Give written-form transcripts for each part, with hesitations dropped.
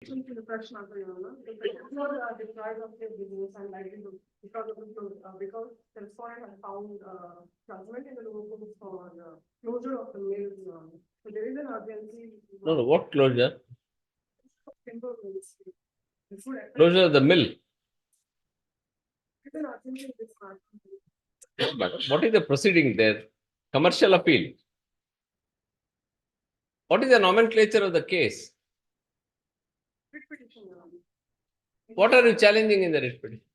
To the question of the owner, it's not deprived of their business and livelihood because of because the respondent has found judgment in the lower courts for closure of the mills. So there is an urgency. No, what closure? Timber mills. Closure of the mill. It's an urgency in this part. But what is the proceeding there? Commercial appeal. What is the nomenclature of the case? Writ petition. What are you challenging in the writ petition?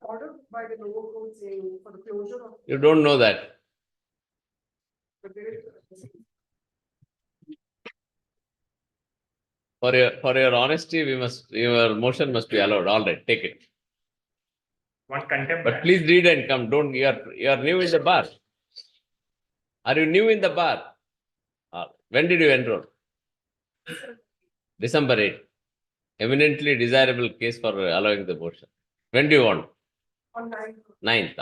Ordered by the lower court saying for the closure of. You don't know that. But there is. For your honesty, your motion must be allowed. All right, take it. One contempt. But please read and come. Don't you are new in the bar. Are you new in the bar? When did you enroll? December 8. Eminently desirable case for allowing the motion. When do you want? On 9th.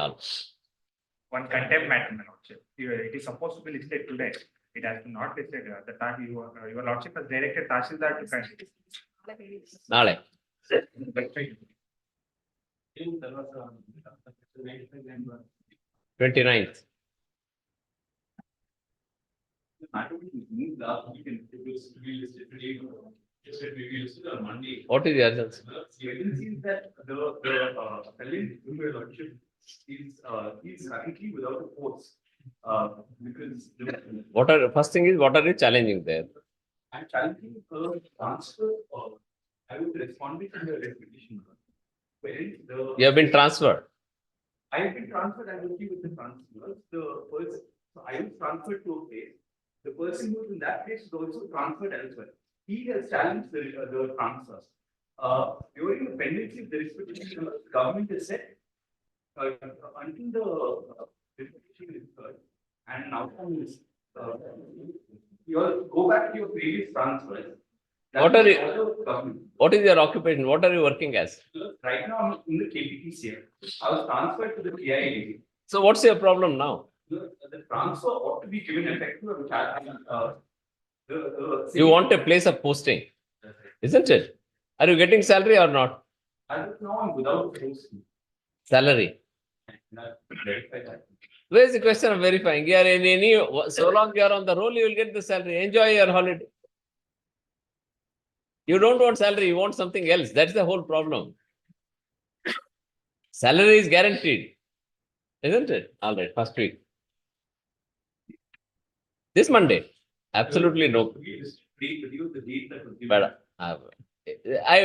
One contempt matter, my lordship. It is supposed to be listed today. It has been not listed. Your lordship has directed Tahsildar to continue. Nale. 29th. What is the urgency? The urgency is that the appellant is currently without a force. Because First thing is, what are you challenging there? I'm challenging a transfer. I would respond to the repetition. You have been transferred. I have been transferred. I'm working with the transfer. The person, so I was transferred to a place. The person who was in that place is also transferred elsewhere. He has challenged the transfer. During the pendency of the repetition, the government has said until the repetition is heard, and now you go back to your previous transfers. What is your occupation? What are you working as? Right now, I'm in the KPTC. I was transferred to the PIA. So what's your problem now? The transfer ought to be given effect to You want a place of posting, isn't it? Are you getting salary or not? As of now, I'm without posting. Salary. Where is the question of verifying? You are in so long you are on the roll, you will get the salary. Enjoy your holiday. You don't want salary, you want something else. That's the whole problem. Salary is guaranteed, isn't it? All right, first week. This Monday, absolutely no. But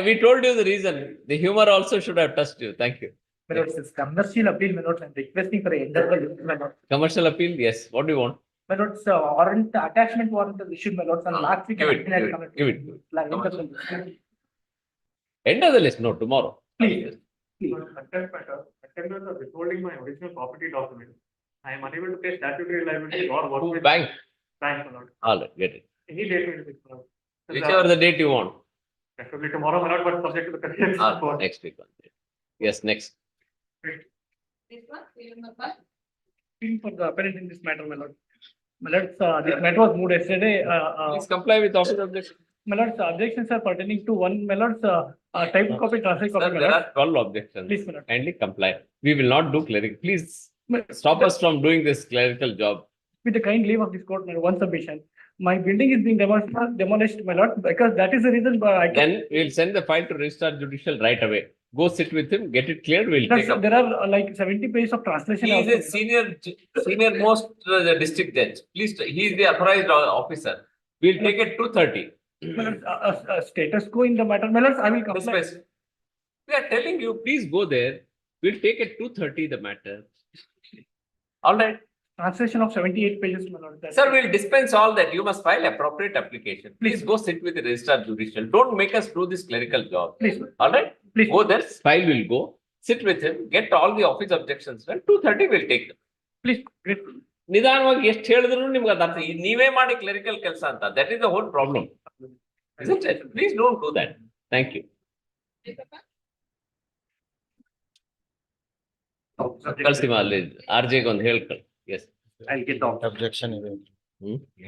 we told you the reason. The humor also should have touched you. Thank you. My lord, it's commercial appeal, my lord. I'm requesting for a end of the my lord. Commercial appeal, yes. What do you want? My lord, warrant attachment warrant is issued, my lord. And last week, Give it. End of the list. No, tomorrow. Please. Contempt matter. Contemptors are withholding my original property document. I am unable to pay statutory liability or work with Bank. bank, my lord. All right, get it. Any date will be, my lord. Whichever the date you want. Preferably tomorrow, my lord, but subject to the convenience. Next week. Yes, next. This one, number 5. For the appellant in this matter, my lord. My lord, this matter was moved yesterday. Please comply with office objection. My lord's objections are pertaining to one, my lord's type copy, translate Sir, copy, my there lord. are 12 objections. Please, my lord. Kindly comply. We will not do clerical. Please stop us from doing this clerical job. With the kind leave of this court, my lord, one submission. My building is being demolished, my lord, because that is the reason why I can. Then we will send the file to Registrar Judicial right away. Go sit with him, get it cleared. We'll take up. There are like 70 pages of translation. He is also, a senior most district judge. Please, he is the authorized officer. We'll take it 2:30. Status quo in the matter, my lord, I will comply. We are telling you, please go there. We'll take it 2:30 the matter. All right. Translation of 78 pages, my lord. Sir, we'll dispense all that. You must file appropriate application. Please go sit with the Registrar Judicial. Don't make us do this clerical job. Please. All right? Please. Go there, file will go. Sit with him, get all the office objections done. 2:30 will take them. Please. Great. ನಿಧಾನವಾಗಿ ಎಷ್ಟು ಹೇಳಿದ್ರು ನಿಮ್ಗೆ ಅರ್ಥ ನೀವೇ ಮಾಡಿ clerical ಕೆಲಸ ಅಂತ that is the whole problem isn't it? Please don't do that. Thank you. ಕಳ್ಸಿಮ ಅಲ್ಲಿ RJ ಗೆ ಒಂದು ಹೇಳ್ಕೊಳ್ಳಿ. Yes. I'll get the objection.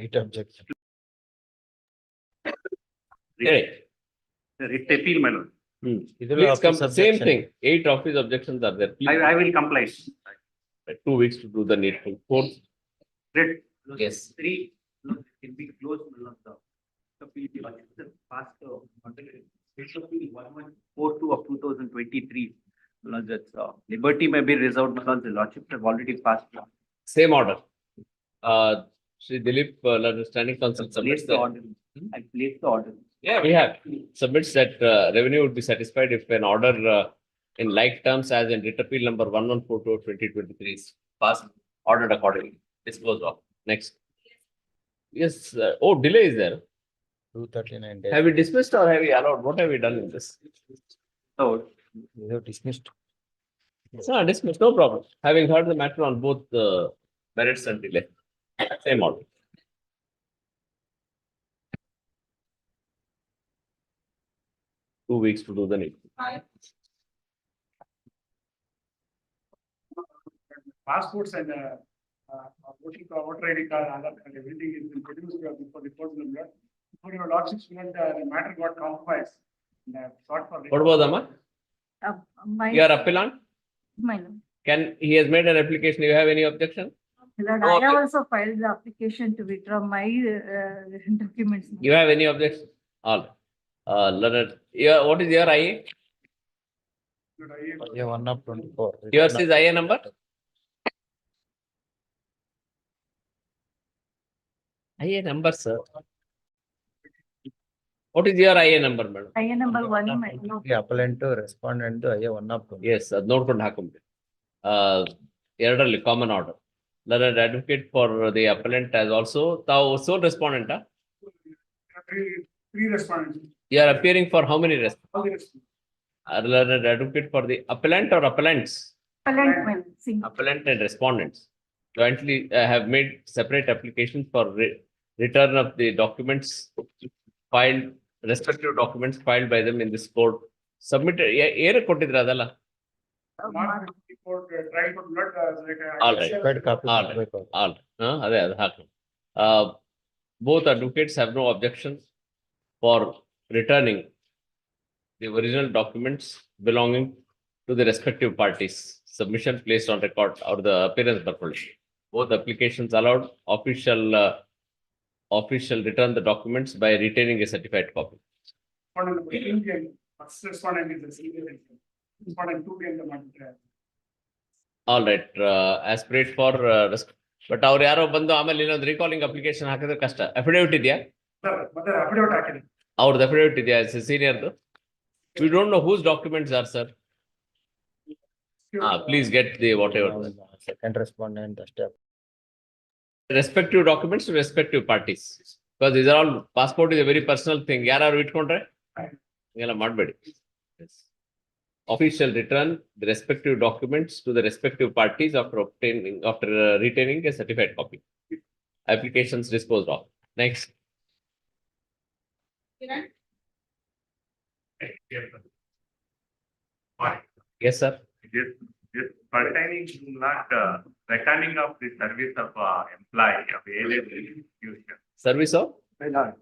8 objection. ಹೇಳಿ. The writ appeal, my lord. Please come, same thing, 8 office objections are there. Please, I will comply. 2 weeks to do the needful. 4th, Writ. yes. 3, no, it will be closed, my lord, the PG, the past, it's a 1142 of 2023. My lord, that's, liberty may be reserved because the lordships have already passed. Same order. Shri Dilip, standing counsel submits Place the that. order. I place the order. Yeah, we have. Submits that revenue would be satisfied if an order in like terms as in writ appeal number 1142 of 2023 is passed, ordered accordingly. Disposed of. Next. Yes, oh, delay is there. 239 days. Have we dismissed or have we allowed? What have we done in this? So, We have dismissed. No, dismissed, no problem. Having heard the matter on both the merits and delay. Same order. Two weeks to do the need. Five. Passports and voter ID card, Aadhaar card, everything is been produced before the court number. Before your lordships, when the matter got compromised. And sought for. What was Amma? My, You are appellant? my lord. He has made an application. Do you have any objection? Lord, No I have objection. also filed the application to withdraw my documents. You have any objection? All. Leonard, what is your IA? Yeah, 1 of 24. Yours is IA number? IA number, sir. What is your IA number, madam? IA number 1, my lord. The appellant to respondent to IA 1 of 20. Yes, ನೋಡ್ಕೊಂಡು ಹಾಕೊಂಬಿಡಿ. ಎರಡರಲ್ಲಿ common order. Leonard advocate for the appellant as also ತಾವು sole respondent. Three respondents. You are appearing for how many respondents? All the respondents. Leonard advocate for the appellant or appellants? Appellant, my lord, sing. Appellant and respondents jointly have made separate applications for return of the documents filed, respective documents filed by them in this court. Submitted, ಏನು ಕೊಟ್ಟಿದ್ರ ಅದಲ್ಲ? Mark report, trial for blood, All right. Required copy. All right. All, ಅದೇ ಅದು ಹಾಕಿ. Both advocates have no objection for returning the original documents belonging to the respective parties. Submission placed on record or the appearance purpose. Both applications allowed official return the documents by retaining a certified copy. First respondent is the senior. Respondent 2 and the matter. All right, aspirate for but ಅವ್ರು ಯಾರೋ ಬಂದು ಆಮೇಲೆ ಇನ್ನೊಂದು recalling application ಹಾಕಿದ್ರೆ ಕಷ್ಟ. Affidavit ಇದೆಯಾ? ಮತ್ತೆ affidavit ಹಾಕಿದೆ. ಅವ್ರದ್ದು affidavit ಇದೆಯಾ ಸೀನಿಯರ್ದು? We don't know whose documents are, sir. Please get the whatever. Second respondent, the step. Respective documents to respective parties. Because these are all, passport is a very personal thing. ಯಾರು ಇಟ್ಕೊಂಡ್ರೆ ಹಿಂಗೆಲ್ಲ ಮಾಡಬೇಡಿ. Official return the respective documents to the respective parties after retaining a certified copy. Applications disposed of. Next. Kiran, Yes, sir. Just pertaining to not returning of the service of employee of alien institution. Service of? My lord.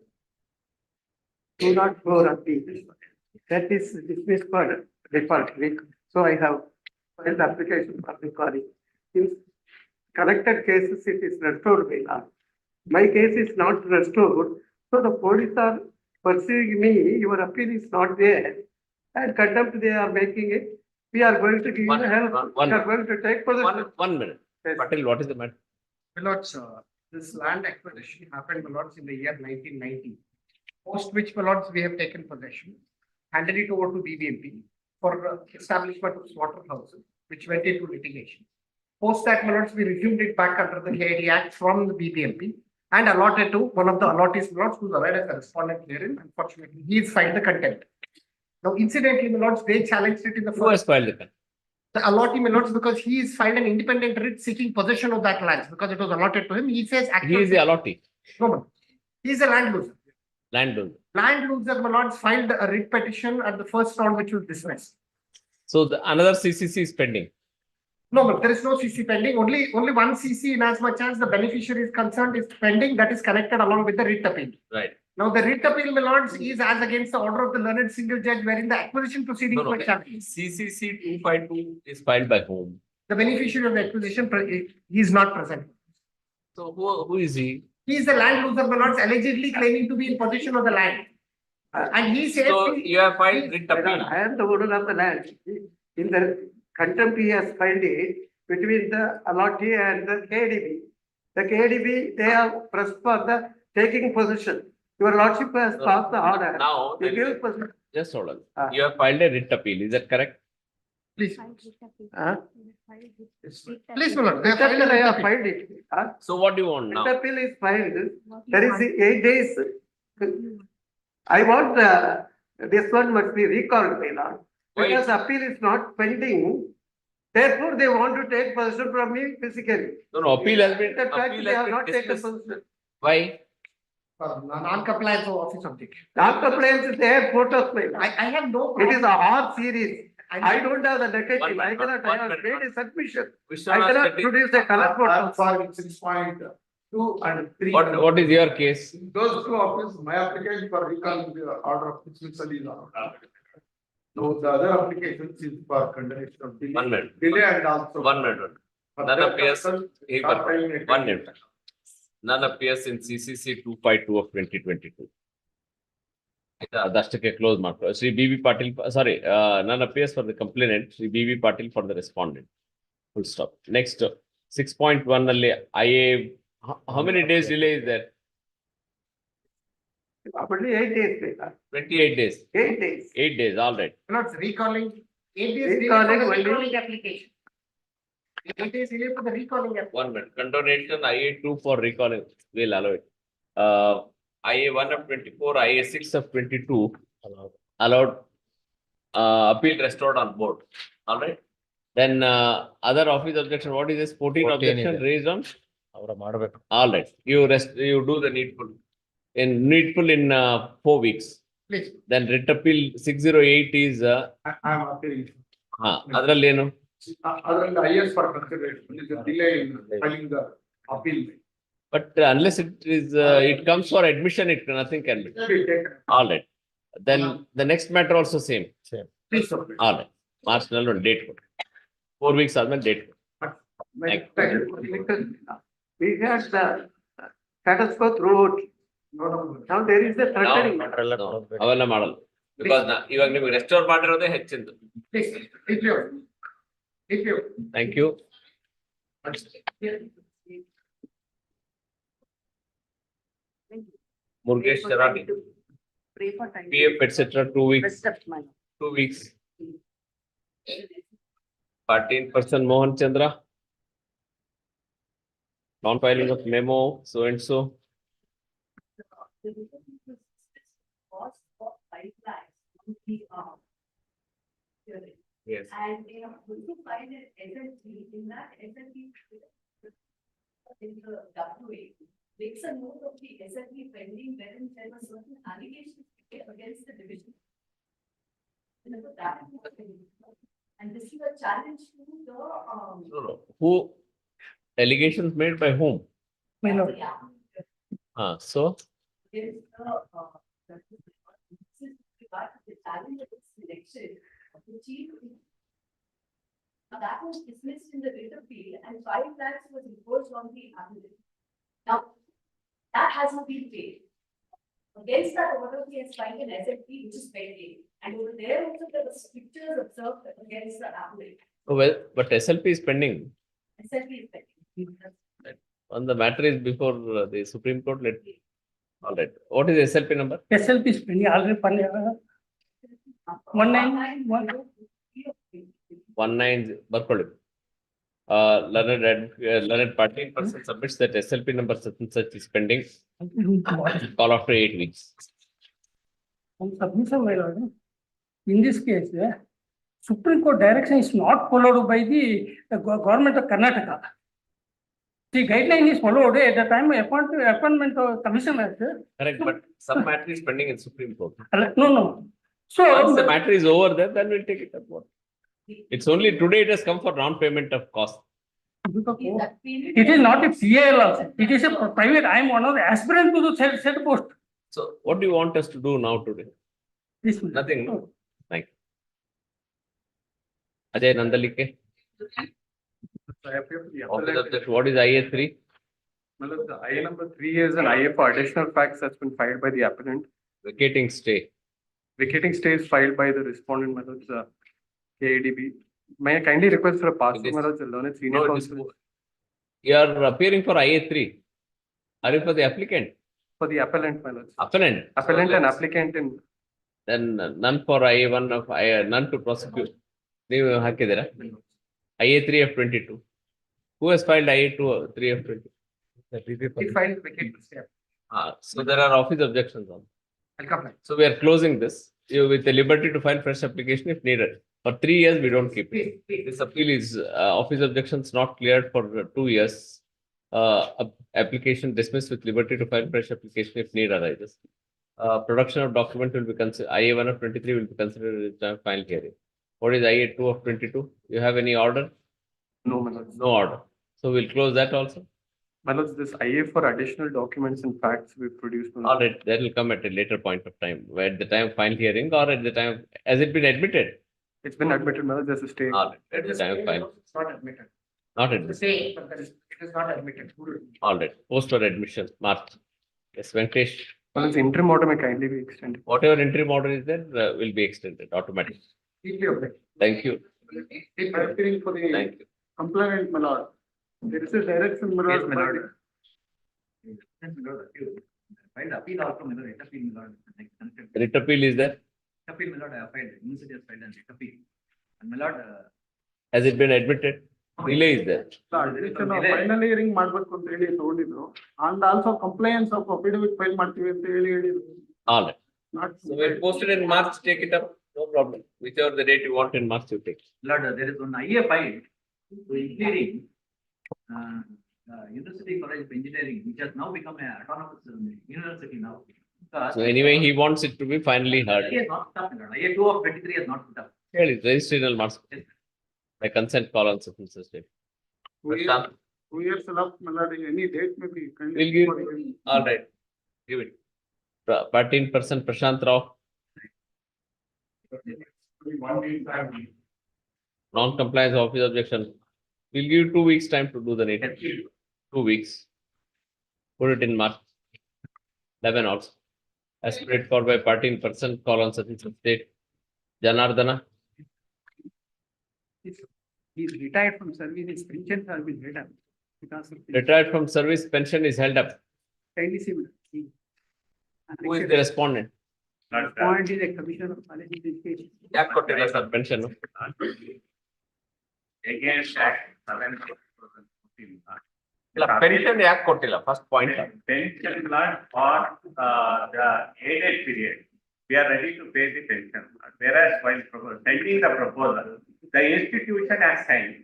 204 of the, that is dismissed for default. So I have filed application for recalling. In connected cases, it is restored by law. My case is not restored, so the police are pursuing me, your appeal is not there. And contempt they are making it. We are going to give you help. We are going to take possession. One minute. Yes. Patel, what is the matter? My lords, this land acquisition happened, my lords, in the year 1990. Post which, my lords, we have taken possession, handed it over to BBMP for establishment of slaughterhouses, which went into litigation. Post that, my lords, we resumed it back under the KID Act from the BBMP and allotted to one of the allottees, my lords, who's aware as a respondent therein. Unfortunately, he's filed the contempt. Now, incidentally, my lords, they challenged it in the Who has first. filed the contempt? The allottee, my lords, because he is filed an independent writ seeking possession of that land because it was allotted to him. He says. He is the allottee, No, no. He is a land loser. landowner. Land loser, my lords, filed a writ petition at the first round, which was dismissed. So another CCC is pending. No, but there is no CC pending. Only one CC in as much as the beneficiary is concerned is pending. That is connected along with the writ appeal. Right. Now, the writ appeal, my lords, is as against the order of the learned single judge wherein the acquisition proceedings No, no. were challenged. CCC 252 is filed by whom? The beneficiary of the acquisition, he is not present. So who is he? He is the land loser, my lords, allegedly claiming to be in possession of the land. And he says. So you have filed writ appeal. I am the owner of the land. In the contempt, he has filed it between the allottee and the KDB. The KDB, they have pressed for the taking possession. Your lordship has passed the order. Now, They then give possession. just hold on. Ah. You have filed a writ appeal, is that correct? Please, Huh? please, my lord. They have Writ filed a appeal, I writ have appeal. filed it. Huh? So what do you want now? Writ appeal is filed. There is 8 days. I want this one must be recalled, my lord. Why? Because appeal is not pending. Therefore, they want to take possession from me physically. No, appeal has been, In fact, appeal they have has not been taken dismissed. possession. Why? Non-compliance of office object. Non-compliance is there, photos, my lord. I have no. It is a problem. R series. I don't have the negative. One I minute, cannot, one I have minute, made a submission. I Vishwanath cannot Shetty, produce a color photo. Sorry, 6.2 and 3. what is your case? Those two offices, my application for recalling the order of dismissal is on. No, the other applications is for continuation of delay. 1 minute. Delay and also. 1 minute. For None that appears. purpose, Hey, start but- filing a 1 minute. None appears in CCC 252 of 2022. That's a close mark. Sri BB Patil, sorry, none appears for the complainant, Sri BB Patil for the respondent. Full stop. Next, 6.1 ಅಲ್ಲಿ IA, how many days delay is there? Only 8 days, my lord. 28 days. 8 days. 8 days, all right. Not recalling. 8 days delay Recalling for the only. recalling application. 8 days delay for the recalling application. 1 minute. Condonation IA 2 for recalling. We'll allow it. IA 1 of 24, IA 6 of 22 allowed appeal restored on board. All right. Then other office objection. What is this? 14 objection ಇದೆ. raised on. ಅವರ ಮಾಡ್ಬೇಕು. All right. You do the needful. Needful in 4 weeks. Please. Then writ appeal 608 is I am appealing. ಅದರಲ್ಲಿ ಏನು? Other IS for consideration, is a delay in filing the appeal. But unless it is it comes for admission, nothing can be. Will be taken. All right. Then the next matter also same. Please, sir. All right. March 1 date. 4 weeks ಆದ್ಮೇಲೆ date. We had the status quo throughout. No. Now there is a threatening. ಮಾಡ್ರಲ್ಲ No, ಕೊಡೋದು ಬೇಡ. ಅವೆಲ್ಲ ಮಾಡಲ್ಲ. Because ಇವಾಗ ನಿಮಗೆ restore ಮಾಡಿರೋದೇ ಹೆಚ್ಚಿಂದು. Please, review. Review. Thank you. Murgesh Sharadi, Pray for time. PF etc. 2 weeks. Rest of my. 2 weeks. 14% Mohan Chandra. Non-filing of memo, so and so. Cost for 5 lakhs would be, hearing. Yes. And they are going to find an SLP in that SLP. In the WA, makes a note of the SLP pending wherein there were certain allegations against the division. And that is what they do. And this is a challenge to the, No. Who allegations made by whom? My lord. So There is the challenge of selection of the chief. Now, that was dismissed in the writ appeal and 5 lakhs was imposed on the applicant. Now, that hasn't been paid. Against that order, he has filed an SFP which is pending. And over there also there were strictures observed against the applicant. well, but SLP is pending. SFP is pending. On the matter is before the Supreme Court. All right. What is the SLP number? SLP is pending already. 1911. 19 ಬರ್ಕೊಳ್ಳಿ. Learned party person submits that SLP number such and such is pending. Call after 8 weeks. On submission, my lord, in this case, Supreme Court direction is not followed by the government of Karnataka. The guideline is followed at the time appointment of commissioner. Correct, but some matter is pending in Supreme Court. No. So, Once the matter is over there, then we'll take it up. It's only today it has come for non-payment of cost. That period. it is not a PAL also. It is a private. I am one of the aspirant to the said post. So what do you want us to do now today? This one. Nothing, no? Thank you. Ajay Nandalike, I appear to the office appellant. objection, what is IA 3? Well, the IA number 3 is an IA for additional facts that's been filed by the appellant. Vacating stay. Vacating stay is filed by the respondent, Manoj, KADB. May I kindly request for a pass, It is- Manoj, the learned No, senior it is- counsel You are appearing for IA 3. Are you for the applicant? for the appellant, Manoj. Appellant. Appellant So and let's- applicant in, Then none for IA 1 of IA, none to prosecute. ನೀವು ಹಾಕಿದ್ದೀರಾ? IA 3 of 22. Who has filed IA 2 3 of 20? The PP He filed vacate stay. So there are office objections on. I'll come back. So we are closing this, you with the liberty to file fresh application if needed. For 3 years, we don't keep it. This appeal is, office objections not cleared for 2 years. Application dismissed with liberty to file fresh application if need arises. Production of document will be considered, IA 1 of 23 will be considered at the time of final hearing. What is IA 2 of 22? You have any order? no, Manoj. No order. So we'll close that also. Manoj, this IA for additional documents and facts we produced. Manoj. All right, that will come at a later point of time, where at the time of final hearing or at the time, has it been admitted? It's been admitted, Manoj, there's a stay. All right, at the time of final, It's not admitted. not The admitted. same, but it is not admitted. All right, post for admission, March. Yes, Venkatesh, Manoj, interim order may kindly be extended. whatever interim order is there, will be extended automatically. Deeply object. Thank you, Deeply object. For the thank you. complainant, my lord. There is a direction, my Yes, lord. my by lord. the- Filed appeal also, my lord, writ appeal, my lord, like, connected. Writ appeal is there? Appeal, my lord, I have filed, university has filed and writ appeal. And my lord, Has it been admitted? Delay is there. Admission of final hearing ಮಾಡ್ಬೇಕು ಅಂತ ಹೇಳಿ ತಗೊಂಡಿದ್ರು. And also compliance of affidavit file ಮಾಡ್ತೀವಿ ಅಂತ ಹೇಳಿ ಹೇಳಿದ್ರು. All right, Not. so we'll post it in March, take it up, no problem. Whichever the date you want in March, you take. Lord, there is one IA filed, including University College of Engineering, which has now become a autonomous university now. So anyway, he wants it to be finally heard. IA has not put up, my lord. IA 2 of 23 has not put up. Really, registration marks. My consent call on substances date. 2 years left, my lord, any date may be. kindly We'll give- for hearing. All right, give it. 13% Prashant Rao, non-compliance office objection. We'll give you 2 weeks time to do the native. 2 weeks. Put it in March. 11 also. As spread for by 13% call on substances date. Janardana, He's retired from service, his pensions have been held up. Because of the. retired from service, pension is held up. Kindly see. Who is the respondent? Point is a commissioner of college education. ಯಾಕ್ ಕೊಟ್ಟಿಲ್ಲ sir pension? Against Act 7/2014. ಇಲ್ಲ pension ಯಾಕ್ ಕೊಟ್ಟಿಲ್ಲ? First point. Pension plan for the aided period, we are ready to pay the pension. Whereas while sending the proposal, the institution has signed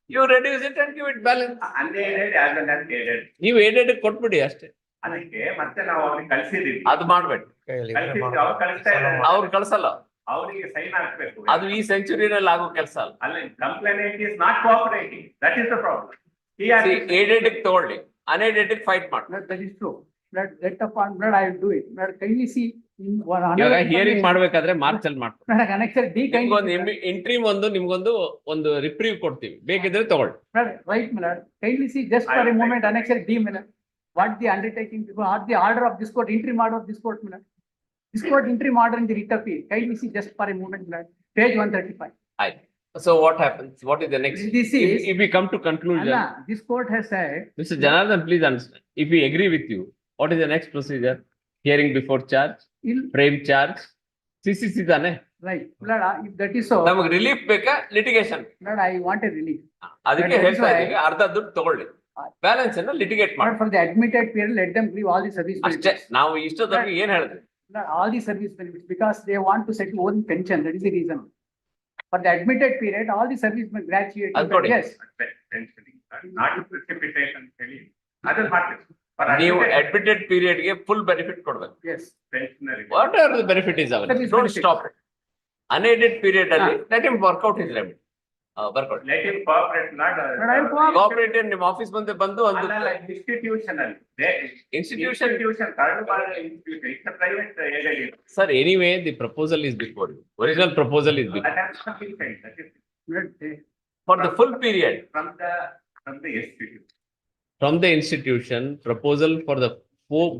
You reduce it and give it balance. unaided as well as aided. ನೀವು aided ಕೊಟ್ಬಿಡಿ ಅಷ್ಟೇ. ಅದಕ್ಕೆ ಮತ್ತೆ ನಾವು ಅವ್ರಿಗೆ ಕಳ್ಸಿದೀವಿ. ಅದು ಮಾಡ್ಬೇಡಿ. ಕಳ್ಸಿದೀವಿ, ಅವ್ರು ಕಳಿಸ್ತಾ ಇದ್ದಾರೆ. ಅವ್ರು ಕಳ್ಸಲ್ಲ. ಅವರಿಗೆ ಸೈನ್ ಹಾಕ್ಬೇಕು. ಅದು ಈ ಸೆಂಚುರಿನಲ್ಲಿ ಆಗೋ ಕೆಲಸ ಅಲ್ಲ. ಅಲ್ಲಿ complaint is not cooperating. That is the problem. Aided ತಗೊಳ್ಳಿ, ಅನ್ಏಡೆಡ್ ಫೈಟ್ ಮಾಡಿ. That is true. That upon blood I will do it. Blood kindly see. In one ಇವಾಗ another ಹಿಯರಿಂಗ್ ಮಾಡ್ಬೇಕಾದ್ರೆ ಮಾರ್ಚ್ ಅಲ್ಲಿ ಮಾಡ್ತೀವಿ. Blood annexure D kindly. ನಿಮ್ಗೊಂದು interim ನಿಮ್ಗೊಂದು reprieve ಕೊಡ್ತೀವಿ, ಬೇಕಿದ್ರೆ ತಗೊಳ್ಳಿ. Right, my lord. Kindly see just for a moment annexure D, my lord. What the undertaking, or the order of this court, interim order of this court, my lord. This court interim order in the writ appeal. Kindly see just for a moment, my lord. Page 135. ಆಯ್ತು. So what happens? What is the next? This is- If we come to conclusion, Anna, this court has said, Mr. Janardhan, please understand. If we agree with you, what is the next procedure? Hearing before charge, frame charge, CCC ತಾನೆ? right, Lord, if that is so, ನಮಗೆ relief ಬೇಕಾ litigation? Lord, I want a relief. ಅದಕ್ಕೆ That is ಹೇಳ್ತಾ why- ಇದ್ದೀವಿ, ಅರ್ಧ ದುಡ್ಡು ತಗೊಳ್ಳಿ, balance ಅನ್ನ ಲಿಟಿಗೇಟ್ ಮಾಡಿ But for the admitted period, let them leave all the service ಅಷ್ಟೇ. benefits. ನಾವು ಇಷ್ಟೊತ್ತಿಗೆ ಏನ್ ಹೇಳಿದ್ವಿ? Lord, all the service benefits, because they want to settle own pension, that is the reason. For the admitted period, all the service gratuity, ಅದು ಕೊಡಿ. yes, not precipitation ಹೇಳಿ ಅದನ್ನ ಮಾಡ್ತೀವಿ. ನೀವು ಅಡ್ಮಿಟೆಡ್ ಪೀರಿಯಡ್ ಗೆ ಫುಲ್ ಬೆನಿಫಿಟ್ ಕೊಡ್ಬೇಕು. yes. Pensionary what are the benefit is our, Service don't benefit. Stop it. Unaided period ಅಲ್ಲಿ let him work out his remedy. ಬರ್ಕೊಳ್ಳಿ. Let him cooperate, not. But I will cooperate. Cooperative ನಿಮ್ಮ office ಮುಂದೆ ಬಂದು ಒಂದು ಅಲ್ಲ, institutional. Institution. third party institution, it's a private agency. Sir, anyway, the proposal is before you. Original proposal is before. That has not been sent, that is For the full period, from the institute. from the institution, proposal for the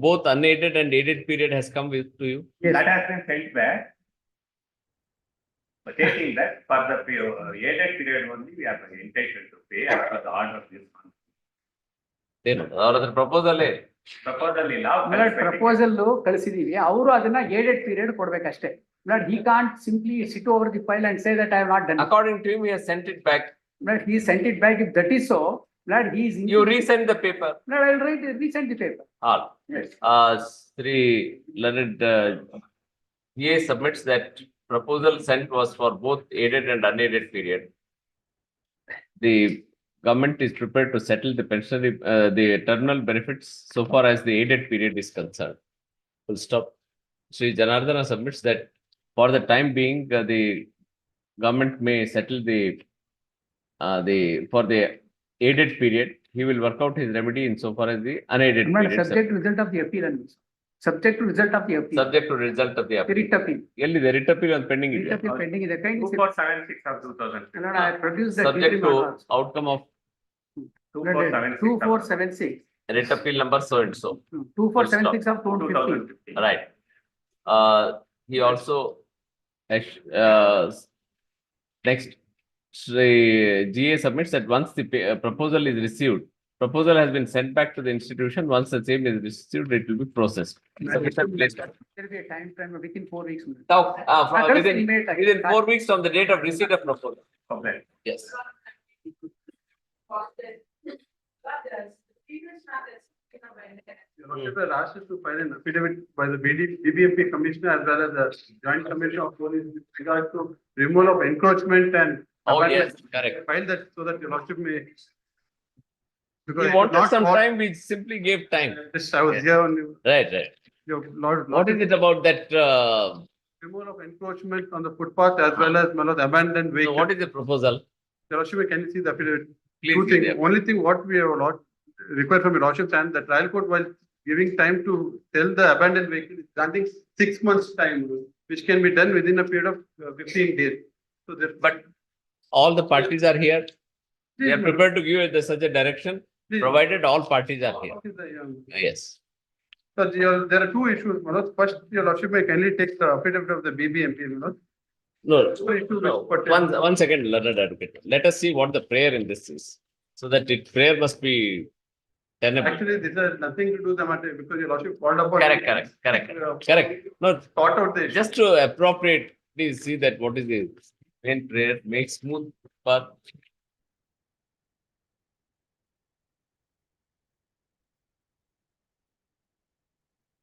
both unaided and aided period has come to you. That has been sent back. But taking that for the aided period only, we are entitled to pay as per the order of this month. ಏನು ಅವ್ರ ಹತ್ರ proposal Proposal ಇಲ್ಲ. Proposal ಕಳಿಸಿದೀವಿ, ಅವರು ಅದನ್ನ aided period ಕೊಡ್ಬೇಕಷ್ಟೇ. But he can't simply sit over the file and say that I have not done it. According to him, he has sent it back. But he sent it back. If that is so, that he is. You resend the paper. No, I will resend the paper. All. Yes. Sri Leonard EA submits that proposal sent was for both aided and unaided period. The government is prepared to settle the pensionary, the terminal benefits so far as the aided period is concerned. Full stop. Sri Janardana submits that for the time being, the government may settle for the aided period. He will work out his remedy insofar as the unaided But period. subject to result of the appeal and subject to result of the appeal. Subject to result of the appeal. Writ appeal. ಎಲ್ಲಿದೆ writ appeal ಒಂದು pending Writ ಇದೆ. appeal pending is a kind. 2476 of 2015. No, I produced the. Subject to outcome of 2476. writ appeal number so and so. 2476 of 2015. 2015. Right. He also next Sri GA submits that once the proposal is received, proposal has been sent back to the institution. Once the same is received, it will be processed. There will be a time frame within 4 weeks. Now, That's within estimated. 4 weeks from the date of receipt of proposal. Okay. Yes. The last is to file an affidavit by the BBMP Commissioner as well as the Joint Commissioner of Police with regard to removal of encroachment and. Oh, yes, abandonment. correct. File that so that your lordship may. Because We it wanted not some what- time, we simply gave time. Yes, I was here on Right, right. your lord. What is it about that, Removal of encroachment on the footpath as well as abandoned so vehicle. what is the proposal? Your lordship, can you see the affidavit? Please Two give things. the- Only thing what we have not required from your lordship and the trial court while giving time to sell the abandoned vehicle is granting 6 months time, which can be done within a period of 15 days. So that, But all the parties are here. They are prepared to give it such a direction, provided all parties are here. Yes. So there are two issues, Manoj. First, your lordship may kindly take the affidavit of the BBMP, Manoj. No, Two issues no. which pertain- One second, learned advocate. Let us see what the prayer in this is. So that prayer must be tenable. Actually, this has nothing to do with the matter because your lordship called upon. Correct. No, Thought out the issue. just to appropriate, please see that what is the main prayer, make smooth path.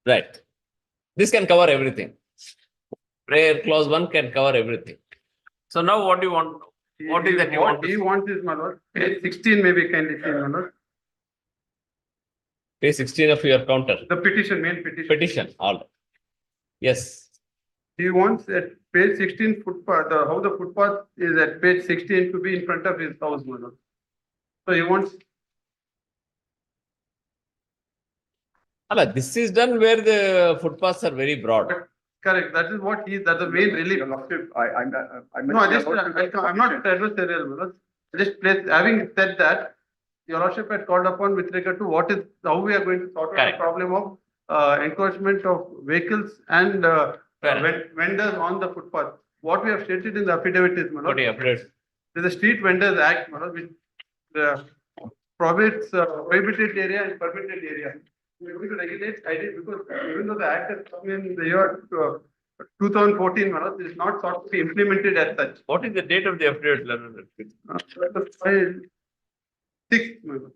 Right. This can cover everything. Prayer clause 1 can cover everything. So now what do you want? What is that you want to He see? wants is, Manoj, page 16 maybe kindly see, Manoj. Page 16 of your counter. The petition, main petition. Petition, all right. Yes, He wants at page 16 footpath, how the footpath is at page 16 to be in front of his house, Manoj. So he wants, Allah, this is done where the footpaths are very broad. correct, that's the main relief. No, I'm not adversarial, Manoj. Having said that, your lordship had called upon with regard to how we are going to sort out the Correct. problem of encroachment of vehicles and Fair enough. vendors on the footpath. What we have stated in the affidavit is, What do you Manoj, have read? there's a Street Vendors Act, Manoj, which prohibits prohibited area and permitted area. We're going to regulate, I did, because even though the act has come in the year 2014, Manoj, it is not thought to be implemented as such. What is the date of the affidavit, learned advocate? That was filed 6th, Manoj.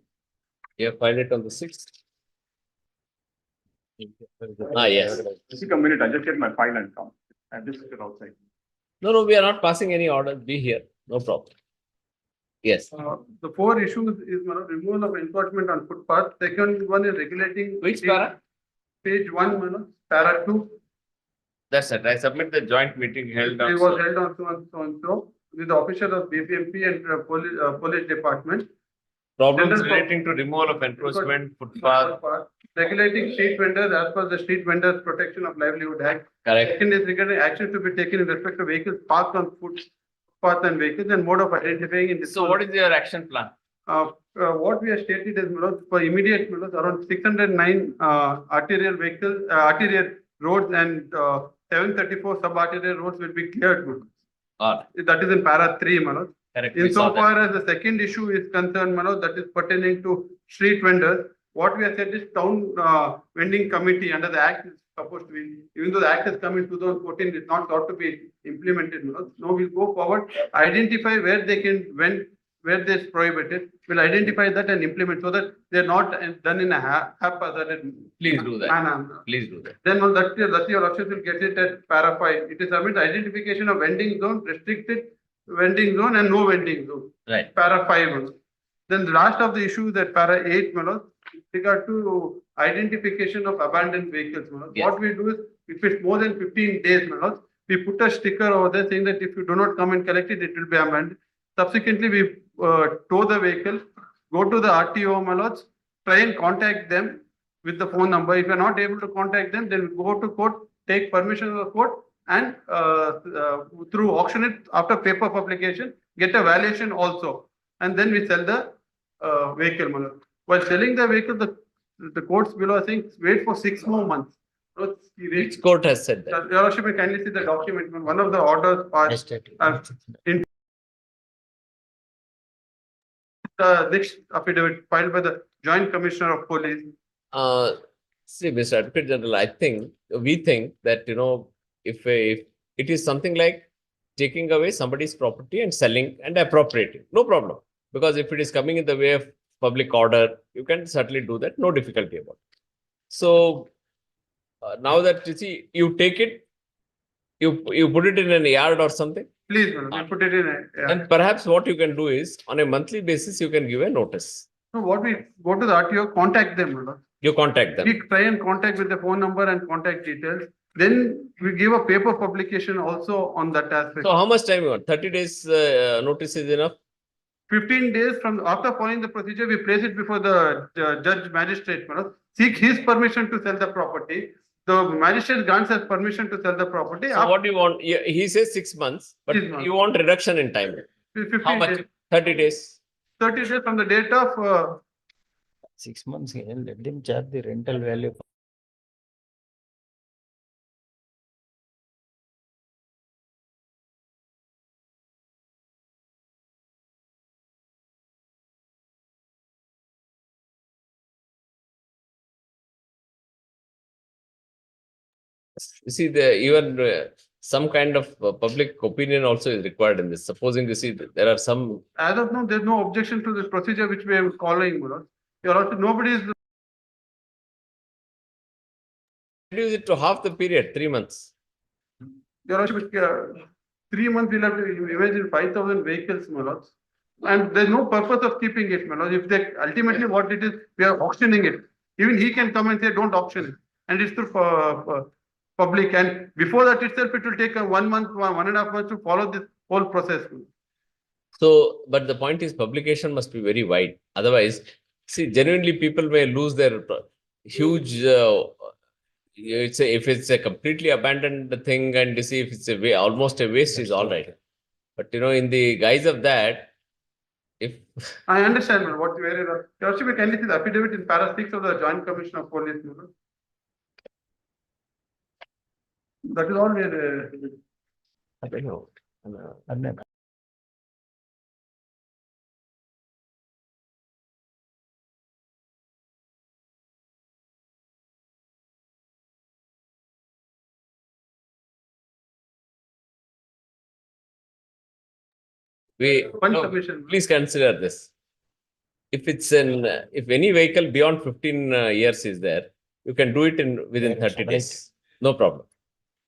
You have filed it on the 6th? Yes. Just a minute, I just get my file and come. I'm just outside. No, we are not passing any order. Be here. No problem. Yes. The 4 issues is, Manoj, removal of encroachment on footpath. Second one is regulating. Which para? Page 1, Manoj, para 2. That's it. I submit the joint meeting held It on. was held on so and so and so. with the official of BPMP and police department. Problems General relating to removal of encroachment, footpath, Regulating street vendors as per the Street Vendors Protection of Livelihood Act. correct? Second is regarding action to be taken in respect to vehicles parked on footpath and vehicles and mode of identifying in this. So what is your action plan? What we have stated is, Manoj, for immediate, Manoj, around 609 arterial vehicles, arterial roads and 734 sub-arterial roads will be cleared, Manoj. That is in para 3, Manoj. Correct. we saw that. Insofar as the second issue is concerned, Manoj, that is pertaining to street vendors, what we have said is town vending committee under the act is supposed to be, even though the act has come in 2014, it's not thought to be implemented, Manoj. Now we'll go forward, identify where they can vend, where this prohibited, we'll identify that and implement so that they're not done in a haphazard Please do that. manner. Please do that. Then on that your option will get it at para 5. It is submit identification of vending zone, restricted vending zone and no vending zone. Right. Para 5. Manoj. Then the last of the issues at para 8, Manoj, with regard to identification of abandoned vehicles, Manoj. Yes. What we do is, if it's more than 15 days, Manoj, we put a sticker over there saying that if you do not come and collect it, it will be abandoned. Subsequently, we tow the vehicle, go to the RTO, Manoj, try and contact them with the phone number. If you are not able to contact them, then we go to court, take permission of the court and through auction it after paper publication, get a valuation also. And then we sell the vehicle, Manoj. While selling the vehicle, the courts below are saying wait for 6 more months. So Which court has said that? Your Worship, may kindly see the document. One of the orders are the next affidavit filed by the Joint Commissioner of Police. See, Mr. Advocate General, we think that, if it is something like taking away somebody's property and selling and appropriating, no problem. Because if it is coming in the way of public order, you can certainly do that, no difficulty about it. So now that you take it, you put it in a yard or something. Please, we'll put it in a. And perhaps what you can do is, on a monthly basis, you can give a notice. So what we go to the RTO, contact them, Manoj. You contact them. We try and contact with the phone number and contact details. Then we give a paper publication also on that aspect. So how much time you want? 30 days notice is enough? 15 days from after following the procedure, we place it before the judge magistrate, Manoj. Seek his permission to sell the property. The magistrate grants us permission to sell the property. So what do you want? He says 6 months, but 6 months. you want reduction in time. 15 How much? days. 30 days. 30 days from the date of 6 months, let them charge the rental value. You see, even some kind of public opinion also is required in this. Supposing there are some. as of now, there's no objection to this procedure which we are following, Manoj. Nobody is. Reduce it to half the period, 3 months. Your Worship, 3 months we'll have to imagine 5,000 vehicles, Manoj. And there's no purpose of keeping it, Manoj. If they ultimately what it is, we are auctioning it. Even he can come and say, don't auction it. And it's through public. And before that itself, it will take 1 month, 1.5 months to follow this whole process. So, but the point is publication must be very wide. Otherwise, genuinely people may lose their huge, if it's a completely abandoned thing and if it's almost a waste is all right. But, in the guise of that, if. I understand what you are. Your Worship, can you see the affidavit in para 6 of the Joint Commissioner of Police? That is all we are. I don't know. One submission. Please consider this. If any vehicle beyond 15 years is there, you can do it within 30 days. No problem.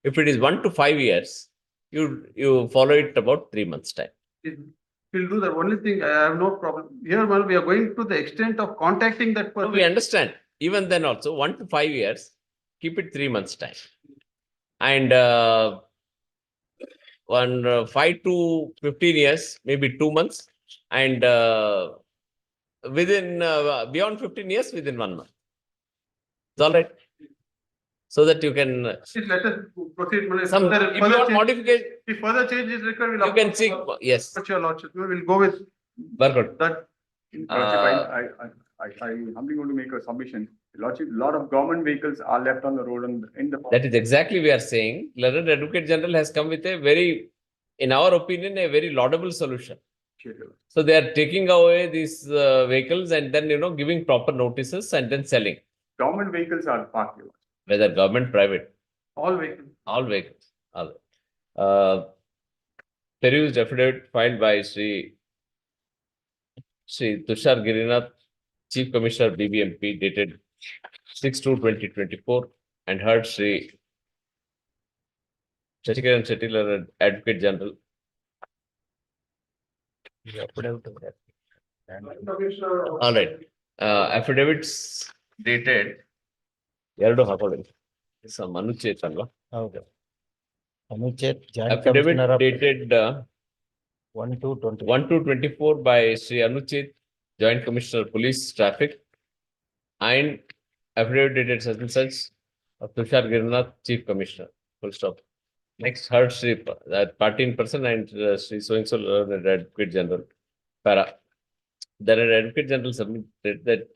If it is 1 to 5 years, you follow it about 3 months time. We'll do the only thing. I have no problem. Here, we are going to the extent of contacting that person. We understand. Even then also 1 to 5 years, keep it 3 months time. And 5 to 15 years, maybe 2 months, and within beyond 15 years, within 1 month. It's all right. So that you can Please let us proceed. some if you want modification, If further change is required, we'll. you can see. Yes, But your lordship, we will go with very good. that. Lordship, I humbly want to make a submission. Lordship, a lot of government vehicles are left on the road in the. That is exactly we are saying. Learned Advocate General has come with a very, in our opinion, a very laudable solution. So they are taking away these vehicles and then giving proper notices and then selling. Government vehicles are parked here. Whether government, private, All vehicles. all vehicles. All. Perused affidavit filed by Sri Tushar Girinath, Chief Commissioner BBMP, dated 6/2/2024, and heard Sri Shashikaran Shetty, Learned Advocate General. All right. Affidavits dated. ಎರಡು ಹಾಕೊಳ್ಳಿ. Some ಅನುಚ್ಛೇದ ಅಲ್ವಾ? ಹೌದು. ಅನುಚ್ಛೇದ್ joint Affidavit commissioner of dated 1/2/20. 1/2/24 by Sri Anuchit, Joint Commissioner Police Traffic, and affidavit dated such and such of Tushar Girinath, Chief Commissioner. Full stop. Next, heard Sri that party in person and Sri so-and-so Learned Advocate General. Para. The Advocate General submitted that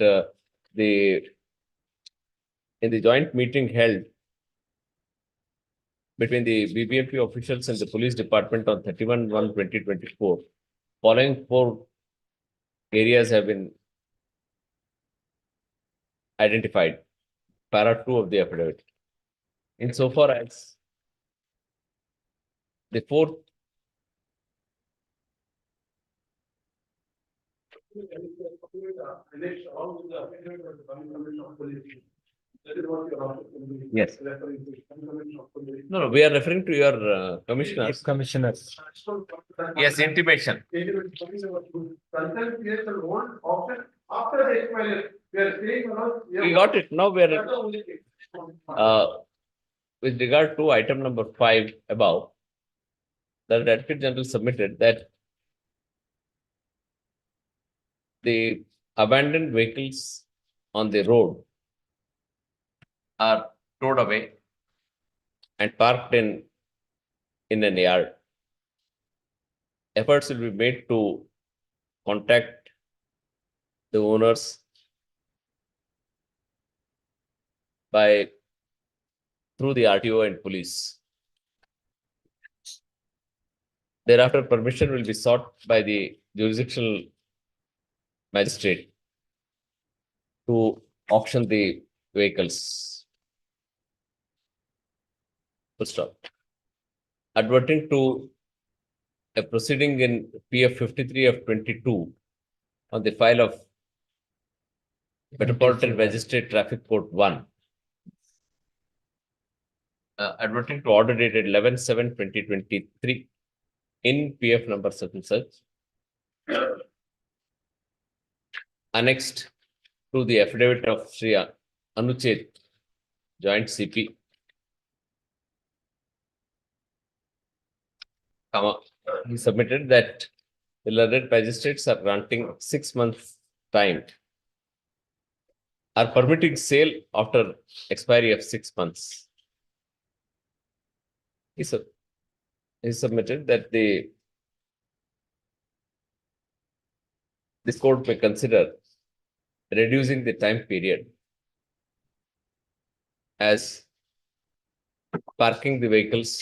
in the joint meeting held between the BBMP officials and the police department on 31/1/2024, following 4 areas have been identified. Para 2 of the affidavit. Insofar as the 4th Yes. No, we are referring to your commissioners. Commissioners. Yes, intimation. After the expiry, we are saying. We got it. Now we are with regard to item number 5 above. The Advocate General submitted that the abandoned vehicles on the road are towed away and parked in an yard. Efforts will be made to contact the owners through the RTO and police. Thereafter, permission will be sought by the jurisdictional magistrate to auction the vehicles. Full stop. Adverting to a proceeding in PF 53 of 22 on the file of Metropolitan Magistrate Traffic Court 1. Adverting to order dated 11/7/2023 in PF number such and such. Annexed to the affidavit of Sri Anuchit, Joint CP, he submitted that the learned magistrates are granting 6 months time, are permitting sale after expiry of 6 months. He submitted that this court may consider reducing the time period as parking the vehicles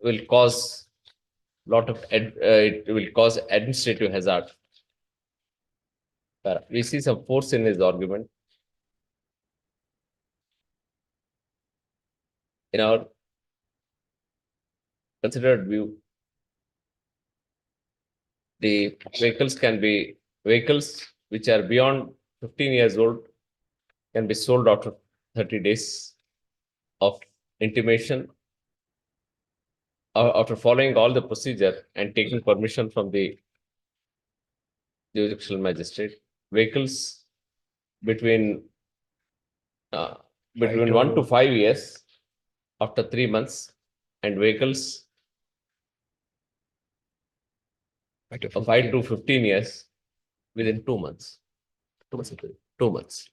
will cause it will cause administrative hazard. We see some force in his argument. In our considered view, the vehicles can be vehicles which are beyond 15 years old can be sold after 30 days of intimation, after following all the procedure and taking permission from the jurisdictional magistrate. Vehicles between between 1 to 5 years after 3 months, and vehicles 5 to 15 years within 2 months. 2 months. 2 months.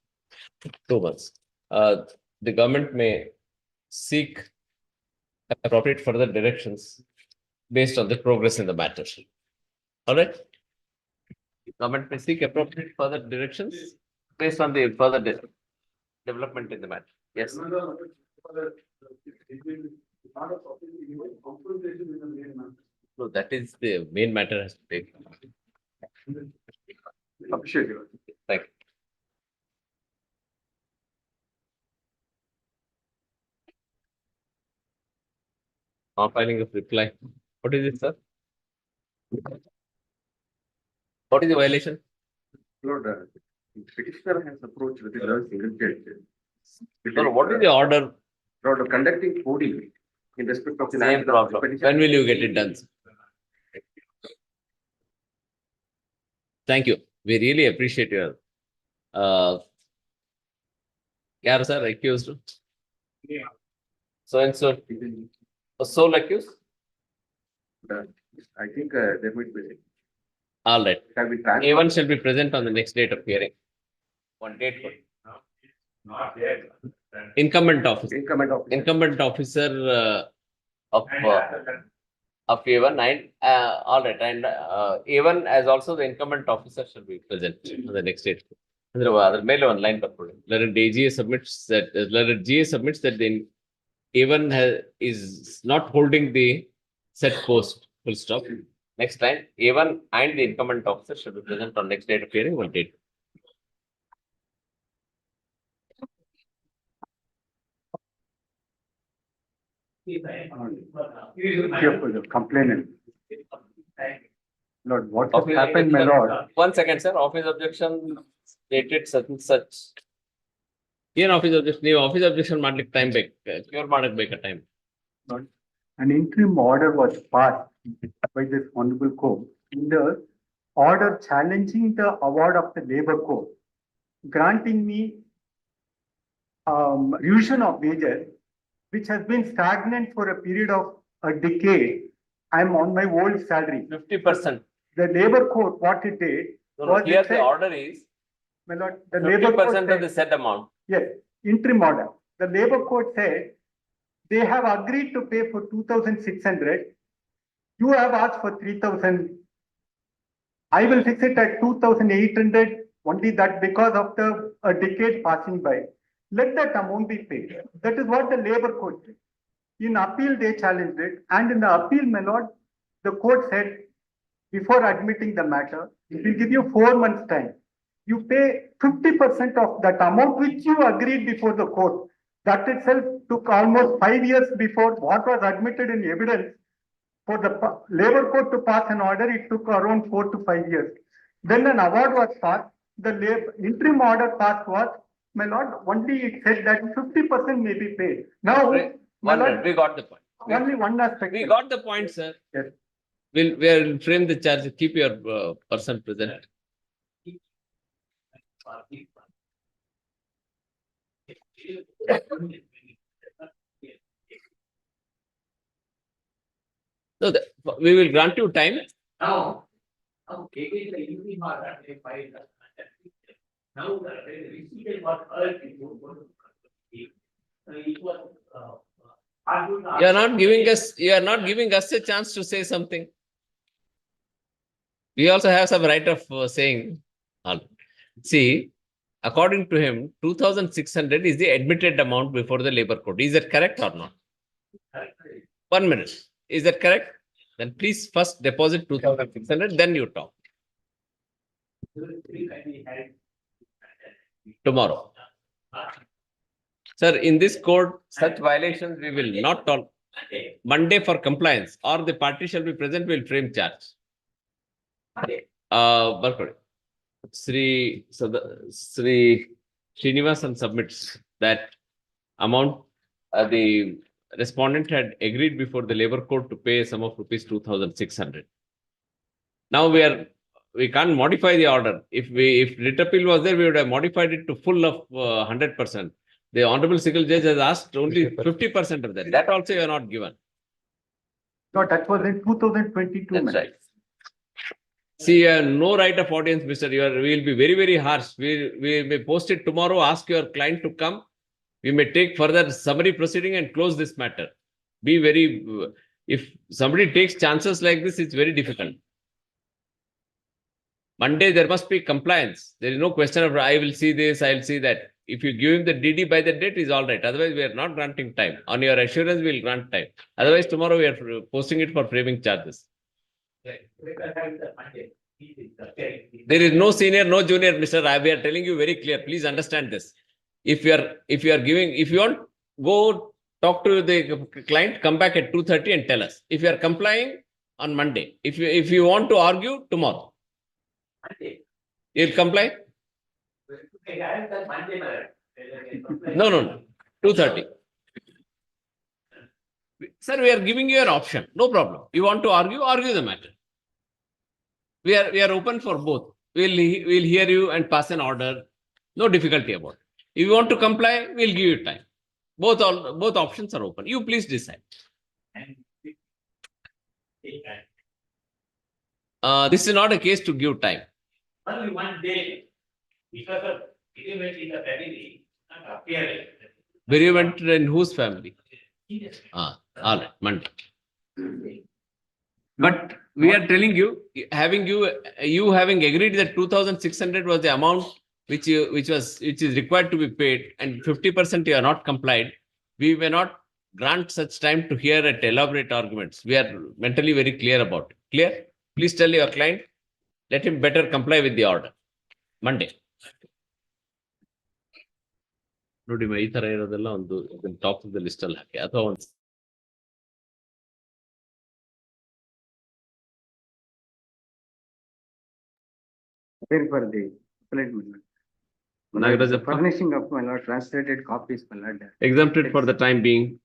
2 months. The government may seek appropriate further directions based on the progress in the matter. All right. Government may seek appropriate further directions based on the further development in the matter. Yes. No, that is the main matter has to take. Appreciate you. Thank you. Filing of reply. What is it, sir? What is the violation? Lord, petitioner has approached with a single judge. No, what is the order? Lord, conducting coding in respect of the Same land. problem. When will you get it done? Thank you. We really appreciate your. Yeah, sir, accused. So and so. Sole accused. I think there might be. All right. Shall be transferred. A1 shall be present on the next date of hearing. One date for Not yet. incumbent officer. Incumbent officer of A1 and all right, and A1 as also the incumbent officer shall be present on the next date. Other mail online letter DGA submits that letter GA submits that the A1 is not holding the set post. Full stop. Next line, A1 and the incumbent officer should be present on next date of hearing. One date. Careful, the complainant. Lord, what has Office happened, my objection. lord? 1 second, sir. Office objection stated such and such. Even office objection, ನೀವು office objection ಮಾಡ್ಲಿಕ್ಕೆ time ಬೇಕು. Cure ಮಾಡಕ್ಕೆ ಬೇಕಾ time. An interim order was passed by this honorable court in the order challenging the award of the labor code, granting me revision of wages, which has been stagnant for a period of a decade. I'm on my old salary. 50%. The labor code, what it did. was Here it the said- order is My lord, the labor code 50% of said- the said amount. Yes, interim order. The labor code said they have agreed to pay for 2,600. You have asked for 3,000. I will fix it at 2,800, only that because of the a decade passing by. Let that amount be paid. That is what the labor code said. In appeal, they challenged it, and in the appeal, my lord, the court said, before admitting the matter, it will give you 4 months' time. You pay 50% of that amount which you agreed before the court. That itself took almost 5 years before what was admitted in evidence. For the labor court to pass an order, it took around 4 to 5 years. Then an award was passed. The interim order passed was, my lord, only it said that 50% may be paid. Now, my One lord, minute, we got the point. only one aspect. We got the point, sir. Yes. We'll frame the charge. Keep your person present. No, we will grant you time. Now, taking the evening order, they filed that. Now, the receipt was heard before. It was. You are not giving us a chance to say something. We also have some right of saying. See, according to him, 2,600 is the admitted amount before the labor code. Is that correct or not? 1 minute. Is that correct? Then please first deposit 2,600, then you talk. Tomorrow. Sir, in this code, such violations we will not talk. Monday for compliance, or the party shall be present, will frame charge. Barkode. Sri Srinivasan submits that amount. The respondent had agreed before the labor code to pay a sum of rupees 2,600. Now we can't modify the order. If writ appeal was there, we would have modified it to full of 100%. The honorable single judge has asked only 50% of that. That also you are not given. No, that was in 2022. That's right. See, you have no right of audience, Mr. We will be very, very harsh. We may post it tomorrow, ask your client to come. We may take further summary proceeding and close this matter. Be very, if somebody takes chances like this, it's very difficult. Monday, there must be compliance. There is no question of, I will see this, I will see that. If you give him the DD by the date, is all right. Otherwise, we are not granting time. On your assurance, we will grant time. Otherwise, tomorrow we are posting it for framing charges. There is no senior, no junior, Mr. We are telling you very clear. Please understand this. If you are giving, if you want, go talk to the client, come back at 2:30 and tell us. If you are complying on Monday, if you want to argue tomorrow, you'll comply? No. 2:30. Sir, we are giving you an option. No problem. You want to argue the matter. We are open for both. We'll hear you and pass an order. No difficulty about it. If you want to comply, we'll give you time. Both options are open. You please decide. This is not a case to give time. Only one day, because of bereavement in the family, not appearing. Bereavement in whose family? All right, Monday. But we are telling you, you having agreed that 2,600 was the amount which is required to be paid, and 50% you are not complied. We may not grant such time to hear at elaborate arguments. We are mentally very clear about it. Clear? Please tell your client, let him better comply with the order. Monday. ನೋಡಿ ಈ ತರ ಇರೋದೆಲ್ಲ ಒಂದು top of the list ಅಲ್ಲಿ ಹಾಕಿ ಅಥವಾ ಒಂದು For the appellate, Nagaraj, furnishing of my lord, translated copies, my lord. exempted for the time being.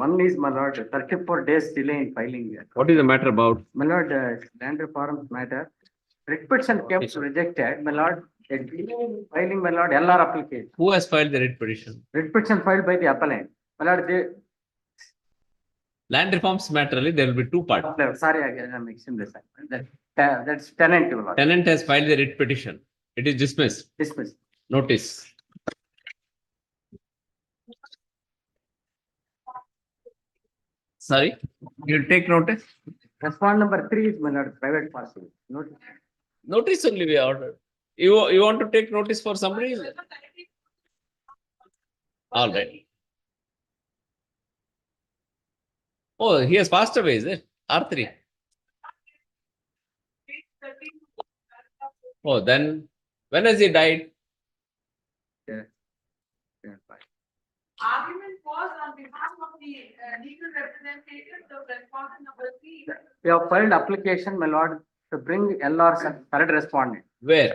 One is, my lord, 34 days delay in filing. What is the matter about? My lord, land reforms matter. Writ petition kept rejected, my lord. Filing, my lord, LR application. Who has filed the writ petition? Writ petition filed by the appellant. My lord, Land reforms matter, there will be two parts. sorry, again, I'm mixing this. That's tenant, my lord. Tenant has filed the writ petition. It is dismissed. Dismissed. Notice. Sorry, you'll take notice? Respond number 3 is, my lord, private parcel. Notice. Notice only we ordered. You want to take notice for somebody? All right. Oh, he has passed away, is it? R3. Oh, then when has he died? Argument was on behalf of the legal representative, the respondent number 3. We have filed application, my lord, to bring LR's current respondent. Where?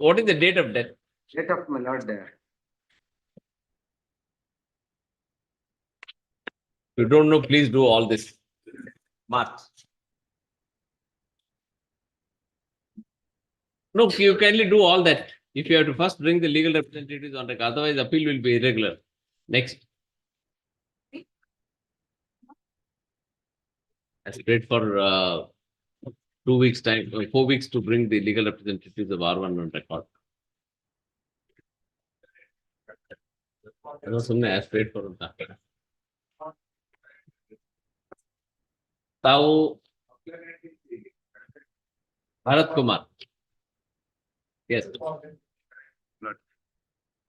What is the date of death? Date of, my lord, there. You don't know, please do all this. March. No, you kindly do all that. If you have to first bring the legal representatives on record, otherwise appeal will be irregular. Next. I paid for 2 weeks time, 4 weeks to bring the legal representatives of R1 on record. I was paid for that. Tao Bharat Kumar. Yes.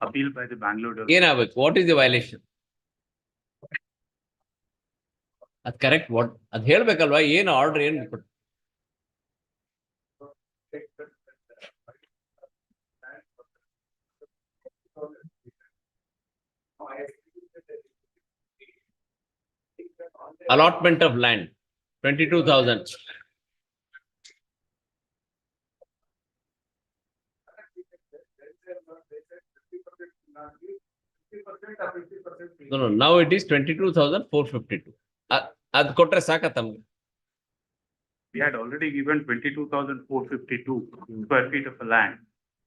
Appeal by the Bangalore. What is the violation? That's correct. What? That's ಹೇಳ್ಬೇಕಲ್ವಾ ಏನು order ಏನು allotment of land 22,000. No, now it is 22,452. Ad kotre saka tamge. We had already given 22,452 square feet of land.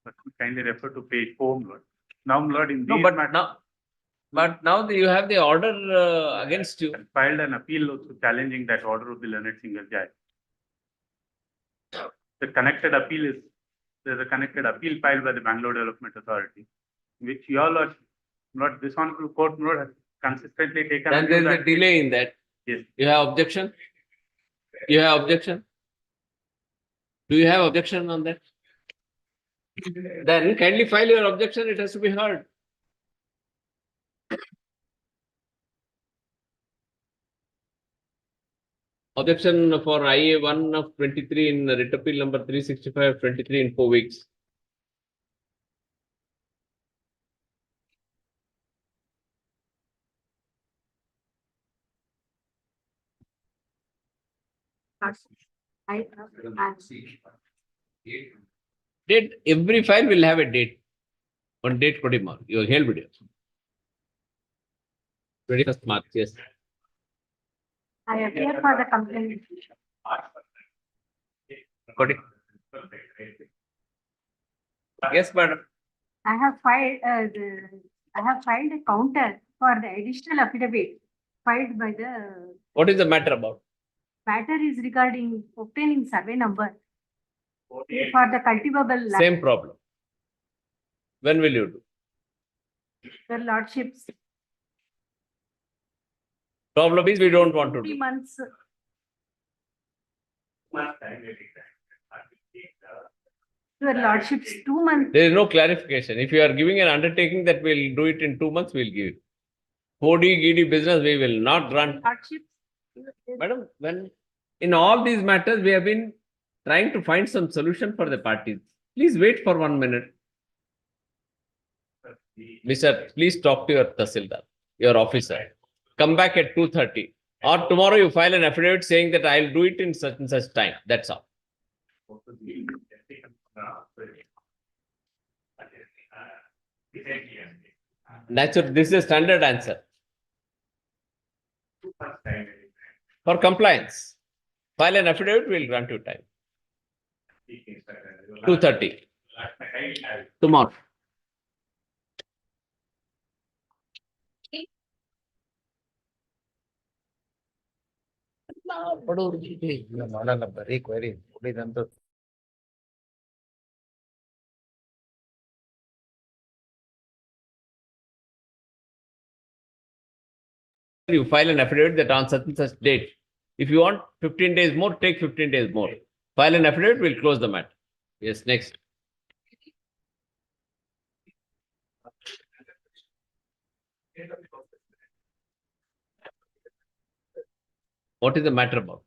But kindly refer to page 4, Lord. Now, my lord, in No, these but matters, now you have the order against you. filed an appeal also challenging that order of the learned single judge. The connected appeal is, there's a connected appeal filed by the Bangalore Development Authority, which you all are, not this honorable court, not has consistently taken. Then a view there is a that- delay in that. Yes. You have objection? You have objection? Do you have objection on that? Then kindly file your objection, it has to be heard. Objection for IA 1 of 23 in writ appeal number 365 23 in 4 weeks. I, Date, every file will have a date. One date ಕೊಡಿ ಮಾ ಇವಾಗ ಹೇಳ್ಬಿಡಿ. 21st March, yes. I appear for the complaint. ಕೊಡಿ. Yes, madam. I have filed a counter for the additional affidavit filed by the What is the matter about? matter is regarding obtaining survey number for the cultivable land. Same problem. When will you do? Your lordships, Problem is we don't want to 3 do. months. Your lordships, 2 months. There is no clarification. If you are giving an undertaking that we'll do it in 2 months, we'll give it. 4D, GD business, we will not run. Lordships. Madam, when in all these matters, we have been trying to find some solution for the parties. Please wait for 1 minute. Mister, please talk to your Tahsildar, your officer. Come back at 2:30. Or tomorrow you file an affidavit saying that I'll do it in such and such time. That's all. Naturally, this is a standard answer. For compliance, file an affidavit, we'll grant you time. 2:30. Tomorrow. ಮಾಡಲ್ಲ ಬರೀ query ಉಳಿದಂತ You file an affidavit that on such and such date. If you want 15 days more, take 15 days more. File an affidavit, we'll close the matter. Yes, next. What is the matter about?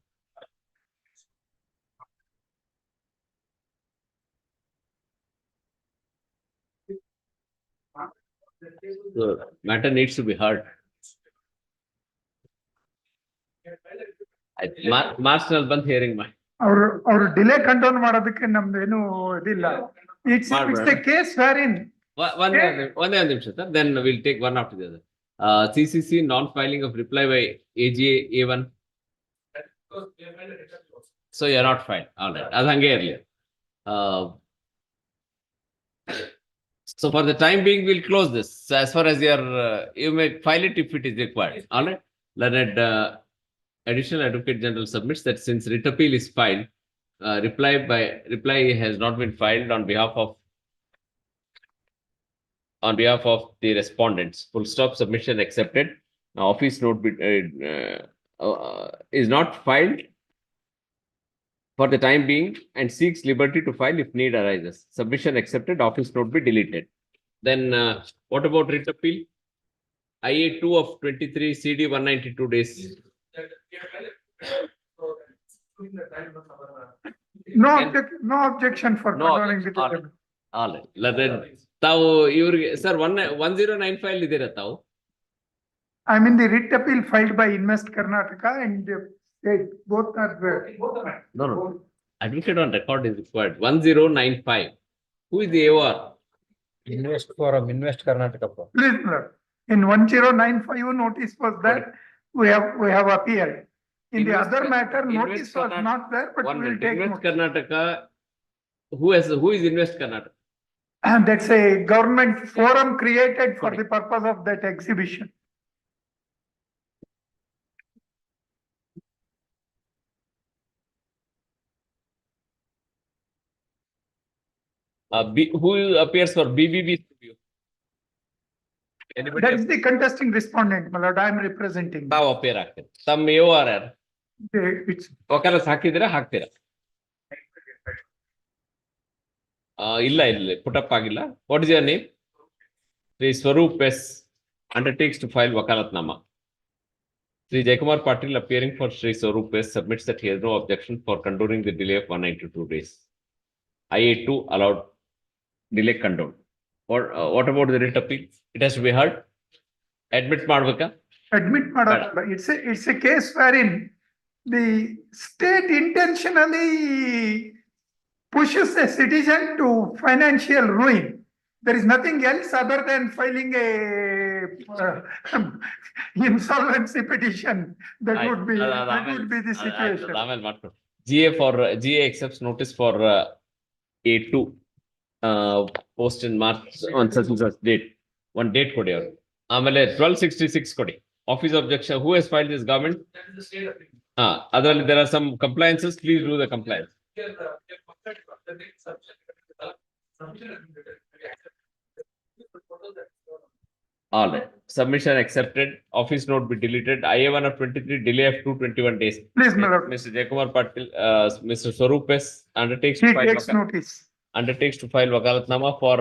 The matter needs to be heard. Marshal ಬಂದ್ hearing my. ಅವ್ರು delay control ಮಾಡೋದಕ್ಕೆ ನಮ್ದೇನು ಇದಿಲ್ಲ. It's a case wherein. ಒಂದೇ ನಿಮಿಷ sir, then we'll take one after the other. CCC non-filing of reply by AGA A1. So you are not filed. All right. ಅದು ಹಂಗೆ ಇರಲಿ. So for the time being, we'll close this. So as far as your, you may file it if it is required. All right. Learned Additional Advocate General submits that since writ appeal is filed, reply has not been filed on behalf of the respondents. Full stop, submission accepted. Now, office note is not filed for the time being and seeks liberty to file if need arises. Submission accepted, office note be deleted. Then what about writ appeal? IA 2 of 23 CD 192 days. No objection for No controlling objection. the. All right. ತಾವು ಇವ್ರಿಗೆ sir 1095 ಇದ್ದೀರಾ ತಾವು? I mean the writ appeal filed by Invest Karnataka and both are. No. Advocate on record is required. 1095. Who is the AOR? Invest forum invest Karnataka. Please, Lord. In 1095 notice was that we have appealed. In the other matter, notice was not there, but we will take Invest notice. Karnataka. Who is Invest Karnataka? And that's a government forum created for Correct. the purpose of that exhibition. Who appears for BBB? Anybody? That is the contesting respondent, my lord, I am representing. ತಾವು appear ಆಗ್ತೀರಿ. ತಮ್ಮ AOR ಯಾರು? It's ವಕಾಲತ್ ಹಾಕಿದ್ದೀರಾ ಹಾಕ್ತೀರಾ? ಇಲ್ಲ put up ಆಗಿಲ್ಲ. What is your name? Sri Swaroop S undertakes to file wakalatnama. Sri Jaikumar Patil appearing for Sri Swaroop S submits that he has no objection for condoning the delay of 192 days. IA2 allowed, delay condoned. What about the writ appeal? It has to be heard. Admit ಮಾಡ್ಬೇಕಾ? admit, madam, it's a case wherein the state intentionally pushes a citizen to financial ruin. There is nothing else other than filing a insolvency petition. That would be the situation. ಆಮೇಲೆ ಮಾಡ್ಕೊಂಡು GA accepts notice for A2 post in March on such and such date. One date ಕೊಡಿ ಅವರು. ಆಮೇಲೆ 1266 ಕೊಡಿ. Office objection. Who has filed this government? ಅದರಲ್ಲಿ there are some compliances. Please do the compliance. All right. Submission accepted. Office note be deleted. IA1 of 23, delay of 221 days. Please, my lord. Mr. Jaikumar Patil, Mr. Swaroop S undertakes He to file takes notice. wakalatnama for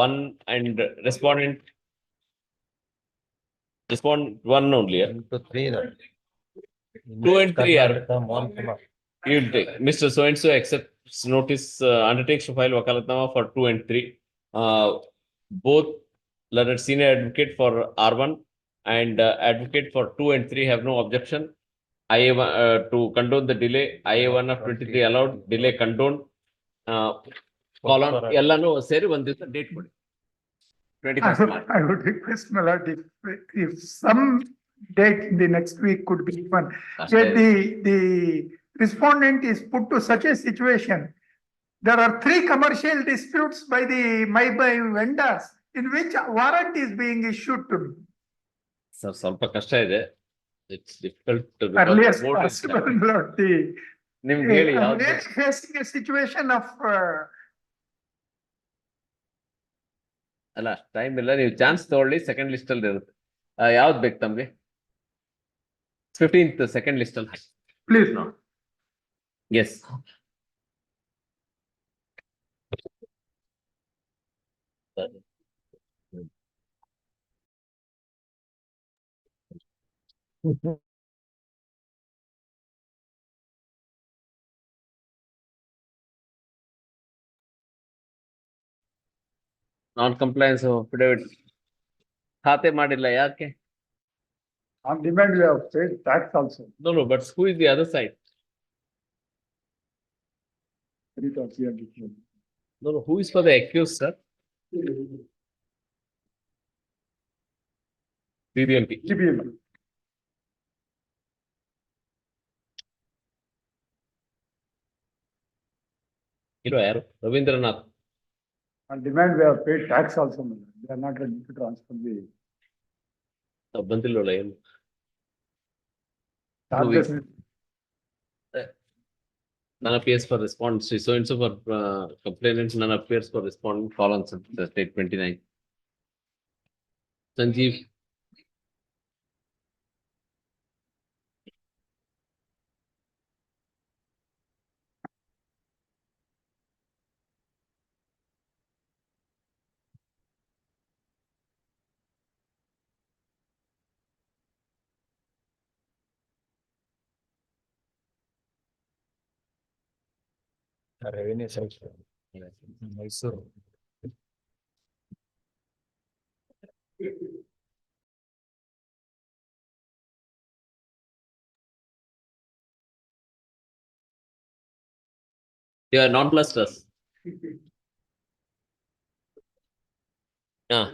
one and respondent one only. 1 to 3. 2 and 3 are. Karnataka, Mohan Kumar. You'll take. Mr. So and so accepts notice, undertakes to file wakalatnama for 2 and 3. Both learned senior advocate for R1 and advocate for 2 and 3 have no objection. IA1 to condone the delay. IA1 of 23 allowed, delay condoned. Colon ಎಲ್ಲಾನು ಸೇರಿ ಒಂದ್ ದಿವಸ date ಕೊಡಿ. 21st March. I would request, my lord, if some date in the next week could be given. Yet the respondent is put to such a situation. There are 3 commercial disputes by by vendors in which a warrant is being issued to me. Sir, ಸ್ವಲ್ಪ ಕಷ್ಟ ಇದೆ. It's difficult to. Earliest possible, my lord. ನಿಮ್ಗೆ ಹೇಳಿ I'm ಯಾವ್ದು really facing a situation of ಅಲ್ಲ time ಇಲ್ಲ, ನೀವು chance ತಗೊಳ್ಳಿ. ಸೆಕೆಂಡ್ ಲಿಸ್ಟ್ ಅಲ್ಲಿ ಇರುತ್ತೆ. ಯಾವ್ದು ಬೇಕು ತಮ್ಗೆ? 15th ಸೆಕೆಂಡ್ ಲಿಸ್ಟ್ ಅಲ್ಲಿ. please no. Yes. Non compliance affidavit ಖಾತೆ ಮಾಡಿಲ್ಲ ಯಾಕೆ? On demand, we have paid tax also. No, but who is the other side? No, who is for the accused, sir? BBMP. ಇಲ್ವಾ ಯಾರು? Ravindranath. On demand, we have paid tax also. They are not ready to transfer the ಬಂದಿಲ್ವಲ್ಲ ಏನು? charges. None appears for respondent. So and so for complainants, none appears for respondent. Columns state 29. Sanjeev. Revenue section. Mysore. You are not plus us. Yeah.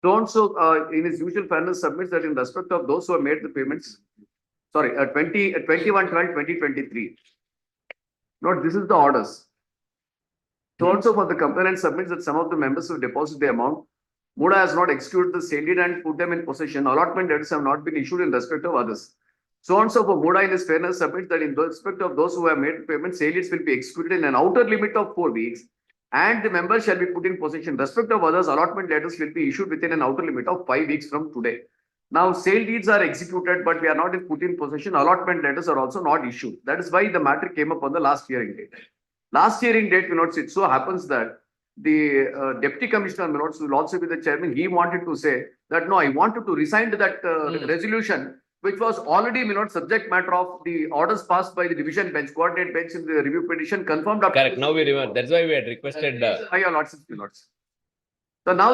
So also, in his usual fairness submits that in respect of those who have made the payments, sorry, 21/12/2023. Note, this is the orders. So also for the complainant submits that some of the members who deposit the amount, Muda has not executed the sale deed and put them in possession. Allotment letters have not been issued in respect of others. So also for Muda in his fairness submits that in respect of those who have made payment, sale deeds will be executed in an outer limit of 4 weeks. And the members shall be put in possession. In respect of others, allotment letters will be issued within an outer limit of 5 weeks from today. Now, sale deeds are executed, but we are not put in possession. Allotment letters are also not issued. That is why the matter came up on the last hearing date. Last hearing date, it so happens that the deputy commissioner, will also be the chairman. He wanted to say that, no, I wanted to resign to that resolution, which was already, subject matter of the orders passed by the division bench, coordinate bench in the review petition confirmed. Correct. Now we remember. That's why we had requested. By your lordships, my lords. So now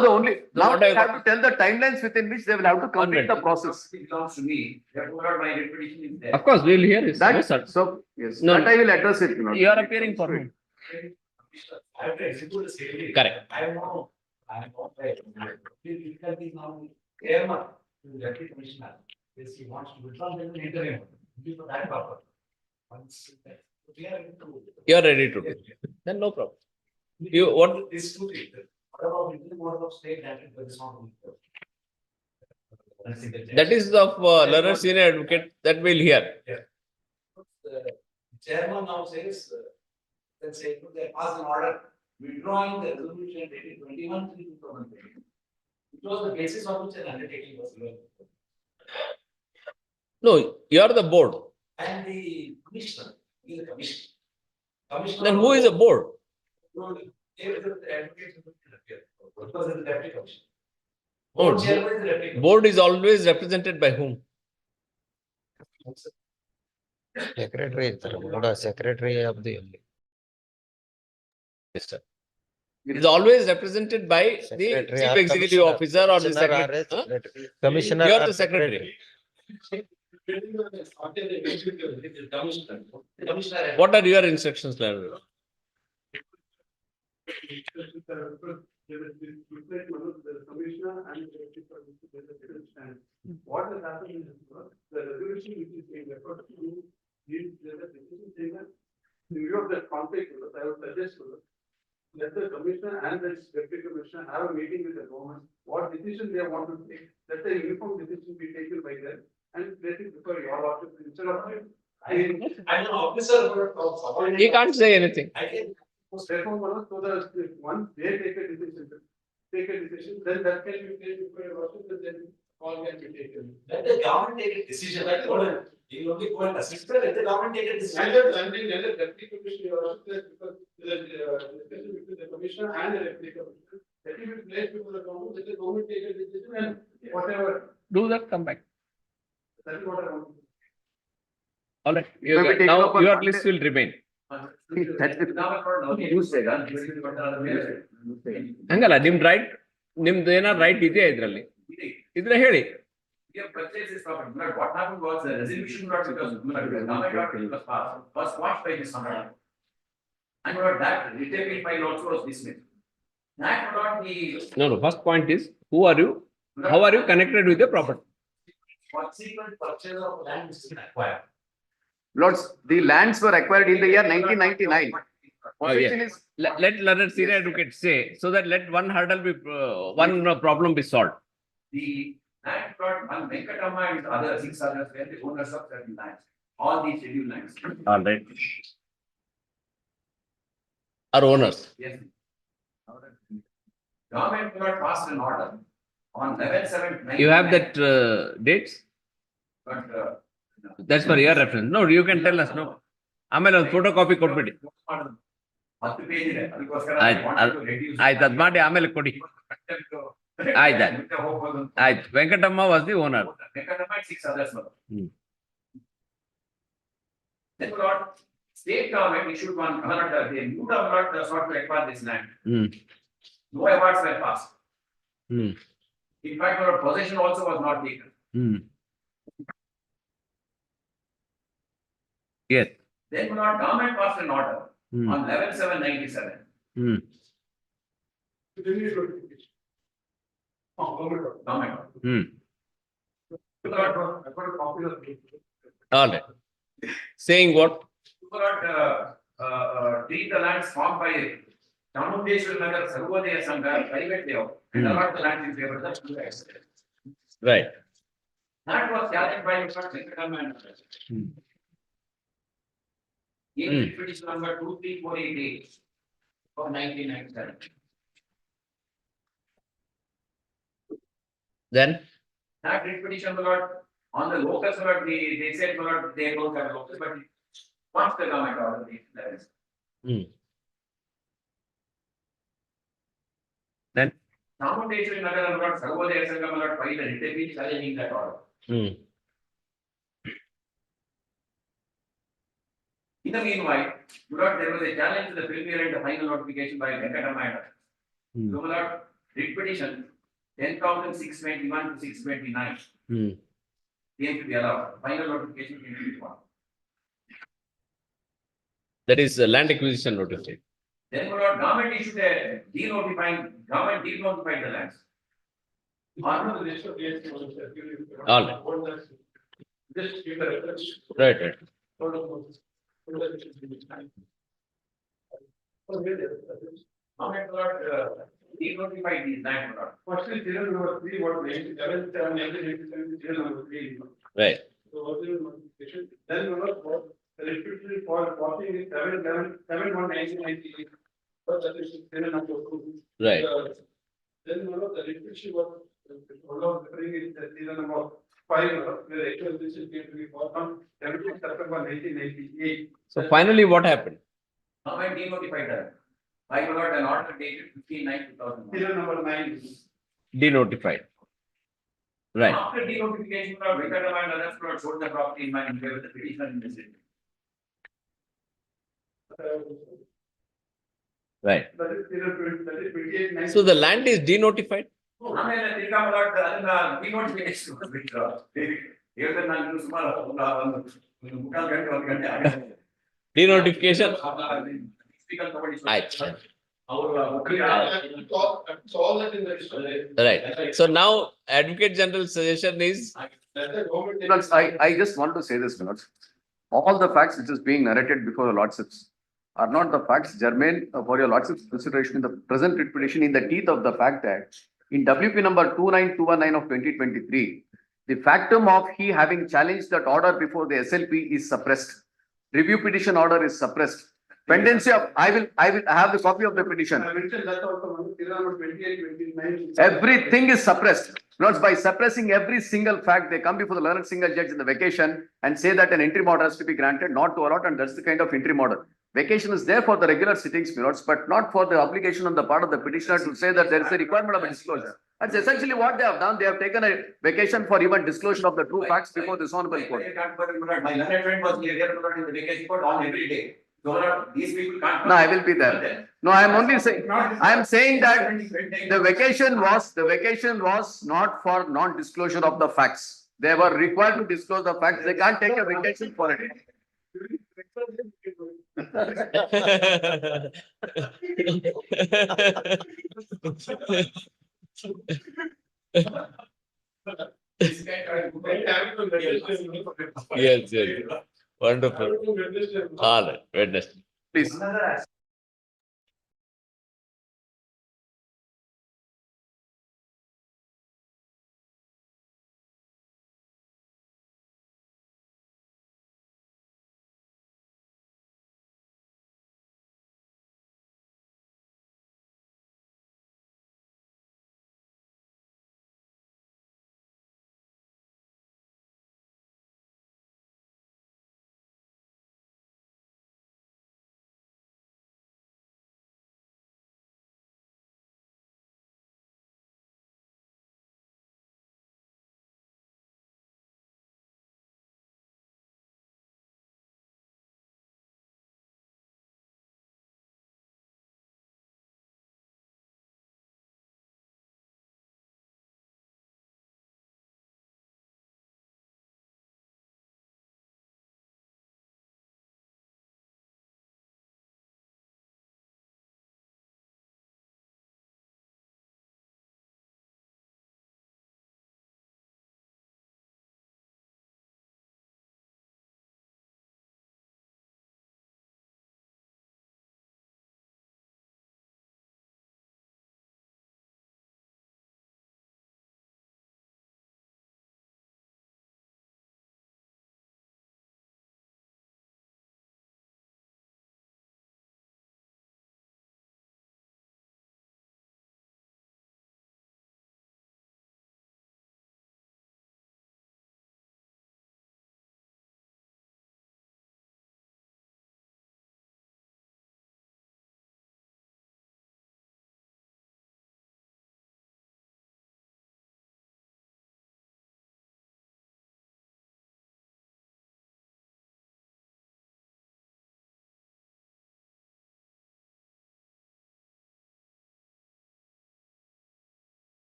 now they have to tell the timelines within which they will have to complete the process. Belongs to me, therefore my reputation is there. Of course, we will hear this. That, No, sir. so, yes, No, that I will address it, my lord. You are appearing for whom? I have to execute the sale deed. Correct. I am not right. It can be now chairman, the deputy commissioner, if he wants to withdraw, then enter him. For that purpose. Once we are into. You are ready to do. Then no problem. You what? This two things. What about within board of state that is not. That is of learned senior advocate that will hear. The chairman now says, let's say, they pass an order withdrawing the resolution dated 21/3/2020. It was the basis on which an undertaking was given. No, you are the board. And the commissioner, he is a commissioner. Commissioner. Then who is the board? Because it's the deputy commissioner. Oh, Board chairman is the deputy commissioner. board is always represented by whom? Secretary ಇರ್ತಾರೆ, Muda secretary of the Yes, sir. It is always represented by the Secretary chief or executive commissioner. officer or the Commissioner secretary. or Huh? secretary. Commissioner You are or the secretary. What are your instructions, Leonard? Commissioner and what has happened is the resolution which is being referred to is there a decision saying that in view of that conflict, I would suggest let the commissioner and the deputy commissioner have a meeting with the government, what decision they want to take, let the uniform decision be taken by them and let it before your lordship instead of. I'm an officer of subordinate. He can't say anything. I can. Therefore, Manoj, so that if once they take a decision, then that can be taken before your lordship, and then all can be taken. Let the government take a decision, like, you only go and assist, let the government take a decision. And the deputy commissioner, your lordship, because the discussion between the commissioner and the deputy commissioner, that will be placed before the government, let the government take a decision and whatever, Do that, come back. that is what I want. All right. Maybe take Now up on your Monday. list will remain. ಹಂಗಲ್ಲ ನಿಮ್ right ನಿಮ್ದು ಏನಾರು right ಇದೆಯಾ ಇದ್ರಲ್ಲಿ ಇದ್ರೆ ಹೇಳಿ. We have purchased this property, but what happened was the resolution got because was passed, was squashed by this somebody. And what that retail file also was dismissed. That would not be. No, first point is, who are you? How are you connected with the property? Subsequent purchase of land is acquired. Lords, the lands were acquired in the year 1999. Possession is Let learned senior advocate say, so that let one hurdle be, one problem be solved. The land got one Venkatama and other 6 others were the owners of certain lands, all these scheduled lands. All right. Are owners. Yes. Government got passed an order on 11/7/1999. You have that dates? But That's for your reference. No, you can tell us, no. ಆಮೇಲೆ ಒಂದು photocopy ಕೊಟ್ಬಿಡಿ. 10 page ಇದೆ, ಅದಕ್ಕೋಸ್ಕರ I ಆಯ್ತು, wanted to reduce. ಆಯ್ತು, ಅದ್ ಮಾಡಿ ಆಮೇಲೆ ಕೊಡಿ. ಆಯ್ತು. ಆಯ್ತು, Venkatamma was the owner. Venkatama and 6 others were. Hmm. Then got state government issued one, the new government does not acquire this land. No awards were passed. In fact, our possession also was not taken. Yes. Then our government passed an order on 11/7/97. Government. Hmm. I got a copy of it. All right. Saying what? You got, treat the lands formed by Chamundeshwari Nagar Sarvodaya Sangha, private layout, and allot the land in favor of the two acres. Right. That was challenged by Mr. Venkataraman. In petition number 23488 of 1997. Then? That petition was on the locus, they said, they don't have locus, but once the government order, that is. Then? Chamundeshwari Nagar Sarvodaya Sangha filed a writ appeal challenging that order. In the meanwhile, there was a challenge to the preliminary and the final notification by Venkataraman. So, writ petition 10,621 to 629 came to be allowed. Final notification came to be one. That is land acquisition notice. Then, government issued a government denotified the lands. All right. Right, right. Government denotified these lands. First is serial number 3, what 97, serial number 3. Right. So what is the notification? Then what the restriction for crossing is 7/1/1998. But that is serial number 2. Right. Then the restriction was referring is the serial number 5, where actual decision came to be formed on 17 September 1998. So finally, what happened? Government denotified that. By an order dated 15/9/2001. Serial number 9. Denotified. Right. After denotification, Venkataraman and others sold the property in favor of the petitioner in the city. Right. That is serial 20, that is 28/9. So the land is denotified? Denotification was withdrawn. Even ನಾನು ಸುಮಾರು ಒಂದು ಮುಕ್ಕಾಲು ಗಂಟೆ ಒಂದು ಗಂಟೆ ಆಗಿದೆ. Denotification. Speaker ತಗೊಂಡು Aye. So all that in the Right. So now Advocate General's suggestion is Milords, I just want to say this, Milords. All the facts which is being narrated before the Lordships are not the facts germane for your Lordship's consideration in the present writ petition in the teeth of the fact that in WP number 29219 of 2023, the factum of he having challenged that order before the SLP is suppressed. Review petition order is suppressed. Pendency of, I will have the copy of the petition. I mentioned that also, serial number 28, 29. Everything is suppressed. Not by suppressing every single fact, they come before the learned single judge in the vacation and say that an interim order has to be granted, not to allot, and that's the kind of interim order. Vacation is there for the regular sittings, Milords, but not for the obligation on the part of the petitioner to say that there is a requirement of a disclosure. That's essentially what they have done. They have taken a vacation for even disclosure of the true facts before this honorable court. My learned friend was here in the vacation court on every day. So these people can't. No, I will be there. No, I am only saying, I am saying that the vacation was not for non-disclosure of the facts. They were required to disclose the facts. They can't take a vacation for it. Yes, yes. Wonderful. All right. Wednesday. Please.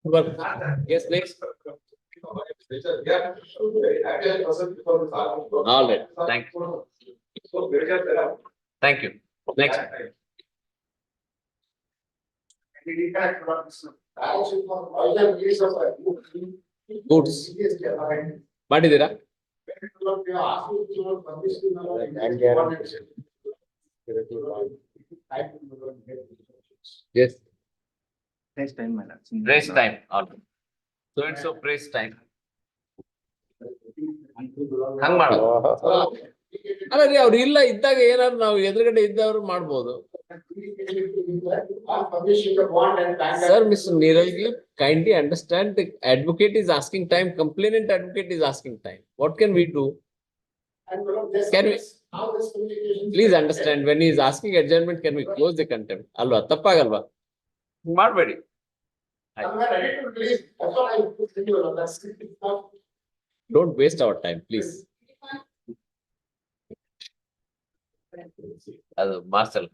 Well, yes, next. All right, thank you. Thank you. Next. Goods. ಮಾಡಿದ್ದೀರಾ? Yes. Next time, madam. Race time. All right. So it's a race time. ಹಂಗ್ ಮಾಡೋದು. ಅಲ್ಲ ರೀ ಅವ್ರು ಇಲ್ಲ ಇದ್ದಾಗ ಏನಾದ್ರು ನಾವು ಎದುರುಗಡೆ ಇದ್ದವ್ರು ಮಾಡ್ಬೋದು. Sir, Mr. Niraj, kindly understand the advocate is asking time, complainant advocate is asking time. What can we do? Can we? Please understand, when he is asking adjournment, can we close the contempt? Alva, tappagalva. ಮಾಡಬೇಡಿ. Don't waste our time, please. ಅದು marshal.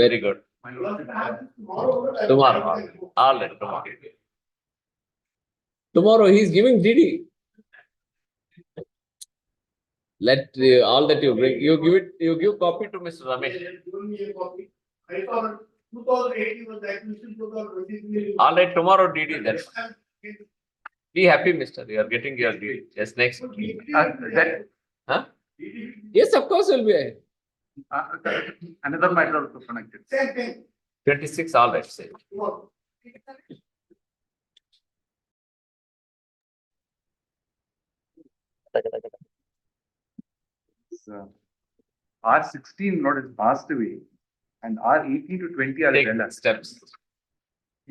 Very good. Tomorrow. All right, tomorrow. Tomorrow he is giving DD. Let all that you bring, you give it, you give copy to Mr. Ramesh. All right, tomorrow DD then. Be happy, mister. You are getting your DD. Yes, next. Huh? Yes, of course will be. Another matter also connected. 26, all right, say. R16 lot is passed away and R18 to 20 are Take the steps.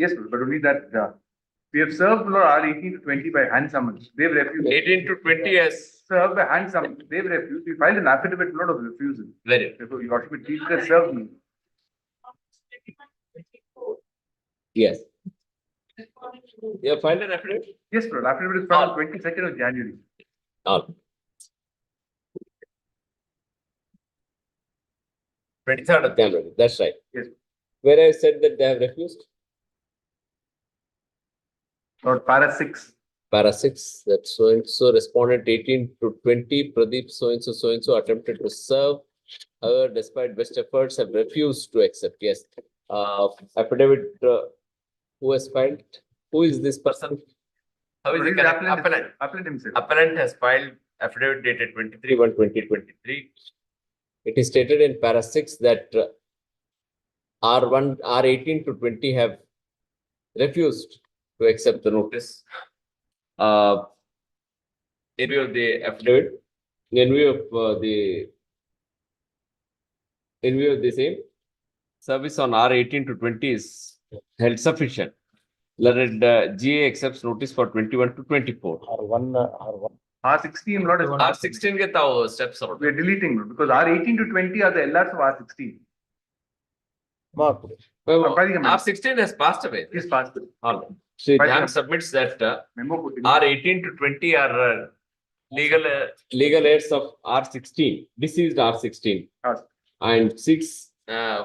Yes, but only that we have served R18 to 20 by hand summons. They've refused. 18 to 20 yes. Served by hand summons. They've refused. We filed an affidavit lot of refusal. Very. Therefore, you ought to be teacher served me. Yes. You have filed an affidavit? Yes, sir. Affidavit is filed on 22nd of January. All. 23rd of January, that's right. Yes. Where I said that they have refused? Or para 6. Para 6, that so and so respondent 18 to 20, Pradeep so and so attempted to serve. However, despite best efforts, have refused to accept. Yes. Affidavit, who has filed? Who is this person? How is So the he's correct? appellant. Appellant. Appellant himself. Appellant has filed affidavit dated 23/1/2023. It is stated in para 6 that R1, R18 to 20 have refused to accept the notice. In view of the affidavit, in view of the same, service on R18 to 20 is held sufficient. Let GA accepts notice for 21 to 24. R16 lot is R16 get our steps out. we are deleting because R18 to 20 are the LRs of R16. R16 has passed away. Is passed. All right. So Dhyan submits that Memo put in. R18 to 20 are legal heirs of R16, deceased R16. Yes. And 6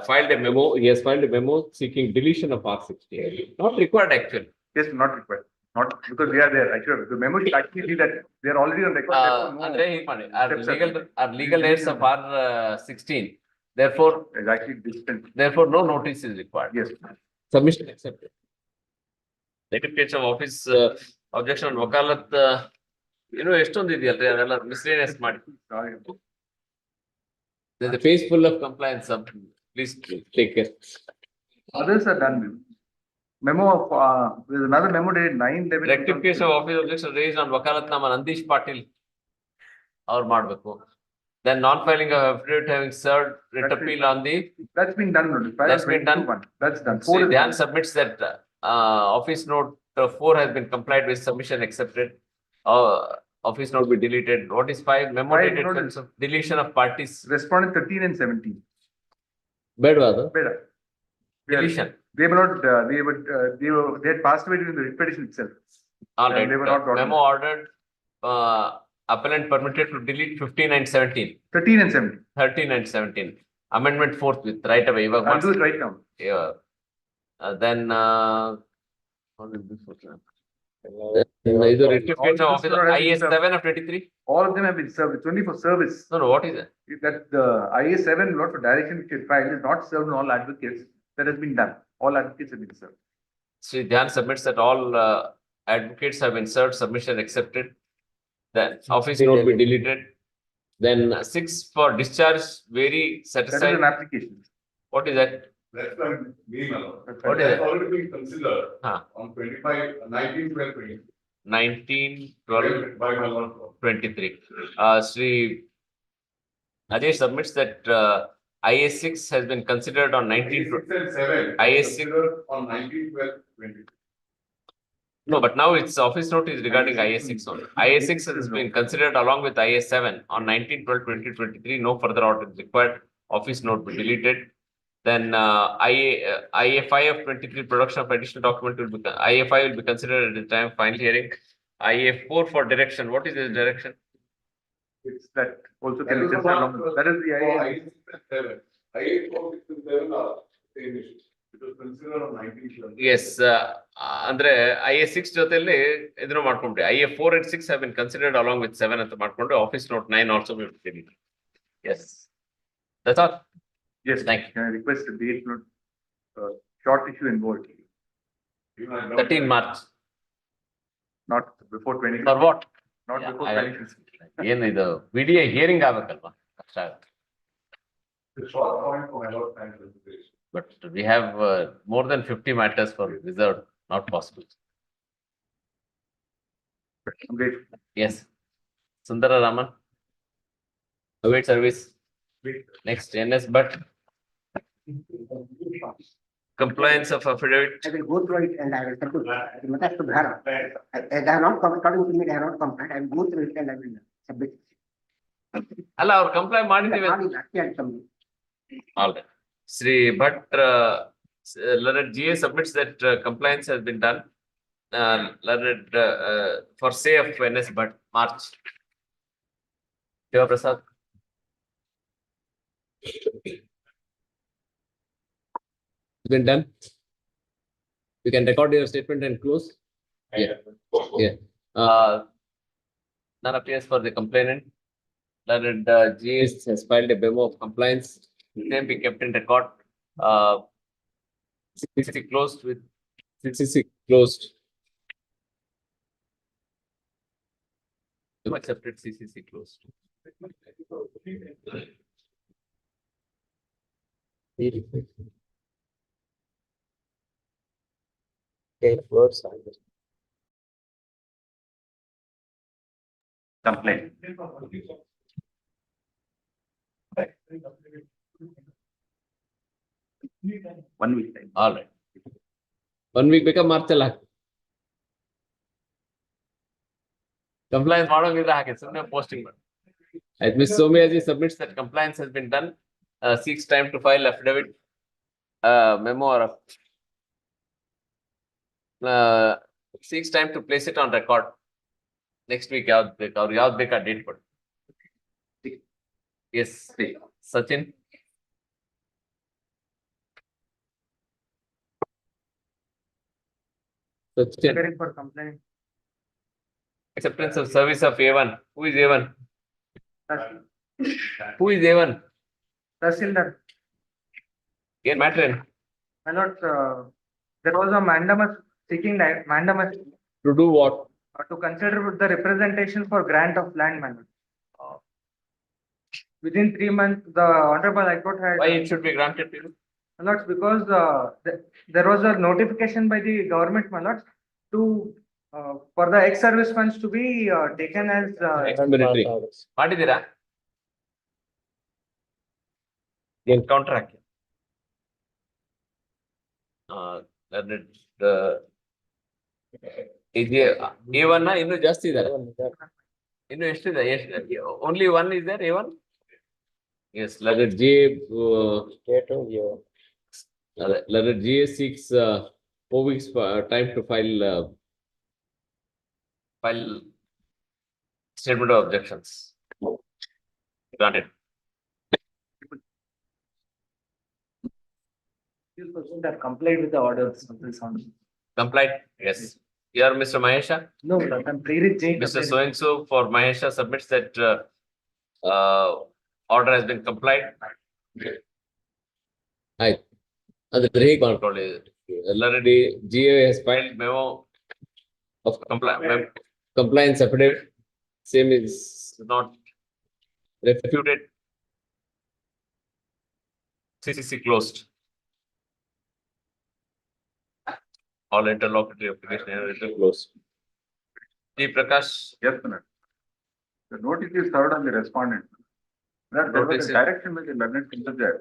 filed a memo. He has filed a memo seeking deletion of R16. Not required actually. Yes, not required. Not because they are there. Actually, the memo should actually be that they are already on record. Andre ಹೀಗ್ ಮಾಡಿ, are legal heirs of R16. Therefore, Exactly distant. therefore, no notice is required. Yes. Submission accepted. Notification of office objection on ವಕಾಲತ್ ಎಷ್ಟೊಂದು ಇದೆಯಲ್ರಿ ಅದೆಲ್ಲ miscellaneous ಮಾಡಿ. There's a page full of compliance. Please take care. Others are done. Memo of there's another memo dated 9/11. Rectification of office objection raised on ವಕಾಲತ್ ನಾಮ ನಂದೀಶ್ ಪಾಟೀಲ್ ಅವ್ರು ಮಾಡ್ಬೇಕು. Then non-filing of affidavit having served writ appeal on the. That's been done. That's been done. That's done. So Dhyan submits that office note 4 has been complied with, submission accepted. Office note be deleted. What is 5? Memo dated terms of deletion of parties. Responded 13 and 17. Bedwada. Better. Deletion. They were not. They had passed away during the expedition itself. All right. They were not brought Memo ordered. Appellant permitted to delete 15 and 17. 13 and 17. 13 and 17. amendment fourth with right away. I'll do it right now. Yeah. Then, what will be fourth one? Either certificate of office, IS 7 of 23? All of them have been served. It's only for service. No, what is it? That the IS 7 lot for direction which is filed is not served on all advocates. That has been done. All advocates have been served. Sri Dhyan submits that all advocates have been served, submission accepted. Then office note be deleted. Then 6 for discharge, very That is satisfied. an application. What is that? That's why me, my lord. What is That's it? already been considered Huh. on 25, 19, 12, 20. 19, 12, By my lord. 23. Sri Ajesh submits that IS 6 has been considered on 19. 6 and 7. IS 6. Considered on 19, 12, 20. No, but now its office note is regarding IS 6 only. IS 6 has been considered along with IS 7 on 19, 12, 2023. No further order is required. Office note be deleted. Then IA 5 of 23 production of additional document will be IA 5 will be considered at the time of final hearing. IA 4 for direction. What is this direction? It's that also can be just along. That is the I IA. 6 and 7. I 4, 6 and 7 are same issue. It was considered on 19, 12. Yes, ಅಂದ್ರೆ IA 6 ಜೊತೆಯಲ್ಲಿ ಇದನ್ನು ಮಾಡ್ಕೊಂಡ್ರಿ. IA 4 and 6 have been considered along with 7 ಅಂತ ಮಾಡ್ಕೊಂಡು office note 9 also will be deleted. Yes. That's all. Yes, Thank you. can I request a date note, short issue involved, Even I don't- 13 March. not before 20. For what? Not Yeah, before I- 20. ಏನು ಇದು video hearing ಆಗ್ಬೇಕಲ್ವಾ ಕಷ್ಟ ಆಗುತ್ತೆ. The short point for my lord and reservation. But we have more than 50 matters for reserved, not possible. Great. Yes. Sundara Raman. Await service. Next, NS Bhatt. Compliance of affidavit. I will go through it and I will circle. The matters to Bharat. They are not according to me, they are not compliant. I will go through it and I will submit. ಅಲ್ಲ ಅವ್ರು comply ಮಾಡಿದ್ದೀವಿ. Not yet submit. All right. Sri Bhatt, learned GA submits that compliance has been done. Learned for say of NS Bhatt, March. Shiva Prasad. Been done. You can record your statement and close. Yeah. Yeah. None appears for the complainant. Learned GS has filed a memo of compliance. Same be kept in record. CCC closed with CCC closed. You accepted CCC closed. Complaint. 1 week time. All right. 1 week become Marcella. Compliance ಮಾಡೋಂಗಿದ್ರೆ ಹಾಗೆ ಸುಮ್ಮನೆ posting ಮಾಡಿ. As Ms. Soumyaji submits that compliance has been done, seeks time to file affidavit, memo or seeks time to place it on record. Next week ಯಾವ್ದು ಬೇಕು ಅವ್ರು ಯಾವ್ದು ಬೇಕಾ date ಕೊಡಿ. Yes, Sachin. Sachin. Preparing for complaint. Acceptance of service of A1. Who is A1? Who is A1? Tahsildar. ಏನ್ matter ಏನು? My lord, there was a mandamus seeking mandamus To do what? to consider the representation for grant of land, my lord. Within 3 months, the Honorable High Court had. Why it should be granted to you? My lords, because there was a notification by the government, my lords, to for the ex-service funds to be taken as. Ex-military. ಮಾಡಿದ್ದೀರಾ? ಏನ್ counter ಹಾಕಿ? A1 ಇನ್ನು ಜಾಸ್ತಿ ಇದ್ದಾರೆ. ಇನ್ನು ಎಷ್ಟಿದೆ? Only one is there A1? Yes, letter J. Letter J seeks 4 weeks time to file statement of objections. Granted. That complied with the orders of this one. Complied? Yes. You are Mr. Mahesha? No, I'm clearing change. Mr. So-and-so for Mahesha submits that order has been complied. Aye. ಅದು ಹೇಗೆ ಮಾಡ್ಕೊಳ್ಳಿ already GA has filed memo of compliance affidavit. Same is not refuted. CCC closed. All interlocutory application are closed. G. Prakash. Yes, sir. The notice is served on the respondent. That there was Notice a is- direction by the learned solicitor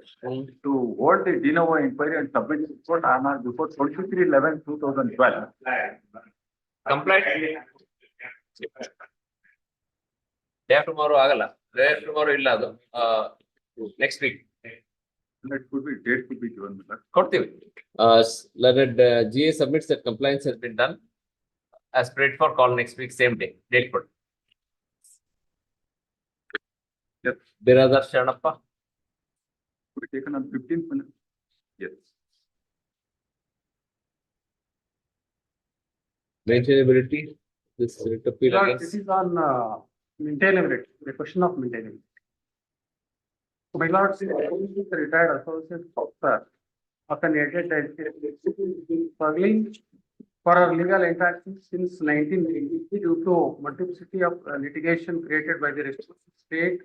to hold the de novo inquiry and submit the report on or before 23/11/2012. Complied. Day after tomorrow ಆಗಲ್ಲ. Day after tomorrow ಇಲ್ಲ ಅದು. Next week. That could be, date could be given, sir. ಕೊಡ್ತೀವಿ. Learned GA submits that compliance has been done. As prayed for, call next week, same day. Date ಕೊಡಿ. Yes. Biradar Sharanappa. Could be taken on 15th minute. Yes. Maintainability. This writ appeal This against. is on maintainability, the question of maintenance. So my lord, since I is the retired associate officer of an aided struggling for our legal interactions since 1980 due to multiplicity of litigation created by the responsible state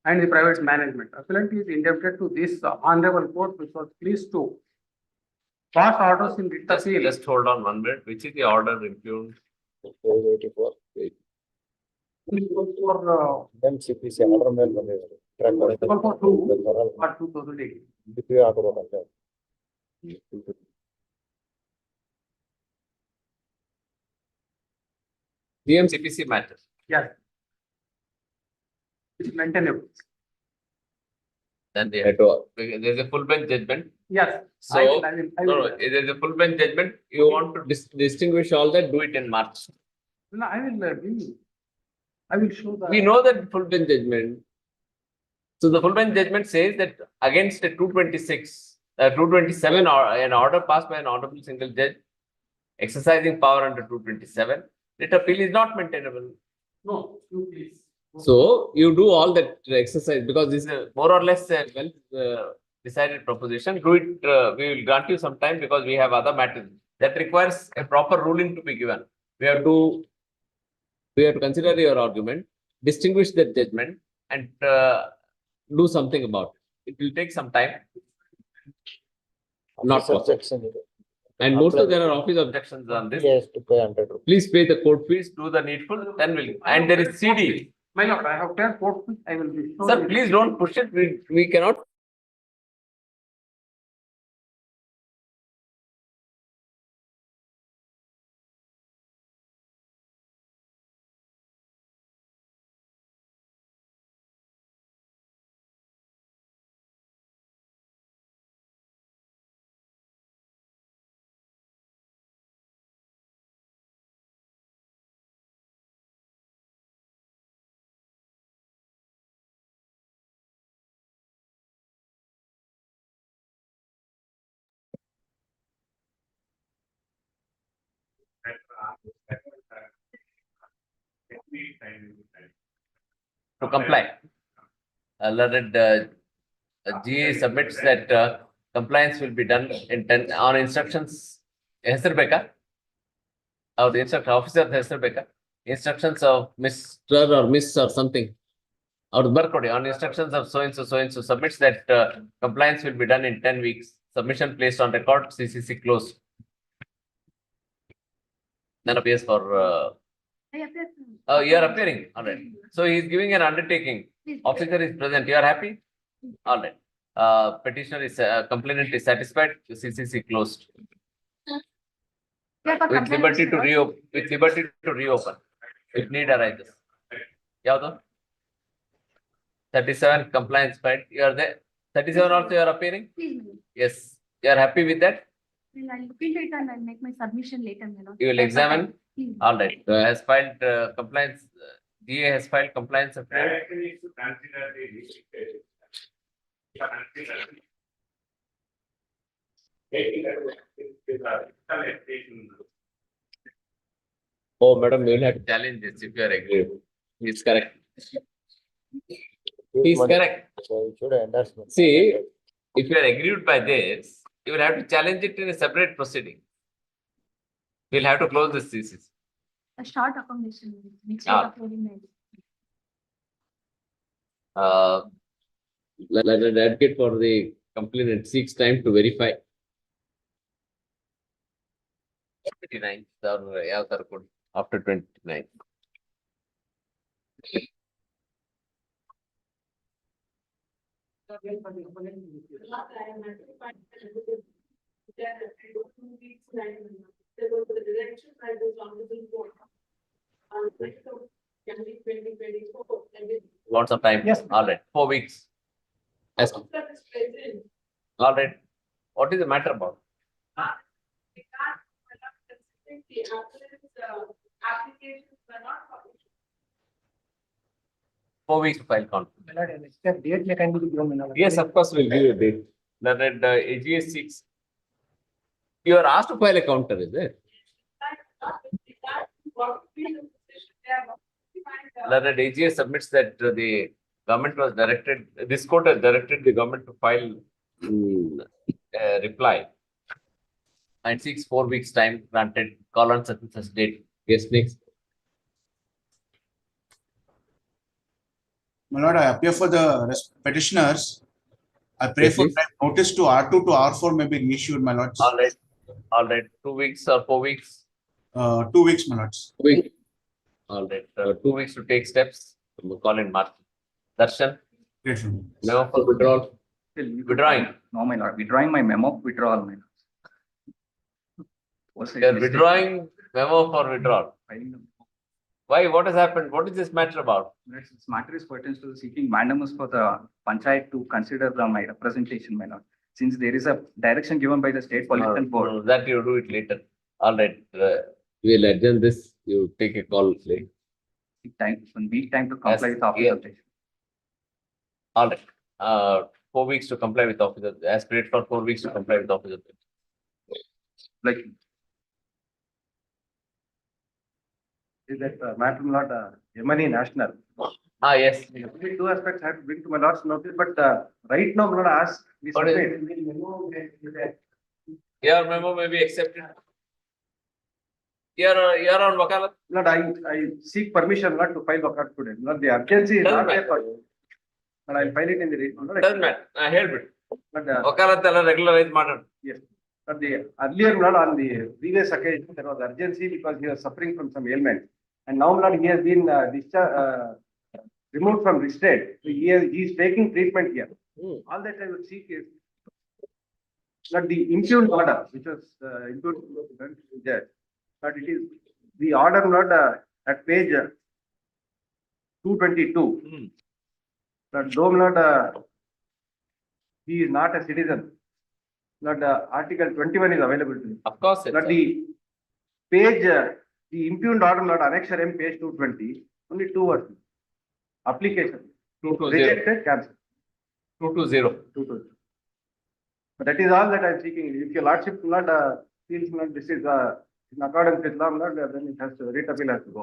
and the private management. Appellant is indebted to this honorable court which was pleased to pass orders in writ appeal. Just hold on 1 minute. Which is the order impugned? 484. For MCPC order ಮೇಲೆ ಬಂದಿದೆ. Track ಮಾಡಿ. for 2 or 2008. DPO ಹಾಕೋಬೇಕಂತ. DMCPC matter. Yes. It's maintainable. Then they had to, there's a full bench judgment. Yes. So, I no, will. there's a full bench judgment. You want to distinguish all that, do it in March. No, I will give you. I will show the. We know that full bench judgment. So the full bench judgment says that against a 226, 227 or an order passed by an honorable single judge exercising power under 227, writ appeal is not maintainable. No, you please. So you do all that exercise because this is more or less a well decided proposition. Do it. We will grant you some time because we have other matters that requires a proper ruling to be given. We have to consider your argument, distinguish that judgment, and do something about it. It will take some time. Not possible. Objection ಇದೆ. And mostly there are office objections on this. He has to pay 100 rupees. Please pay the court fees, do the needful, then will. And there is CD. My lord, I have paid court fees, I will be. Sir, please don't push it. We cannot. To comply. Learned GA submits that compliance will be done in 10 on instructions. Hesar Beka. Or the instructor officer Hesar Beka. Instructions of Mr. or Miss or something. Or Barcode on instructions of so and so submits that compliance will be done in 10 weeks. Submission placed on record, CCC closed. Then appears for. You are appearing. All right. So he is giving an undertaking. Officer is present. You are happy? All right. Petitioner is complainant is satisfied. CCC closed. With liberty to reopen. If need arises. Yavado? 37 compliance filed. You are there. 37 also you are appearing? Yes. You are happy with that? I'll look into it and I'll make my submission later, You will examine? Please. All right. Has filed compliance. DA has filed compliance affidavit. Director needs to consider the lease. Consider Oh, madam, you will have to challenge this if you are agreed. He's correct. He's correct. So it should endorse. See, if you are aggrieved by this, you will have to challenge it in a separate proceeding. We'll have to close this thesis. A short accommodation, which Ah. is uploading the. Let an advocate for the complainant seeks time to verify. 29 or yeah, after 29. There was a direction by the honorable court. On 2024, and it. Lots of time. Yes. All right. 4 weeks. Yes. That is present. All right. What is the matter about? We can't, considering the applicant's, applications were not published. 4 weeks to file conflict. My lord, date may kindly be given, my lord. Yes, of course, we'll give you a date. That AGS 6. You are asked to file a counter, is it? That AGS submits that the government was directed, this court has directed the government to file a reply. And seeks 4 weeks time granted, call on such and such date. Yes, next. My lord, I appear for the petitioners. I pray Yes, for please. that notice to R2 to R4 may be reissued, my lords. All right. All right. 2 weeks or 4 weeks? 2 weeks, my lords. Week. All right. 2 weeks to take steps. We'll call in March. Darshan, Yes, sir. memo for withdrawal. Withdrawing. No, my lord, withdrawing my memo of withdrawal, my lord. Was a You are mistake. withdrawing memo for withdrawal. Filing the- Why? What has happened? What is this matter about? This matter is pertains to the seeking mandamus for the panchayat to consider my representation, my lord. Since there is a direction given by the state political board. No, that you do it later. All right. We'll adjourn this. You take a call later. Time, 1 week time to comply Yes, with office yeah. update. All right. 4 weeks to comply with officer. As paid for 4 weeks to comply with officer. Like, Is that matter not Yemeni national? Ah, yes. Only 2 aspects I have to bring to my lord's notice, but right now I'm not asked. We What is submit. Your memo may be accepted. You're on wakalat. Lord, I seek permission not to file vacant today. Lord, the urgency is Doesn't not there matter. for. But I'll file it in the rate. Doesn't matter. ಹೇಳ್ಬಿಟ್ಟು. But ವಕಾಲತ್ ಎಲ್ಲ regularise ಮಾಡೋಣ. yes, but the earlier not on the previous occasion, there was urgency because he was suffering from some ailment. And now Lord, he has been removed from restraint. So he is taking treatment here. All that I would seek is not the impugned order, which was impugned there. But it is the order not at page 222. But though not he is not a citizen. Not Article 21 is available to him. Of course. Not the page, the impugned order, not annexure M, page 220, only 2 words. Application. 220. Rejected, cancelled. 220. 220. But that is all that I am seeking. If your lordship not feels not this is in accordance with law, not then it has to, writ appeal has to go.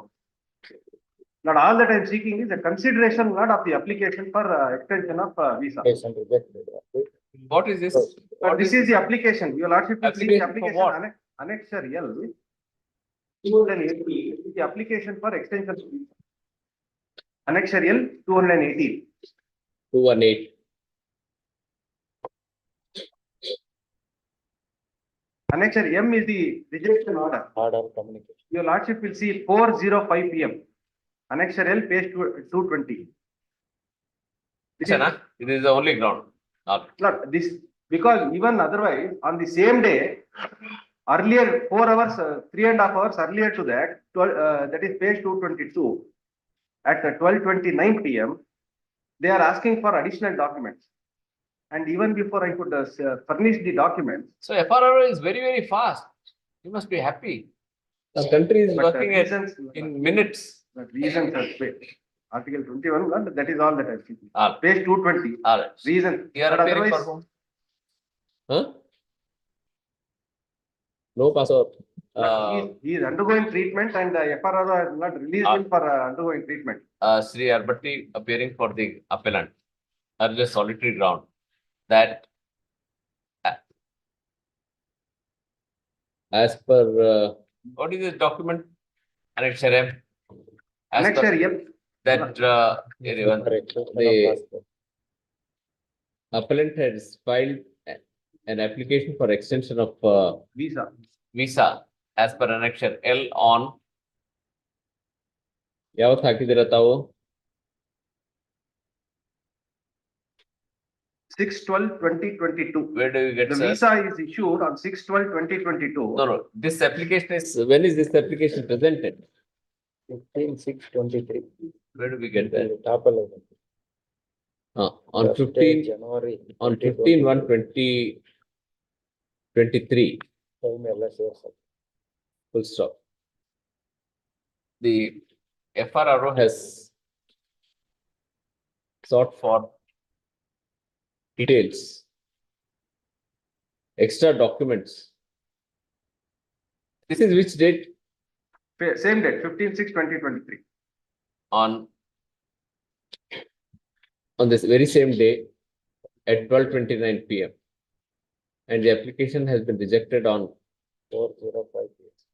Not all that I am seeking is a consideration not of the application for extension of visa. What is this? But this is the application. Your lordship will see the Application for application what? annexure L. 280 is the application for extension. of visa. Annexure L 280. 218. Annexure M is the rejection order. Order communication. Your lordship will see 4:05 PM. Annexure L, page 220. This is It is the only ground. not this, because even otherwise, on the same day, earlier 4 hours, 3.5 hours earlier to that, that is page 222, at 12:29 PM, they are asking for additional documents. And even before I could furnish the documents. So FRR is very, very fast. You must be happy. The country is but, working reasons, in minutes. but reasons are page. Article 21, that is all that I see. All Page 220. right. Reason. You are But appearing for otherwise- whom? Huh? No passport. He is undergoing treatment and the FRRO has not released him for undergoing treatment. Sri Arbatti appearing for the appellant under solitary ground that as per what is this document? Annexure M. As per Annexure M. that the appellant has filed an application for extension of visa as per annexure L on ಯಾವತ್ತು ಹಾಕಿದಿರ ತಾವು 6/12/2022. Where do you get The sir? visa is issued on 6/12/2022. No, this application is, when is this application presented? 15/6/23. Where do we get that? Top 11. On First day 15, January. on 15/1/2023, Time LSS. full stop. The FRRO has sought for details, extra documents. This is which date? Same date, 15/6/2023. On this very same day at 12:29 PM. And the application has been rejected on 405.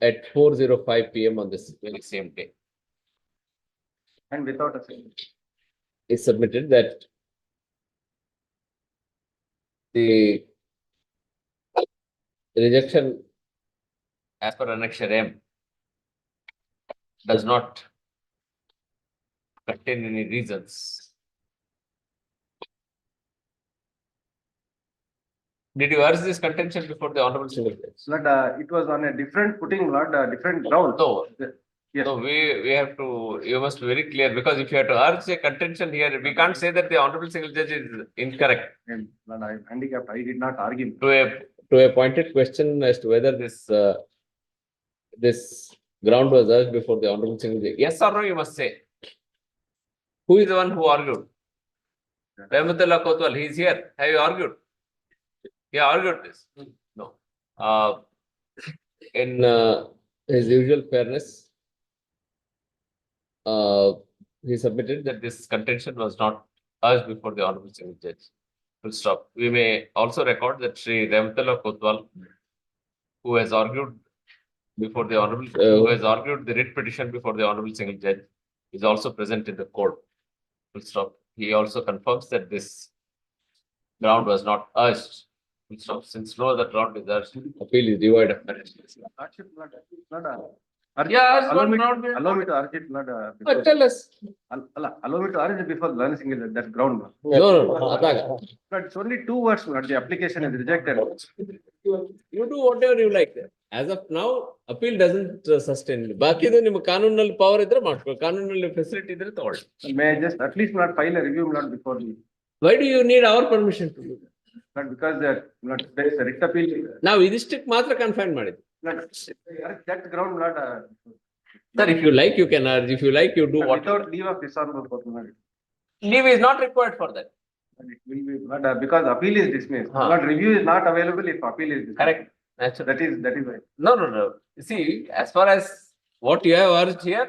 at 4:05 PM on this very same day. And without a signature. It's submitted that the rejection as per annexure M does not contain any reasons. Did you urge this contention before the honorable single judge? Lord, it was on a different footing, Lord, different ground. No, Yes. no, we have to, you must be very clear, because if you have to urge a contention here, we can't say that the honorable single judge is incorrect. And Lord, I am handicapped, I did not argue. To a pointed question as to whether this ground was urged before the honorable single judge. Yes or no, you must say. Who is the one who argued? Rahmatullah Kotwal, he is here. Have you argued? He argued this. No. In his usual fairness, he submitted that this contention was not urged before the honorable single judge. Full stop. We may also record that Sri Rahmatullah Kotwal, who has argued before the honorable, who has argued the writ petition before the honorable single judge, is also present in the court. Full stop. He also confirms that this ground was not urged. Full stop. Since no other ground is urged, appeal is devoid of merit. Lordship, Lord, Yeah, allow me, not allow me to urge it, Lord. Before- tell us. Allow me to urge it before learning single that ground. Lord. No, Ataga. Lord, it's only 2 words, Lord. The application is rejected. You do whatever you like there. As of now, appeal doesn't sustain. ಬಾಕಿದು ನಿಮ್ಮ ಕಾನೂನಲ್ಲಿ power ಇದ್ರೆ ಮಾಡ್ಕೊಳ್ಳಿ, ಕಾನೂನಲ್ಲಿ facility ಇದ್ರೆ ತಗೊಳ್ಳಿ. May I just at least not file a review, Lord, before the. Why do you need our permission to do that? Not because Lord, there is a writ appeal. ನಾವು ಇದಿಷ್ಟಕ್ಕೆ ಮಾತ್ರ confine ಮಾಡಿದ್ವಿ. Lord, that ground, Lord. Sir, if you like, you can urge. If you like, you do what. Without leave of dishonorable court, Lord. Leave is not required for that. It will be, Lord, because appeal is dismissed. Huh. Lord, review is not available if appeal is dismissed. Correct. Naturally. That is why. No. See, as far as what you have urged here,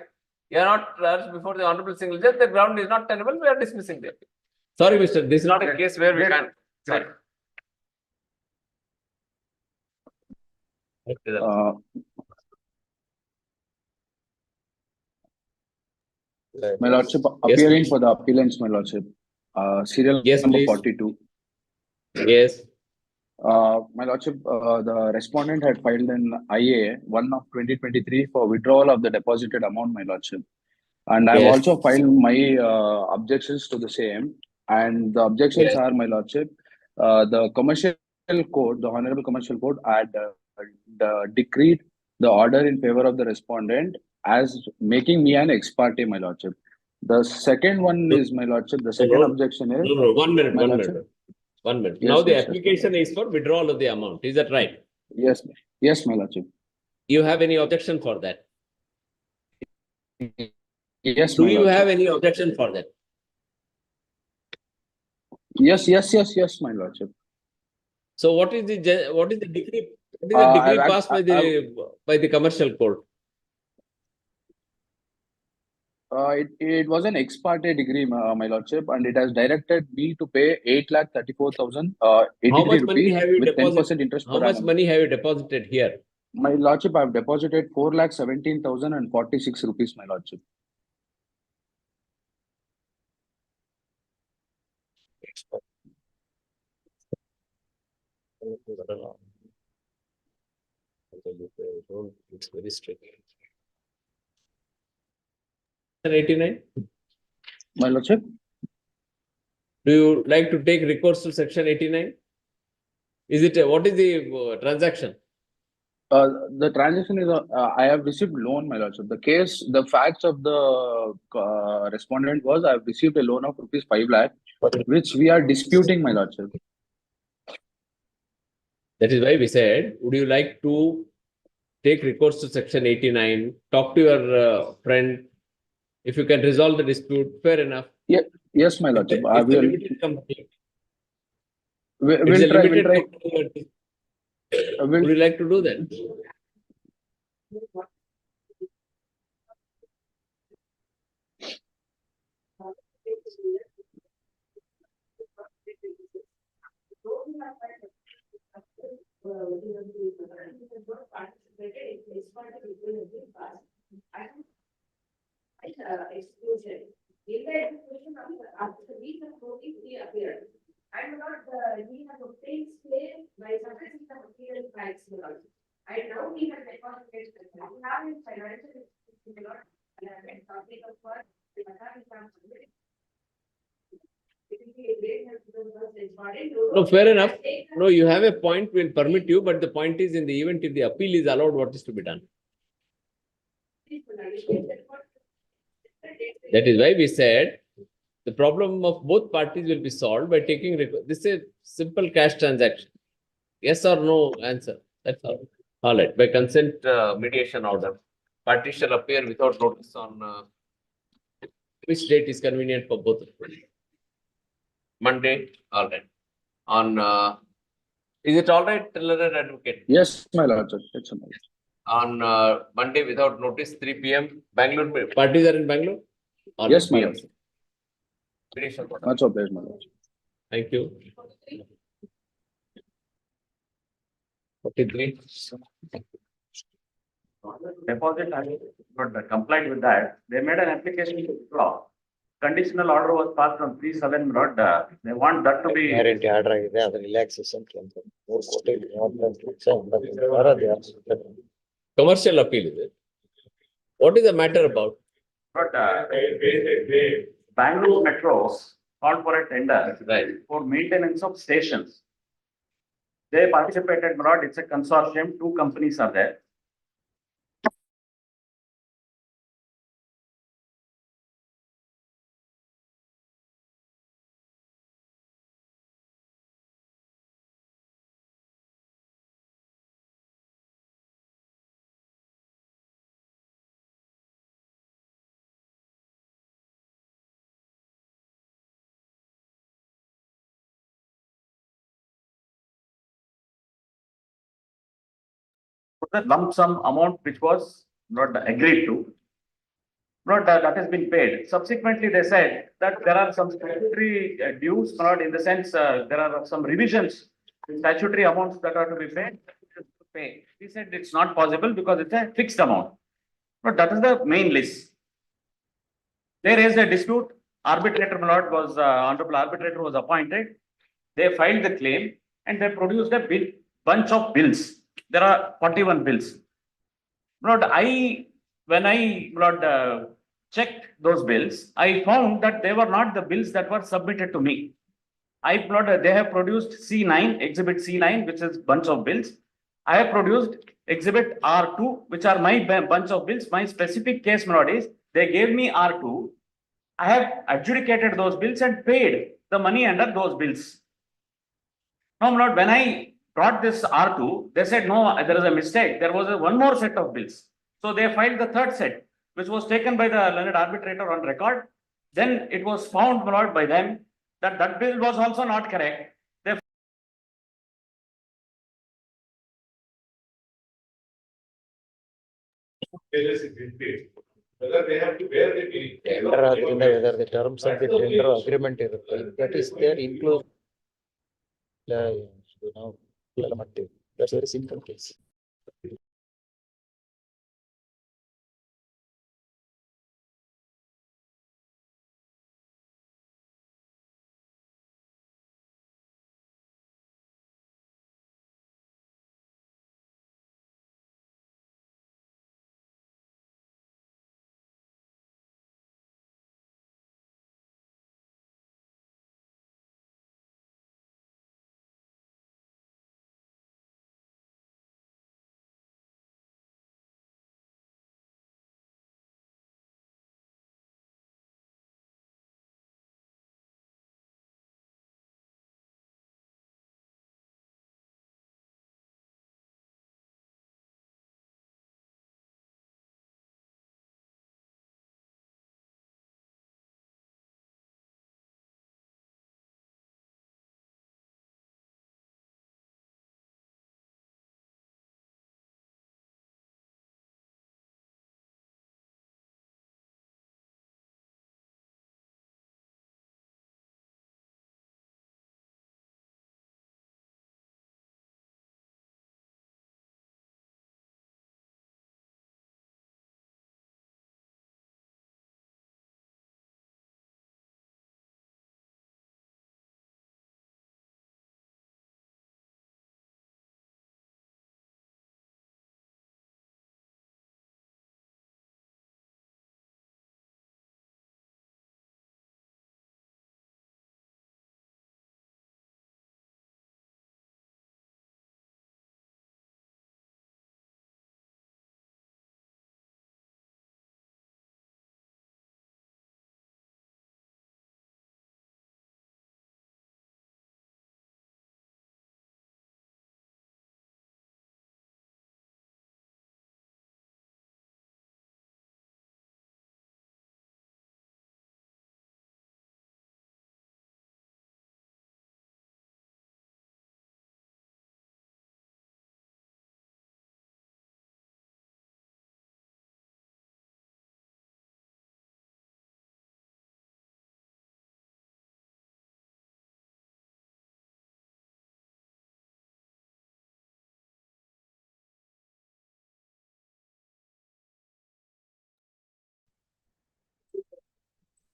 you are not urged before the honorable single judge. The ground is not tenable. We are dismissing the appeal. Sorry, Mister. This is not a case where we can. Sorry. My lordship, appearing for the appellants, my lordship, serial Yes, number please. 42. Yes. My lordship, the respondent had filed an IA 1 of 2023 for withdrawal of the deposited amount, my lordship. And I have Yes. also filed my objections to the same. And the objections Yes. are, my lordship, the commercial code, the honorable commercial code had decreed the order in favor of the respondent as making me an ex parte, my lordship. The second one is, my lordship, the second objection is. No. 1 minute. My 1 lordship. minute. 1 minute. Yes, Now the yes, yes. application is for withdrawal of the amount. Is that right? Yes, my lordship. You have any objection for that? Yes, Do my you lordship. have any objection for that? Yes, my lordship. So what is the decree What is the degree I've passed by the commercial court? It was an ex parte degree, my lordship, and it has directed me to pay 8,34,083 How much money rupees have you with 10% deposited? interest How per much annum. money have you deposited here? My lordship, I've deposited 4,17,046 rupees, my lordship. It's very strict. 89? My lordship, Do you like to take recourse to section 89? Is it, what is the transaction? the transaction is, I have received loan, my lordship. The case, the facts of the respondent was I have received a loan of rupees 5 lakh, which we are disputing, my lordship. That is why we said, would you like to take recourse to section 89, talk to your friend, if you can resolve the dispute, fair enough. Yeah, yes, my lordship. I It's a will. limited company. We'll It's a try. limited We'll try. company. We'll, Would you like to do that? Exclusion. In the execution of the, after the week of notice, he appeared. And not, he has obtained claim by suppressing the material facts. And now he has deposited, we have in financial, topic of what, the No, fair enough. No, you have a point, we'll permit you, but the point is in the event if the appeal is allowed, what is to be done? That is why we said the problem of both parties will be solved by taking, this is a simple cash transaction. Yes or no answer, that's all. All right, by consent mediation order, party shall appear without notice on which date is convenient for both of them? Monday, all right. On, is it all right, learned advocate? yes, my lordship. It's a matter. On Monday without notice, 3 p.m. Bangalore, parties are in Bangalore? Or Yes, my PM? lordship. Much obliged, my lordship. Thank you. 43. Deposit and not complied with that. They made an application to withdraw. Conditional order was passed on 3/7, not, they want that to be. Guarantee order ಆಗಿದೆ ಅದು relaxation ಅಂತ 3 ಕೋಟಿ 32 lakh 86,000 Commercial appeal, is it? What is the matter about? But Bangalore Metro called for a tender Right. for maintenance of stations. They participated, not, it's a consortium, 2 companies are there. The lump sum amount which was not agreed to, not that has been paid. Subsequently, they said that there are some statutory dues, not in the sense, there are some revisions, statutory amounts that are to be paid. He said it's not possible because it's a fixed amount. But that is the main list. There is a dispute. Arbitrator, my lord, was, honorable arbitrator was appointed. They filed the claim and they produced a bunch of bills. There are 41 bills. Lord, when I, Lord, checked those bills, I found that they were not the bills that were submitted to me. They have produced C9, exhibit C9, which is bunch of bills. I have produced exhibit R2, which are my bunch of bills. My specific case, my lord, is they gave me R2. I have adjudicated those bills and paid the money under those bills. No, my lord, when I brought this R2, they said, no, there is a mistake. There was one more set of bills. So they filed the third set, which was taken by the learned arbitrator on record. Then it was found, my lord, by them that that bill was also not correct. wages is increased, whether they have to bear the fee. Tender agreement, whether the terms of the tender agreement ಇರುತ್ತೆ, if that is there include. That's a very simple case.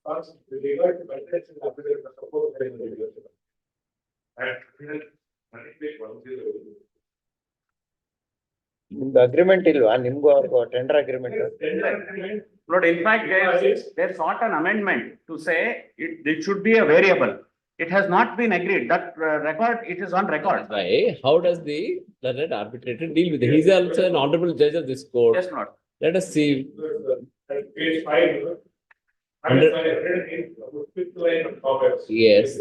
With regard to maintenance and capital, suppose there is a regulation. And money paid 100. The agreement ಇಲ್ವಾ ನಿಮ್ಗೂ ಅವ್ರಿಗೂ tender agreement? Lord, in fact, there's not an amendment to say it should be a variable. It has not been agreed. That record, it is on record. Why? How does the learned arbitrator deal with it? He is also an honorable judge of this court. Yes, Lord. Let us see. Page 5. Under- Fifth line of comments. Yes,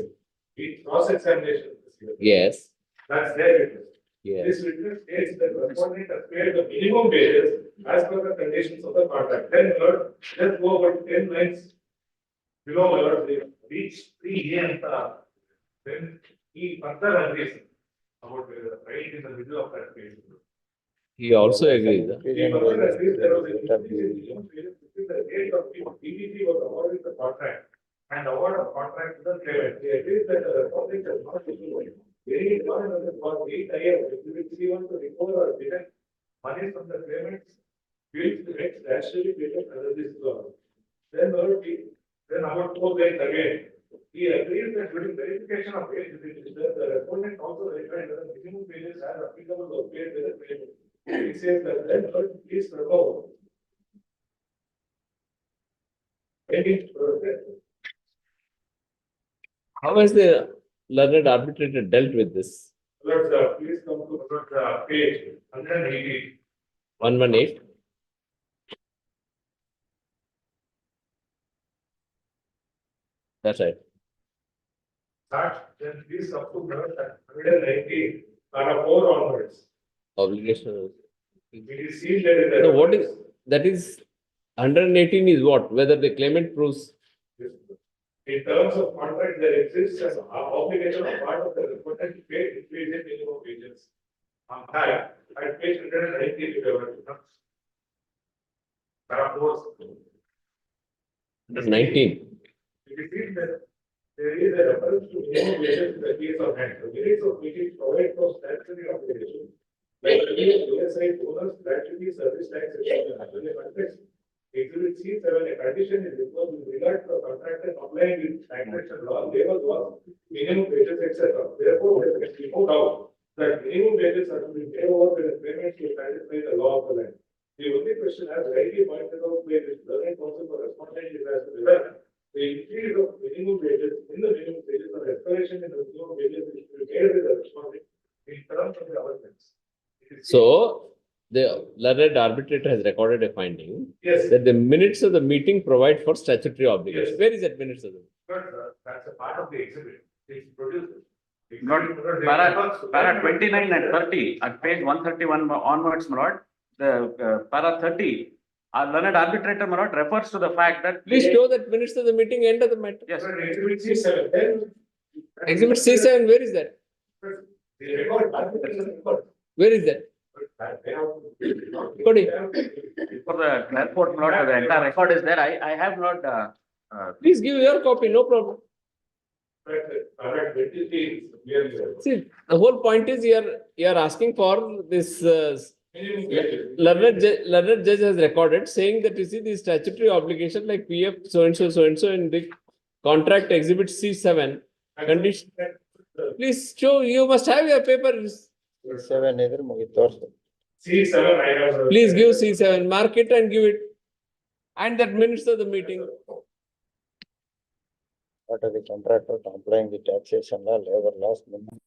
The cross-examination. yes, That's their witness. yes. This witness states that the respondent has paid the minimum wages as per the conditions of the contract. Then, Lord, just go about 10 lines below, Lord, they reach 3A and then he further agrees about the right in the middle of that page. He also agrees. Huh? He further agrees there was an increase in minimum wages between the date of DDT was awarded the contract and award of contract to the claimant. He agrees that the respondent has not issued any requirement for 8 years, if he wants to recover or deduct money from the claimants, bills the next actually paid under this law. Then then about 4 lines again, he agrees that during verification of wage register, the respondent also verified that the minimum wages as applicable were paid by the claimant. He says that then please remove. How has the learned arbitrator dealt with this? Please come to page 180. 118. That's right. Start, then please come to 190, para 4 onwards. Obligation. It is seen that in No, what is, that is, 118 is what? Whether the claimant proves. in terms of contract, there exists an obligation on part of the respondent to pay increase in minimum wages. On that, at page 190, if you have 19. If you see that there is a reference to minimum wages in the case of hand, the minutes of meeting provide for statutory obligation. Like USI bonus, gratuity, service tax, etc. Exhibit C7, a condition is imposed with regard to the contractor complying with contractual law, labor law, minimum wages, etc. Therefore, there can be no doubt that minimum wages are to be paid over when the payment to satisfy the law of the land. The only question, as rightly pointed out by the learning council for respondent, is as to whether the increase of minimum wages in the minimum wages or escalation in the minimum wages is to be made with the respondent in terms of the amendments. So the learned arbitrator has recorded a finding Yes. that the minutes of the meeting provide for statutory obligation. Yes. Where is that minutes of the? But that's a part of the exhibit. It's produced. Not para 29 and 30, at page 131 onwards, my lord, the para 30, our learned arbitrator, my lord, refers to the fact that. Please show that minutes of the meeting, end of the matter. Yes. Exhibit C7, then. Exhibit C7, where is that? The record, record. Where is that? Cody, For the airport, my lord, the entire record is there. I have not, please give your copy, no problem. See, the whole point is you are asking for this learned judge has recorded saying that you see the statutory obligation like PF so and so in the contract exhibit C7 condition. Please show, you must have your papers. C7 ಇದ್ರೆ ಮುಗಿತು ತೋರ್ಸು. C7, I have. Please give C7, mark it and give it. And that minutes of the meeting. What are the contractor complying with taxation law, labor laws, minimum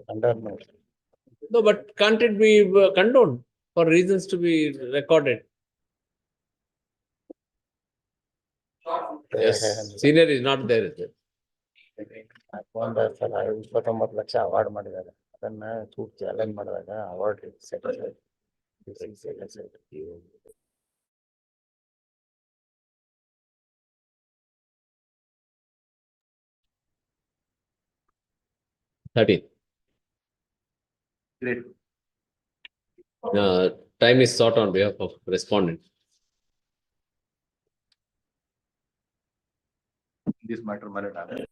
Under. No, but can't it be condoned for reasons to be recorded? Yes, senior is not there, is it? ಒಂದು ಸಲ 29 lakh award ಮಾಡಿದ್ದಾರೆ ಅದನ್ನ suit challenge ಮಾಡಿದಾಗ award set Great. Time is sought on behalf of respondent. This matter, my lord.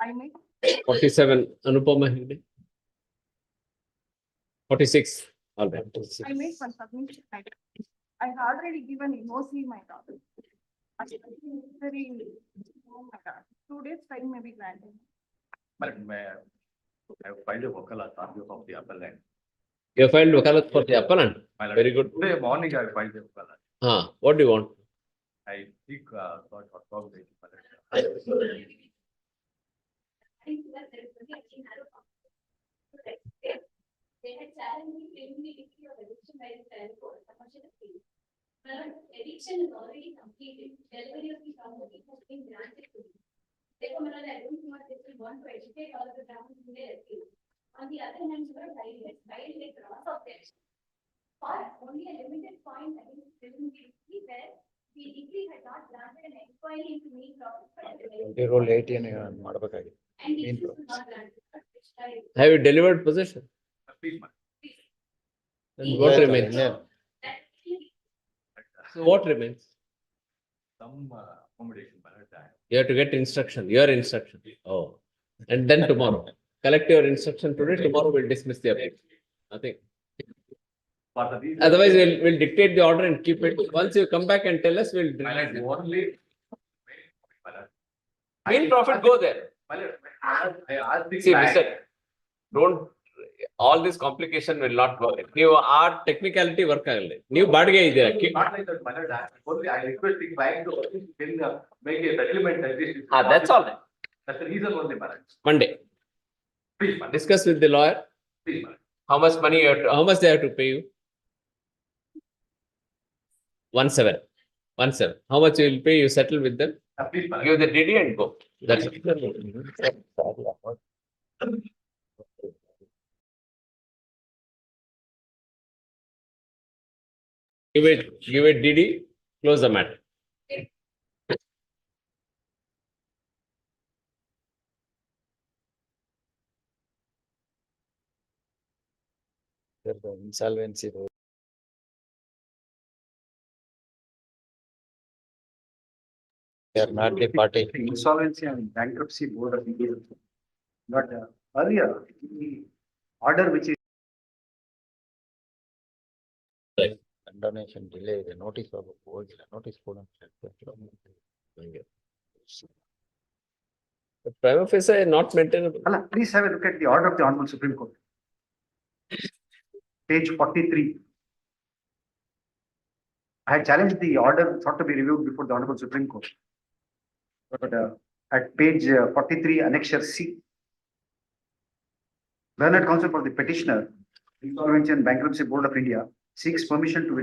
I make, 47, Anupama Hegde. 46, all right. I make one submission. I have already given mostly my daughter. Very, oh my God, 2 days time may be granted. But I have filed a wakalat on behalf of the appellant. You have filed wakalat for the appellant? My lord, Very good. Today morning I filed a wakalat. What do you want? I seek, thought or probably. They had challenged me claiming the degree of eviction by the trial court, commercial appeal. Eviction is already completed. Delivery of the property has been granted to me. Therefore, my lord, I don't know if they want to educate all of the grounds in their appeal. On the other hand, my lord, I filed a cross objection for only a limited point against the decree where the decree had not granted an inquiry into mean profit. Role 18 ಮಾಡ್ಬೇಕಾಗಿತ್ತು. And the decree was not granted. Have you delivered possession? Please, my Then what remains? So what remains? some accommodation, my lord. You have to get instruction, your instruction. Oh, and then tomorrow. Collect your instruction today, tomorrow we'll dismiss the appeal. Nothing. For the reason. Otherwise, we'll dictate the order and keep it. Once you come back and tell us, we'll. My lord, only. My lord. Mean profit, go there. My lord, I asked the. See, client- mister, don't, all this complication will not work. ನೀವು ಆ technicality work ಆಗಲ್ಲ. ನೀವು ಬಾಡಿಗೆ ಇದ್ದೀರಾ. Not like that, my lord. Only I request the client to make a settlement at least. That's all. That's the reason only, my lord. Monday, Please, my lord. discuss with the lawyer, Please, my lord. how much money you have to, how much they have to pay you? 17. How much you will pay, you settle with them, Please, my lord. give the DD and go. That's it. Give it DD, close the matter. Insolvency. They are not the party. Insolvency and bankruptcy board of India. But earlier, the order which is Condonation delay ಇದೆ notice ಹೋಗಿಲ್ಲ notice ಕೊಡ The prima facie not maintainable. Please have a look at the order of the Honorable Supreme Court. Page 43. I had challenged the order sought to be reviewed before the Honorable Supreme Court. But at page 43, annexure C. Learned counsel for the petitioner, Insolvency and Bankruptcy Board of India, seeks permission to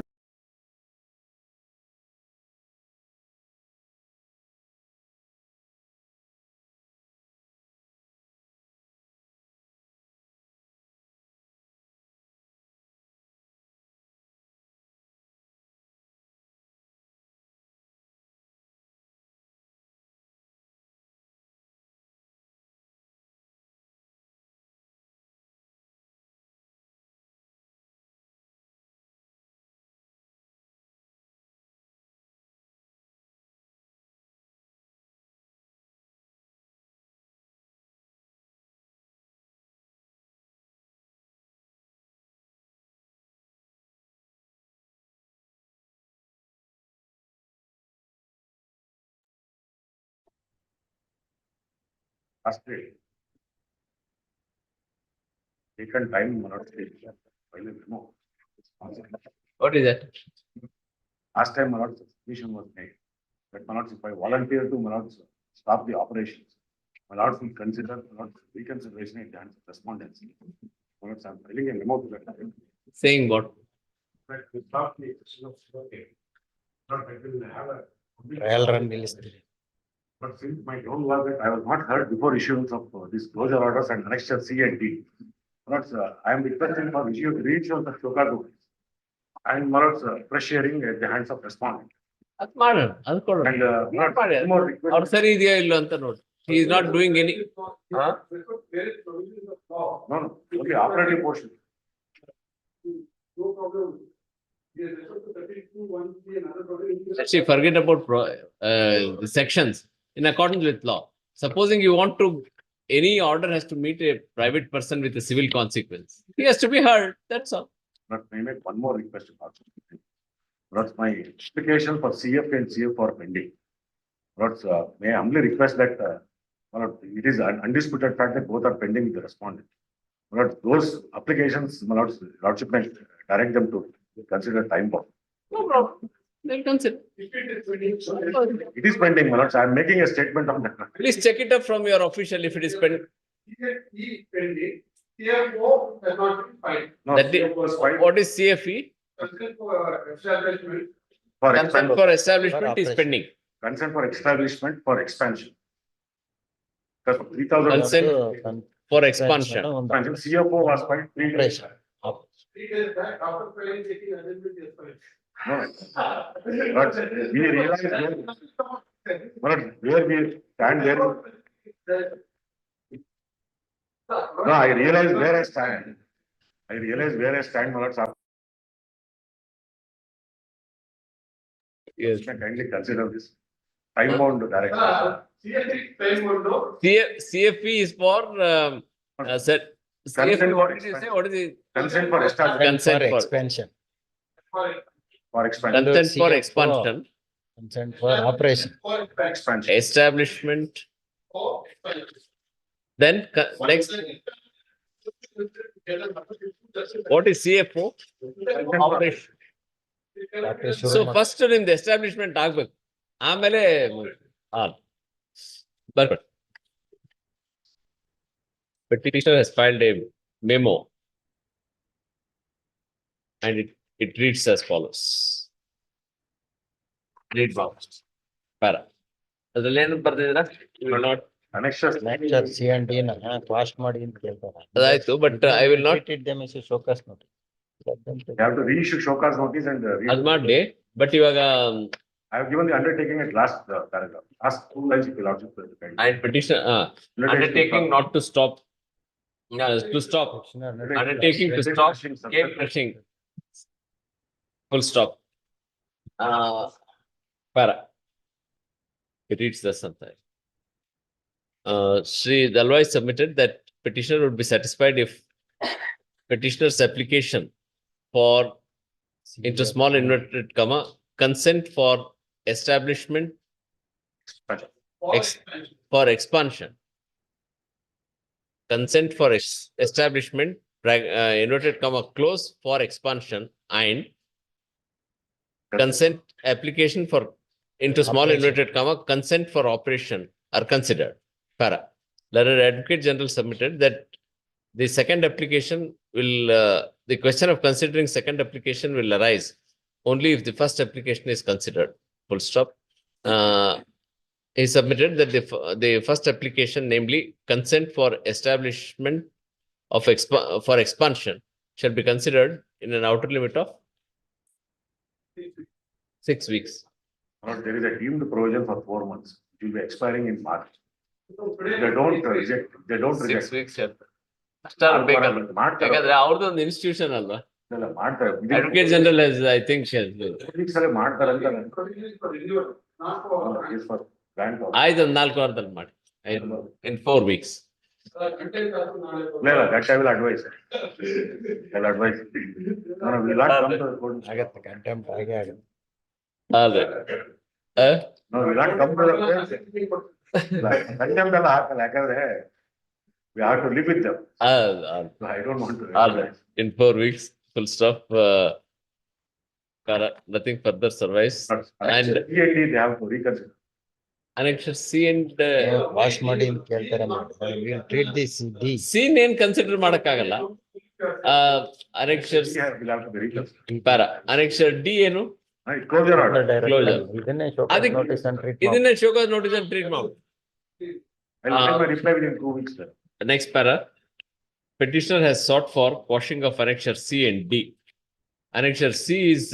Frustrated. Taken time, my lord. No. What is that? Last time, my lord, submission was made. But my lords, if I volunteer to, my lords, stop the operations, my lords will consider, my lords, reconsideration in the hands of respondents. My lords, I'm filing a memo to that. Saying what? But to stop the extension of okay. Not that we will have a. Trial run ನಿಲ್ಲಿಸ್ತೀರಿ. But since my role was that I was not heard before issuance of these closure orders and annexure C and D. Not, I am requesting for reissuance of Shoka notice. And Marat's fresh hearing at the hands of respondent. ಅದ್ ಮಾಡೋಣ, ಅದು ಕೊಡೋಣ. And ಏನ್ ಮಾಡಿ ಅದು? more request. ಅವ್ರು ಸರಿ ಇದೆಯಾ ಇಲ್ಲ ಅಂತ ನೋಡಿ. He is not doing any. Huh? No, no, only operative portion. No problem. Yes, another problem. Let's see, forget about the sections in accordance with law. Supposing you want to, any order has to meet a private person with a civil consequence. He has to be heard, that's all. But may I make one more request also. But my application for CF and CF are pending. But may I humbly request that it is an undisputed fact that both are pending with the respondent. But those applications, my lordship may direct them to consider time bomb. No problem. They'll consider. It is pending, my lords. I am making a statement on that. Please check it up from your official if it is pending. Pending, CFO has not been filed. No, That CF was filed What is CFE? Consent for establishment. for Consent expansion. for establishment is operation. pending. Consent for establishment for expansion. Because 3,000 Consent for expansion. expansion, CFO was filed 3 days. Operation. 3 days back, after filing, taking adjustment is filed. No, but we realize where we stand there. No, I realize where I stand. I realize where I stand, my lords. Yes. Kindly consider this time bound direction. CFE time window. CFE is for set. CFE, Consent what for did you say? What is it? Consent for establishment Consent For for expansion, for expansion. consent for CFO. expansion, consent for operation. For Expansion. establishment. expansion. Then next, what is CFO? Operation. Operation ಶುರು So ಮಾಡಿ- first in the establishment ಆಗ್ಬೇಕು. ಆಮೇಲೆ ಬರ್ಬೇಕು. Petitioner has filed a memo. And it reads as follows. Read fast. Para. ಅದ್ರಲ್ಲಿ ಏನು ಬರ್ದಿದ್ದೀರಾ? You will not. Annexure. Lecture C&D ನ quash ಮಾಡಿ ಅಂತ ಕೇಳ್ತಾರೆ. ಅದಾಯ್ತು, but I will not. Treated them as a showcase notice. Let them take- You have to reissue Shoka's notice and. ಅದ್ ಮಾಡ್ಲಿ, but ಇವಾಗ I have given the undertaking at last paragraph. Ask 2 lines if you lordship. and petition, undertaking not to stop. To stop. Petitioner Undertaking to stop cave crushing. Full stop. Para. It reads thus sometime. Sri Dalwai submitted that petitioner would be satisfied if petitioner's application for into small inverted comma consent for establishment for expansion. Consent for establishment inverted comma close for expansion and consent application for into small Operation. inverted comma consent for operation are considered. Para. Learned Advocate General submitted that the second application will the question of considering second application will arise only if the first application is considered. Full stop. He submitted that the first application, namely consent for establishment of for expansion, shall be considered in an outer limit of 6 weeks. There is a deemed provision for 4 months. It will be expiring in March. They don't reject. They don't 6 reject. weeks. ಅಷ್ಟಾರು ಬೇಕಲ್ಲ, ಮಾಡ್ತಾರೆ. ಯಾಕಂದ್ರೆ ಅವ್ರದ್ದೊಂದು institution ಅಲ್ವಾ. ಇಲ್ಲ, ಮಾಡ್ತಾರೆ. Advocate General has, I think, Weeks ಅಲ್ಲಿ ಮಾಡ್ತಾರೆ ಅಂತ ನಾನು. Provision for renewal, not for. Is for grant order. ಆಯ್ತು, ಒಂದು 4 ವಾರದಲ್ಲಿ ಮಾಡಿ. In 4 weeks. Content also ನಾಳೆ. ಇಲ್ಲ, that I will advise. I will advise. No, we will not come to the court. ಆಗತ್ತೆ ಕಂಟೆಂಪ್ಟ್ ಆಗೇ ಆಗುತ್ತೆ. ಅದೇ. No, we will not come to the court. Contempt ಎಲ್ಲ ಹಾಕಲ್ಲ, ಯಾಕಂದ್ರೆ we have to live with them. So I don't want to. In 4 weeks, full stop. Nothing further survives. But And CAT, they have to reconsider. Annexure C and wash ಮಾಡಿ ಅಂತ ಕೇಳ್ತಾರೆ will treat this D C ನೇನ್ consider ಮಾಡಕ್ಕಾಗಲ್ಲ. Annexure We'll have to be reconsider. para. Annexure D ಏನು? Right, closure order. Closure. ಇದನ್ನೇ show cause ಅದಕ್ಕೆ notice ಅಂತ treat ಇದನ್ನೇ ಶೋಕಾಸ್ ನೋಟಿಸ್ ಅಂತ ಟ್ರೀಟ್ ಮಾಡು. I'll get my reply within 2 weeks, sir. Next para. Petitioner has sought for quashing of annexure C and D. Annexure C is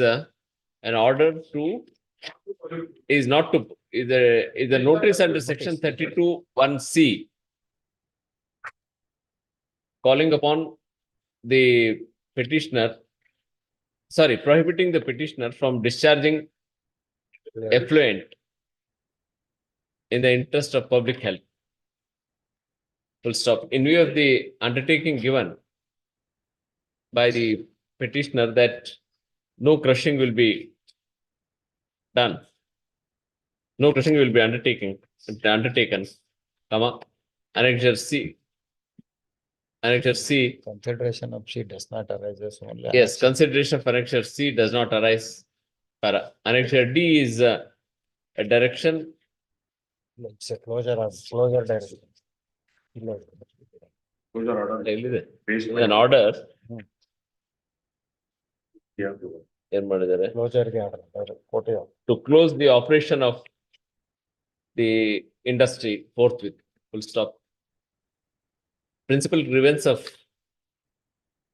an order to is not to is a notice under section 32(1)(c) calling upon the petitioner, prohibiting the petitioner from discharging effluent in the interest of public health. Full stop. In view of the undertaking given by the petitioner that no crushing will be done. No crushing will be undertaken, comma, Annexure C. Annexure C. Consideration of C does not arise only. Yes, consideration of Annexure C does not arise. Para. Annexure D is a direction. It's a closure direction. Closure order. Based An order. Yeah. ಏನ್ ಮಾಡಿದ್ದಾರೆ? Closure ಗೆ order ಕೋಟೆ To close the operation of the industry forthwith. Full stop. Principal grievance of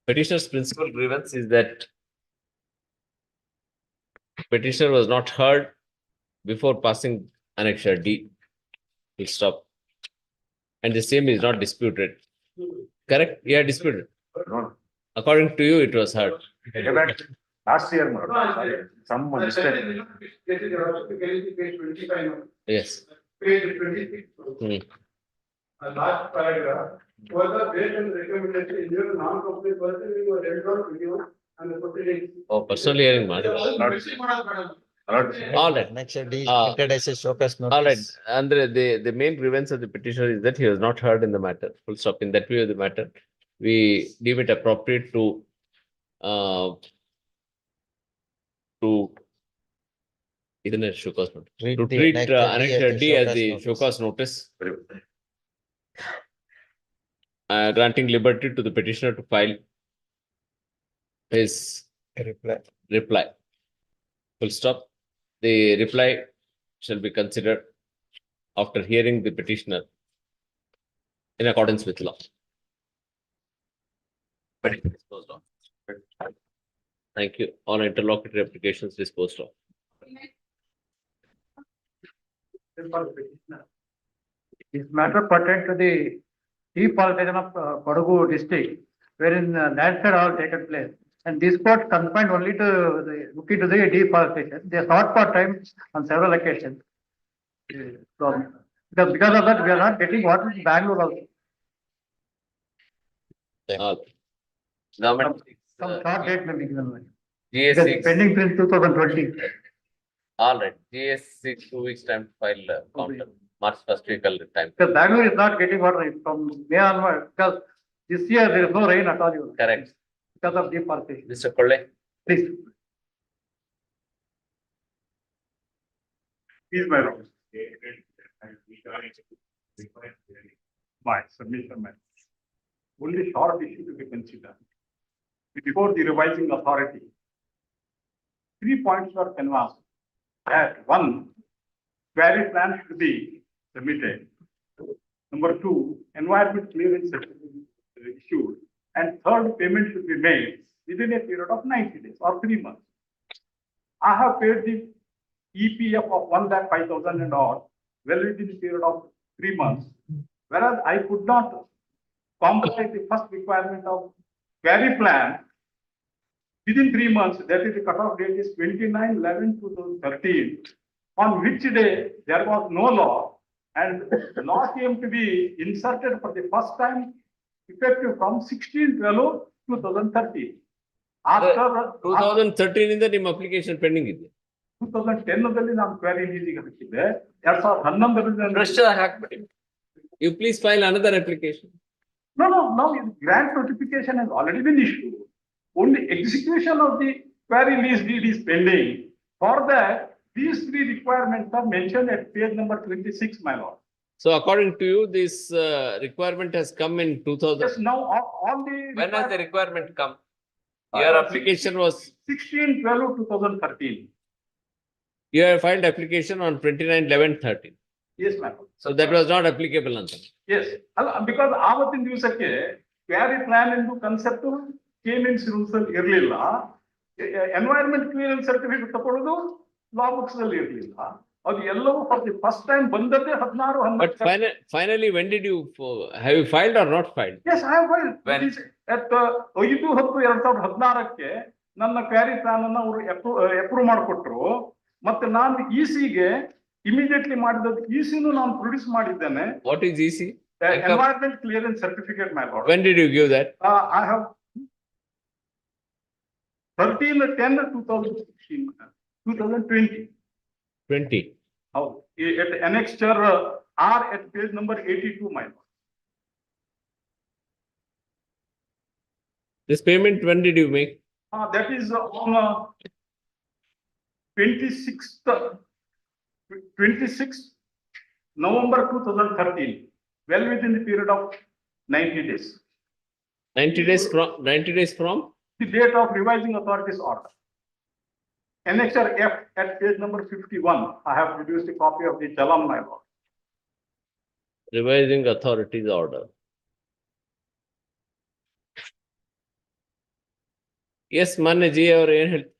petitioner's principal grievance is that petitioner was not heard before passing Annexure D. Full stop. And the same is not disputed. Correct? Yeah, disputed. No. According to you, it was heard. Last year, some mistake. Yes. Page 26. Last paragraph. Further, based on the recommendation, individual non-compliant person will be held on video and the proceedings. Oh, personally hearing ಮಾಡಿಲ್ಲ. All right. Annexure D is treated as a showcase notice. All right. Andre, the main grievance of the petitioner is that he was not heard in the matter. Full stop. In that view of the matter, we deem it appropriate to ಇದನ್ನೇ showcase notice. To treat Annexure D as the showcase notice. Granting liberty to the petitioner to file his reply. Full stop. The reply shall be considered after hearing the petitioner in accordance with law. Thank you. All interlocutory applications disposed of. This matter pertains to the deforestation of Kodagu district, wherein landslide all taken place. And this court confined only to look into the deforestation. They sought for time on several occasions. So, because of that, we are not getting what is Bangalore also. Some short date may be given. GS6. Pending till 2020. All right. GS6 2 weeks time to file counter. March 1st week time. Because Bangalore is not getting water from May onward, because this year there is no rain at all. Correct. Because of deforestation. Mr. Kolle. Please. Is my wrong. My submission, man. Only short issue to be considered. Before the revising authority, 3 points were canvassed. That 1, quarry plan should be submitted. Number 2, environment clearance certificate issued. And third, payment should be made within a period of 90 days or 3 months. I have paid the EPF of 1,05,000 and all, well within the period of 3 months. Whereas I could not comply the first requirement of quarry plan within 3 months, that is the cutoff date is 29/11/2013, on which day there was no law and law came to be inserted for the first time effective from 16/12/2013. After 2013 ಇಂದ ನಿಮ್ಮ application pending ಇದೆ. 2010 ನಾನು quarry ಲೀಸಿಗೆ ಹಾಕಿದ್ದೆ. 2011 ಹಾಕ್ಬಿಡಿ. You please file another application. No, grant notification has already been issued. Only execution of the quarry lease deed is pending. For that, these three requirements are mentioned at page number 26, my lord. So according to you, this requirement has come in 2000. Yes, now on the. When has the requirement come? Your application was, 16/12/2013. you have filed application on 29/11/13. Yes, ma'am. So that was not applicable answer. Yes, because ಆವತ್ತಿನ ದಿವಸಕ್ಕೆ quarry plan ಎಂದು concept KMNC rules ಅಲ್ಲಿ ಇರಲಿಲ್ಲ. Environment clearance certificate ತಗೊಳ್ಳೋದು ಲಾ books ಅಲ್ಲಿ ಇರಲಿಲ್ಲ. ಅದು ಎಲ್ಲವೂ ಫಾರ್ ದಿ ಫಸ್ಟ್ ಟೈಮ್ ಬಂದದ್ದೇ 16 But finally, when did you, have you filed or not filed? Yes, I have filed. When? At 5/10/2014 ನನ್ನ ಕ್ವಾರಿ ಪ್ಲಾನ್ ಅನ್ನ ಅವರು ಅಪ್ರೂವ್ ಮಾಡಿಕೊಟ್ರು. ಮತ್ತೆ ನಾನು EC-ಗೆ ಇಮಿಡಿಯೇಟ್ಲಿ ಮಾಡಿದ್ದು EC-ನೂ ನಾನು ಪ್ರೊಡ್ಯೂಸ್ ಮಾಡಿದ್ದೇನೆ. What is EC? Environment clearance certificate, my lord. When did you give that? I have 13/10/2016, 2020. 20. How? At annexure R at page number 82, my lord. This payment, when did you make? That is on 26th November 2013, well within the period of 90 days. 90 days from? The date of revising authorities order. Annexure F at page number 51. I have produced a copy of the Chalam, my lord. Revising authorities order. Yes, ಮಾನ್ಯ G ಅವರು ಏನ್ ಹೇಳ್ತಾರೆ?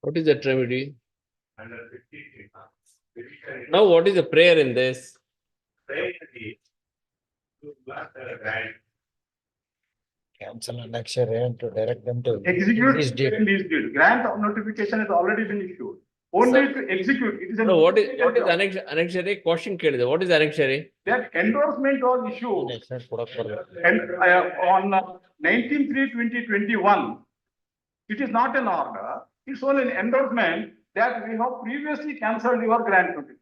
What is that remedy? Now, what is the prayer in this? Cancel annexure and to direct them to. Execute Lease deed. lease deed. Grant of notification has already been issued. Only to execute. It is No, what is annexure? Question ಕೇಳಿದೆ. What is annexure? That endorsement was issued Annexure ಕೊಡಕ್ ಬರ್ಬೇಕು. and on 19/3/2021. It is not an order. It's only an endorsement that we have previously cancelled your grant notice.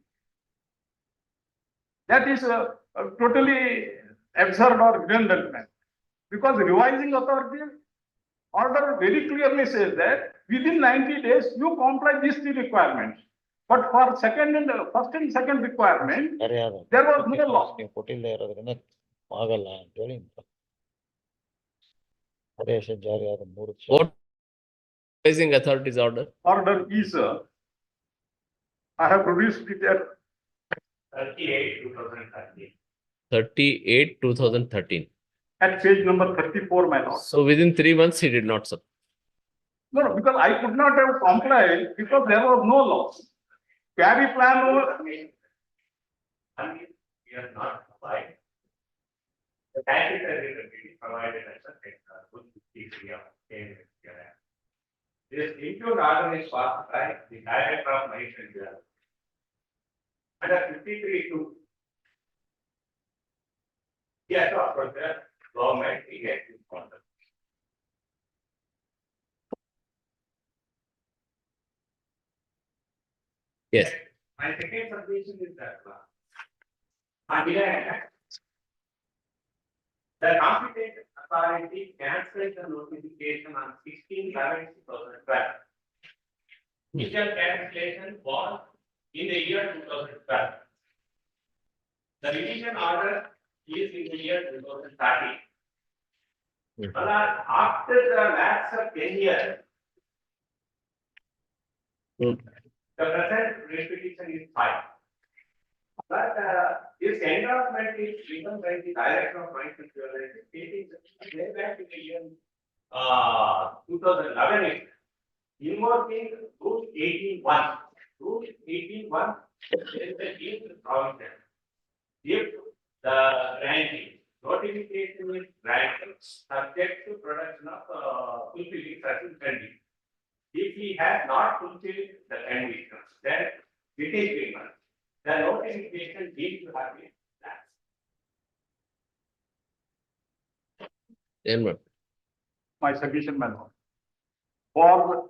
That is totally absurd or redundant, man. Because the revising authority order very clearly says that within 90 days you comply these three requirements. But for first and second requirement, ಯಾರ್ಯಾರು? there was no law. ನೀವು ಕೊಟ್ಟಿಲ್ಲದೆ ಇರೋದ್ರಿಂದ ಆಗಲ್ಲ ಅಂತ ಹೇಳಿ ಆದೇಶ ಜಾರಿ ಆದ 3 What revising authorities order? Order is, I have produced it at 38/2013. at page number 34, my lord. So within 3 months, he did not submit. No, because I could not have complied because there was no law. Carry plan was. We are not applied. The statutory remedy provided as a good theory of this impute order is passed by the director of Mediation. Under 53(2). Yes, of course, the government gets this concept. Yes. My second submission is that the competent authority cancelled the notification on 16/11/2012. Initial cancellation was in the year 2012. The revision order is in the year 2013. But after the lapse of 10 years, the present repetition is filed. But this endorsement is given by the director of Contractual, stating that way back in the year 2011, invoking rule 18(1). Rule 18(1) is the deemed provision. If the granting notification is granted subject to production of fulfilling certain conditions. If he has not fulfilled the conditions, then it is given. The notification needs to have been lapsed. My submission, my lord. For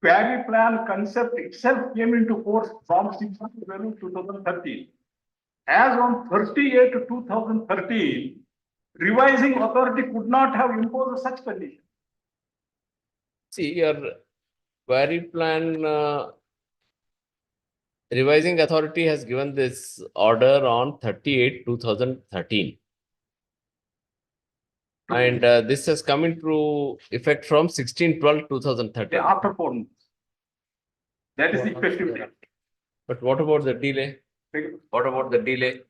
quarry plan concept itself came into force from 6/12/2013. As on 30/8/2013, revising authority could not have imposed such condition. See, your query plan revising authority has given this order on 30/8/2013. And this has come into effect from 16/12/2013. After 4 months. That is the effective date. But what about the delay? What about the delay?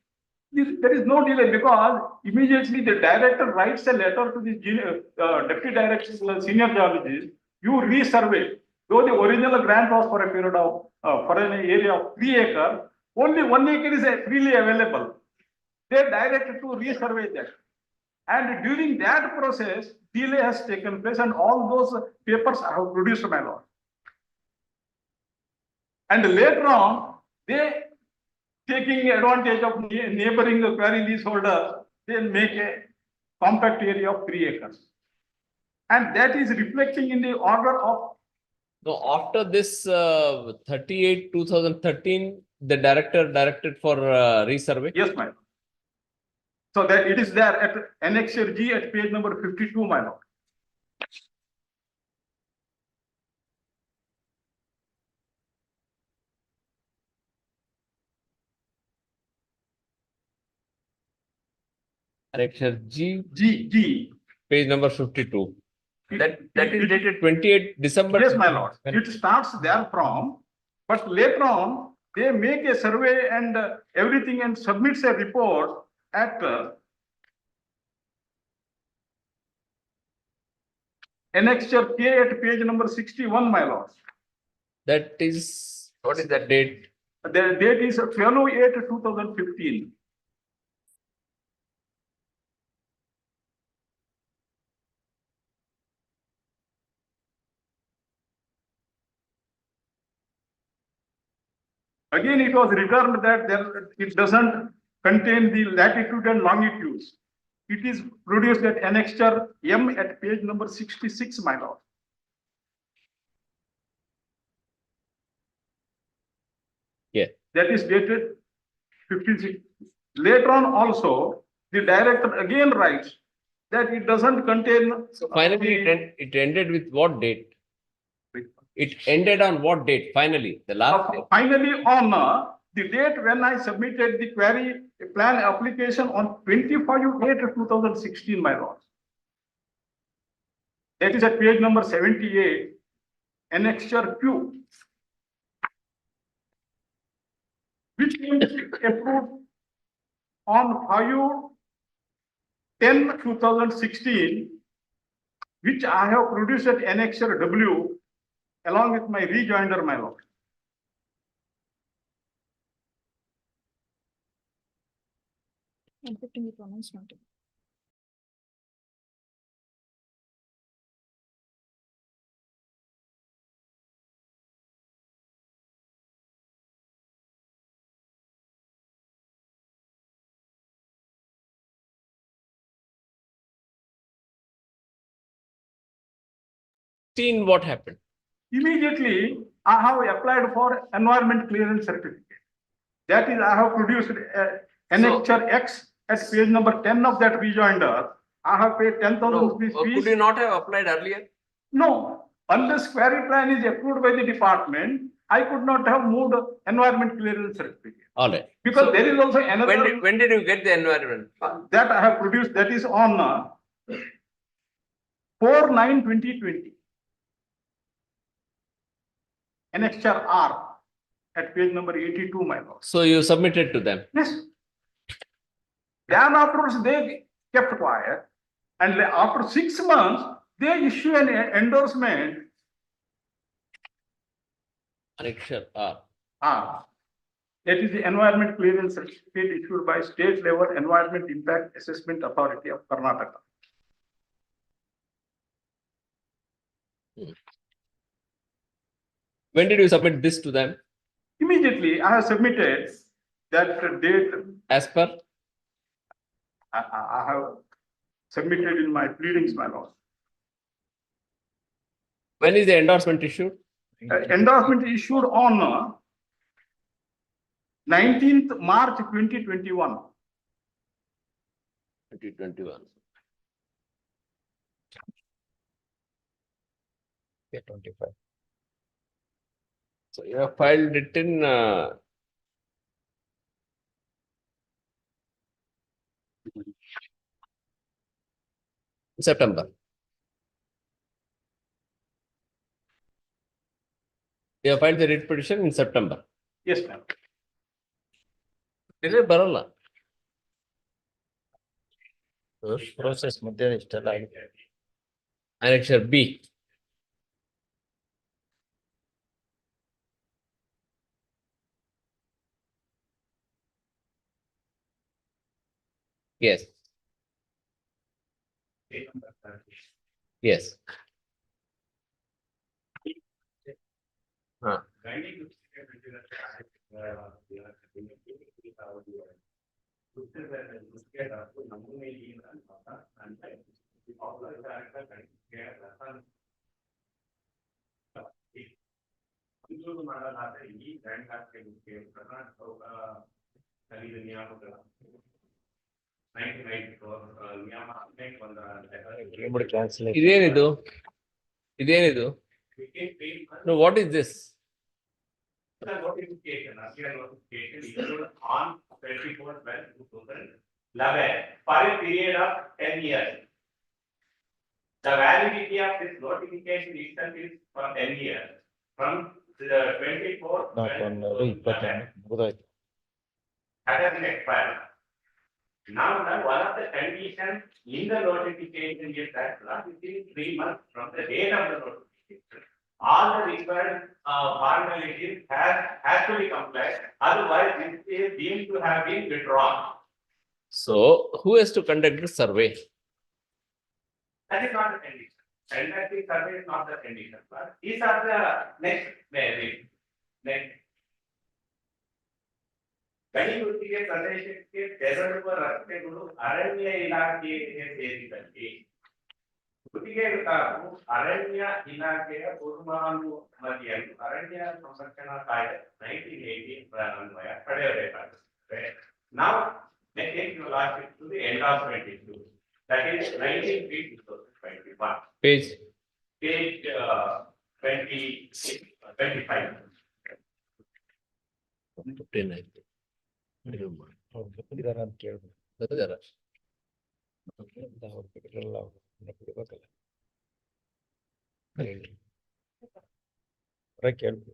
There is no delay because immediately the director writes a letter to the deputy director, senior geologist, you resurvey. Though the original grant was for a period of, for an area of 3 acres, only 1 acre is freely available. They directed to resurvey that. And during that process, delay has taken place and all those papers are produced, my lord. And later on, they taking advantage of neighboring quarry leaseholder, they make a compact area of 3 acres. And that is reflecting in the order of. No, after this 30/8/2013, the director directed for resurvey. Yes, my lord. So that it is there at Annexure G at page number 52, my lord. Annexure G, G. page number 52. That is dated 28 December. Yes, my lord. It starts there from, but later on, they make a survey and everything and submits a report at Annexure K at page number 61, my lord. That is, what is that date? The date is 12/8/2015. Again, it was returned that it doesn't contain the latitude and longitudes. It is produced at Annexure M at page number 66, my lord. Yeah. That is dated 15. Later on also, the director again writes that it doesn't contain. So finally, it ended with what date? It ended on what date? Finally, the last date. Finally, on the date when I submitted the query plan application on 25/8/2016, my lord. That is at page number 78, Annexure Q. Which is approved on 5/10/2016, which I have produced at Annexure W along with my rejoinder, my lord. What happened? Immediately, I have applied for environment clearance certificate. That is, I have produced Annexure X at page number 10 of that rejoinder. I have paid 10,000 rupees fees. Could you not have applied earlier? No, unless query plan is approved by the department, I could not have moved environment clearance certificate. All right. Because there is also another. When did you get the environment? That I have produced, that is on 4/9/2020. Annexure R at page number 82, my lord. So you submitted to them? Yes. Then afterwards, they kept quiet. And after 6 months, they issue an endorsement. Annexure R. That is the environment clearance certificate issued by State Level Environment Impact Assessment Authority of Karnataka. When did you submit this to them? Immediately, I have submitted that date. As per? I have submitted in my pleadings, my lord. When is the endorsement issued? Endorsement issued on 19th March 2021. 2021. Okay, 25. So you have filed it in September. You have filed the writ petition in September. Yes, ma'am. Delay ಬರಲ್ಲ. Process ಮಧ್ಯೆ ಇಷ್ಟೆಲ್ಲ ಆಗಿದೆ. Annexure B. Yes. Yes. Huh. Cancel. ಇದೇನಿದು? ಇದೇನಿದು? No, what is this? The notification, earlier notification issued on 24/12/2011 for a period of 10 years. The validity of this notification itself is for 10 years, from the 24th. ಮುಗಿದೋಯ್ತು. That has been expired. Now, one of the conditions in the notification is that within 3 months from the date of the notification, all the required formalities has to be complied, otherwise this is deemed to have been withdrawn. So who has to conduct the survey? That is not the condition. Conducting survey is not the condition, but these are the next. ಗಣಿ ಗುರುತಿಗೆ ಪ್ರದೇಶಕ್ಕೆ ತೆರಳುವ ರಸ್ತೆಗಳು ಅರಣ್ಯ ಇಲಾಖೆಗೆ ಸೇರಿದಂತೆ ಗುತ್ತಿಗೆದಾರರು ಅರಣ್ಯ ಇಲಾಖೆಯ ಪೂರ್ವಾನುಮತಿಯನ್ನು ಅರಣ್ಯ ಸಂರಕ್ಷಣಾ ಕಾಯ್ದೆ 1980 ಅನ್ವಯ ಪಡೆಯಬೇಕಾಗುತ್ತದೆ. Now, let's take your last to the endorsement issue. That is 19/3/2021. Page 25. 59. ಇದಾರ ಅಂತ ಕೇಳ್ಬೇಕು. ಬರ್ದಿದಾರ? ಅವ್ರು ಬಿಡಲ್ಲ, ಬಿಡ್ಬೇಕಲ್ಲ. ಕೇಳ್ಬೇಕು.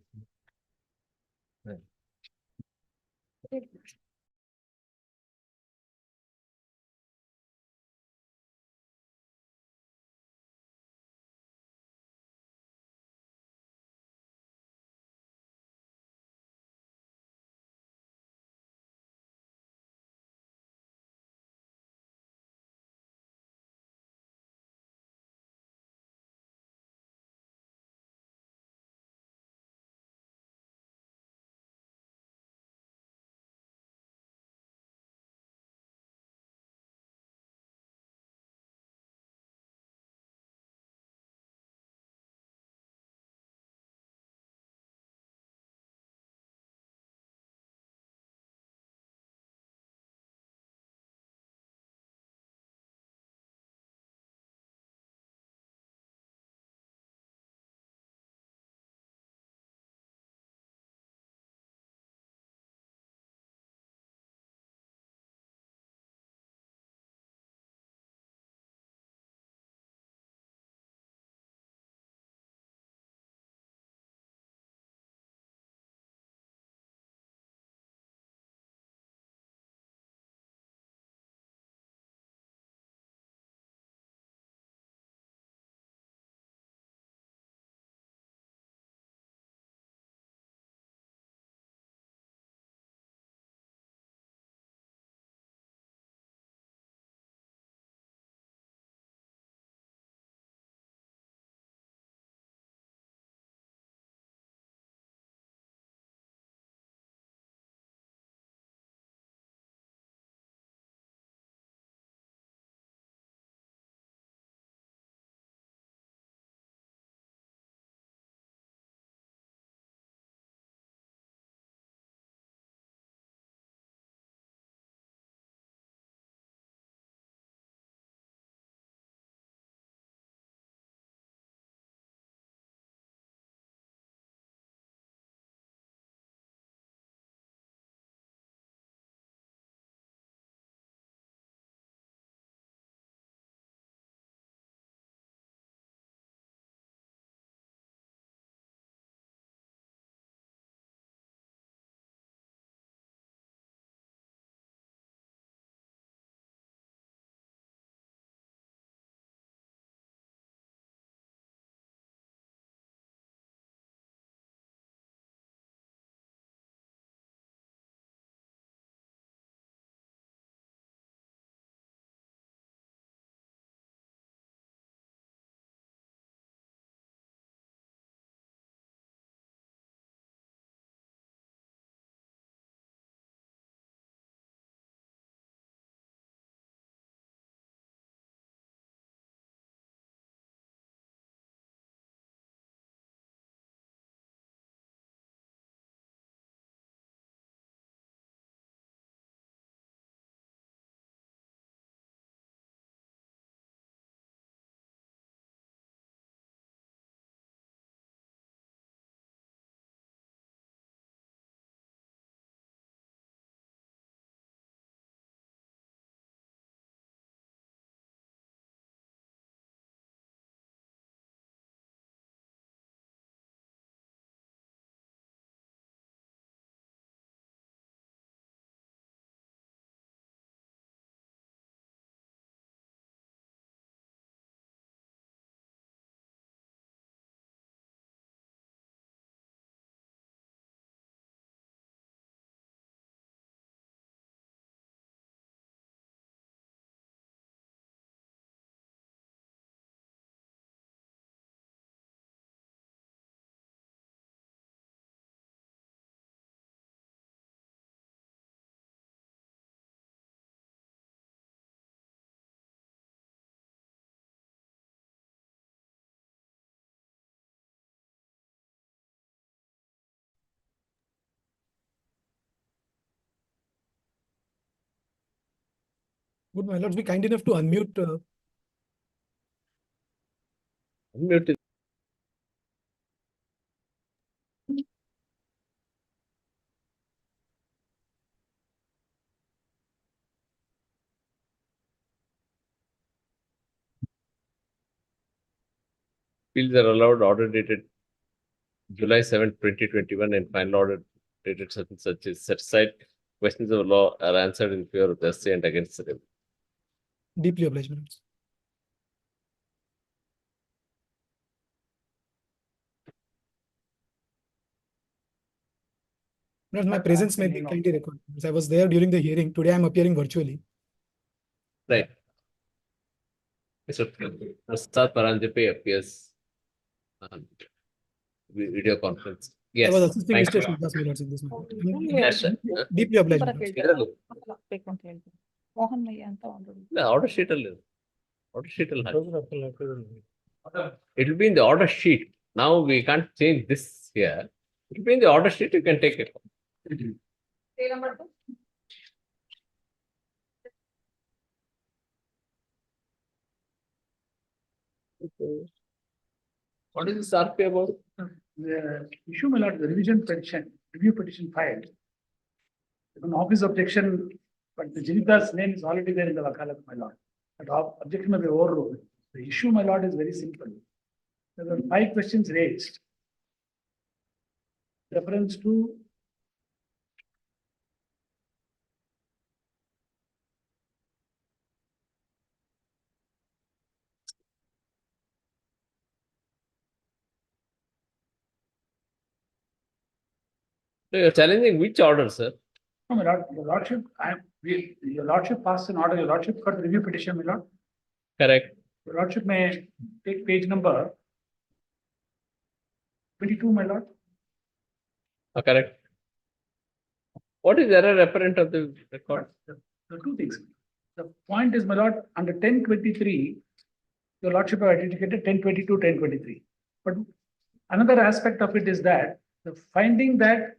Would my lords be kind enough to unmute? Unmute. Appeals are allowed, order dated July 7th, 2021, and final order dated such and such is set aside. Questions of law are answered in favor of the essay and against the rebel. Deeply obliged, my lords. My But presence may that's be the name of- kindly recorded. I was there during the hearing. Today I am appearing virtually. Right. Mr. Prasad Paranjape appears on video conference. I was Yes. assisting Thank Mr. you. Srinivas, my lords, in this matter. Yes, sir. Deeply obliged, my lords. ಇದರಲ್ಲಿ ಮೋಹನ್ ಮಯ್ಯ ಅಂತ ಒಂದು ಇಲ್ಲ, order sheet ಅಲ್ಲಿ order sheet ಅಲ್ಲಿ it will be in the order sheet. Now we can't change this here. It will be in the order sheet. You can take it. What is this RP about? The issue, my lord, the revision petition, review petition filed. An office objection, but the Jinita's name is already there in the Wakalat, my lord. But objection may be overruled. The issue, my lord, is very simple. There were 5 questions raised. Reference to So you're challenging which order, sir? no, my lord, your lordship, your lordship passed an order, your lordship got the review petition, my lord. Correct. Your lordship may take page number 22, my lord. Correct. What is error apparent of the record? There are 2 things. The point is, my lord, under 1023, your lordship have indicated 1022, 1023. But another aspect of it is that the finding that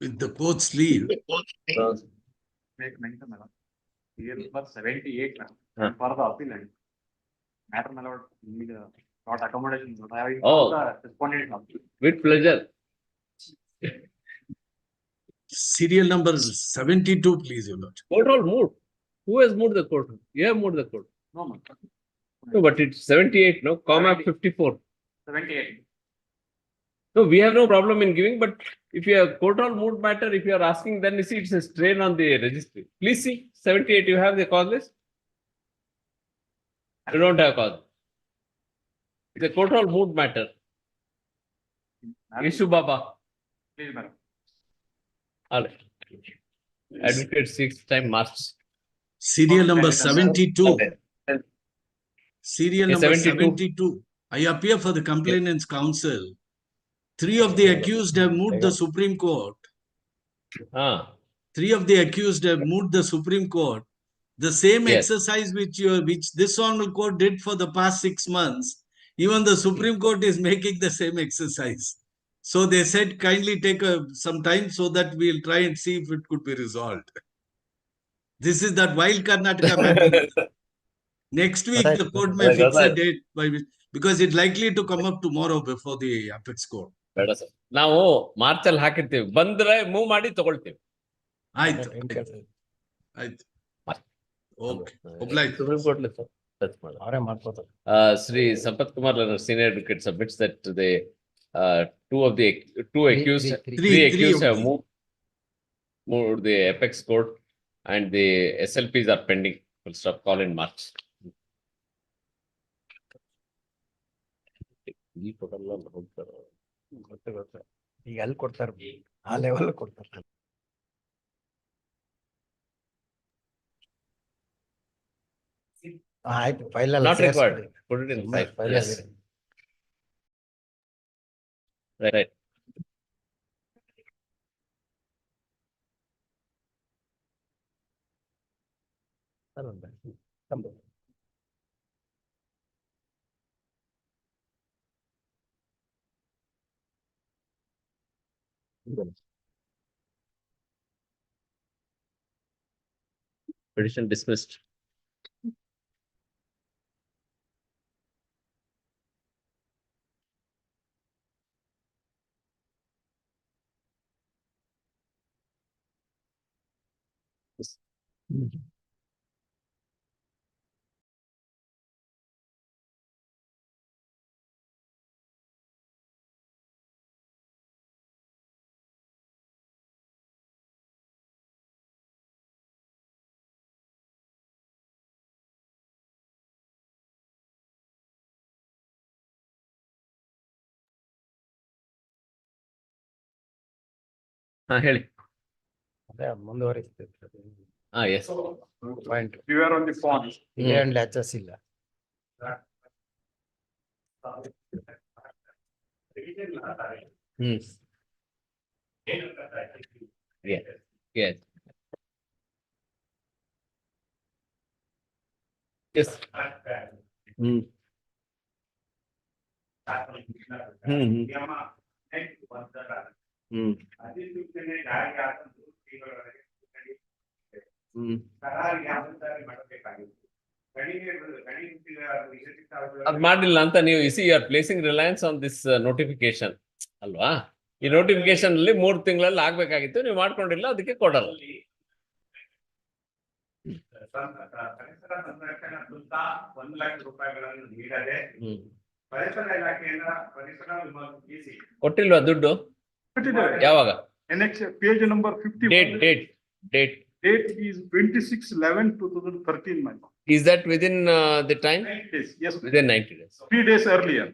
with the court's leave, Make mention, madam. Here number 78, Huh. madam, for the appealant. Matter, my lord, need not accommodation. I have Oh. informed the respondent now. With pleasure. serial number 72, please, your lord. Court all moved. Who has moved the court? You have moved the court. No, madam. No, but it's 78, no? Comma 54. 78. No, we have no problem in giving, but if you have court all moved matter, if you are asking, then you see it's a strain on the registry. Please see, 78, you have the cause list? You don't have cause. The court all moved matter. Issue Baba. Please, madam. All right. Advocate seeks time March. Serial number 72. Serial Okay, number 72. 72. I appear for the complainant's counsel. 3 of the accused have moved the Supreme Court. Ah, 3 of the accused have moved the Supreme Court. The same Yes. exercise which this honorable court did for the past 6 months, even the Supreme Court is making the same exercise. So they said kindly take some time so that we'll try and see if it could be resolved. This is that wild Karnataka matter. Next week the court may fix a date because it's likely to come up tomorrow before the apex court. ಬೇಡ sir. ನಾವು March ಅಲ್ಲಿ ಹಾಕಿರ್ತೀವಿ, ಬಂದ್ರೆ move ಮಾಡಿ ತಗೊಳ್ತೀವಿ. ಆಯ್ತು ಆಯ್ತು okay ಒಬ್ಲಾಯ್ತು supreme court touch ಮಾಡಿ ಅವರೇ ಮಾಡ್ಕೋತಾರೆ. Sri Sampath Kumar, senior advocate, submits that the two accused, three accused have moved the apex court, and the SLPs are pending. We'll stop call in March. ಈಗ ಅಲ್ಲಿ ಕೊಡ್ತಾರೆ, ಆ level ಕೊಡ್ತಾರೆ. ಆಯ್ತು, file ಎಲ್ಲ Not required. Put it in file. File Yes. Right. Petition dismissed. ಹೇಳಿ. ಅದೇ ಮುಂದುವರಿಸ್ತಿದ್ರು. Yes. Point You are on the phone. ಇಲ್ಲೇ ಲ್ಯಾಚಸ್ ಇಲ್ಲ. Yes. Yes. ಅದ್ ಮಾಡಿಲ್ಲ ಅಂತ ನೀವು you are placing reliance on this notification ಅಲ್ವಾ? ಈ ನೋಟಿಫಿಕೇಶನ್ ಅಲ್ಲಿ 3 ತಿಂಗಳಲ್ಲಿ ಆಗ್ಬೇಕಾಗಿತ್ತು, ನೀವು ಮಾಡ್ಕೊಂಡಿಲ್ಲ, ಅದಕ್ಕೆ ಕೊಡಲ್ಲ. ಕೊಟ್ಟಿಲ್ವಾ ದುಡ್ಡು? ಯಾವಾಗ? Page number 51. Date. Date is 26/11/2013, my lord. Is that within the time? 90 days, yes. Within 90 days. 3 days earlier.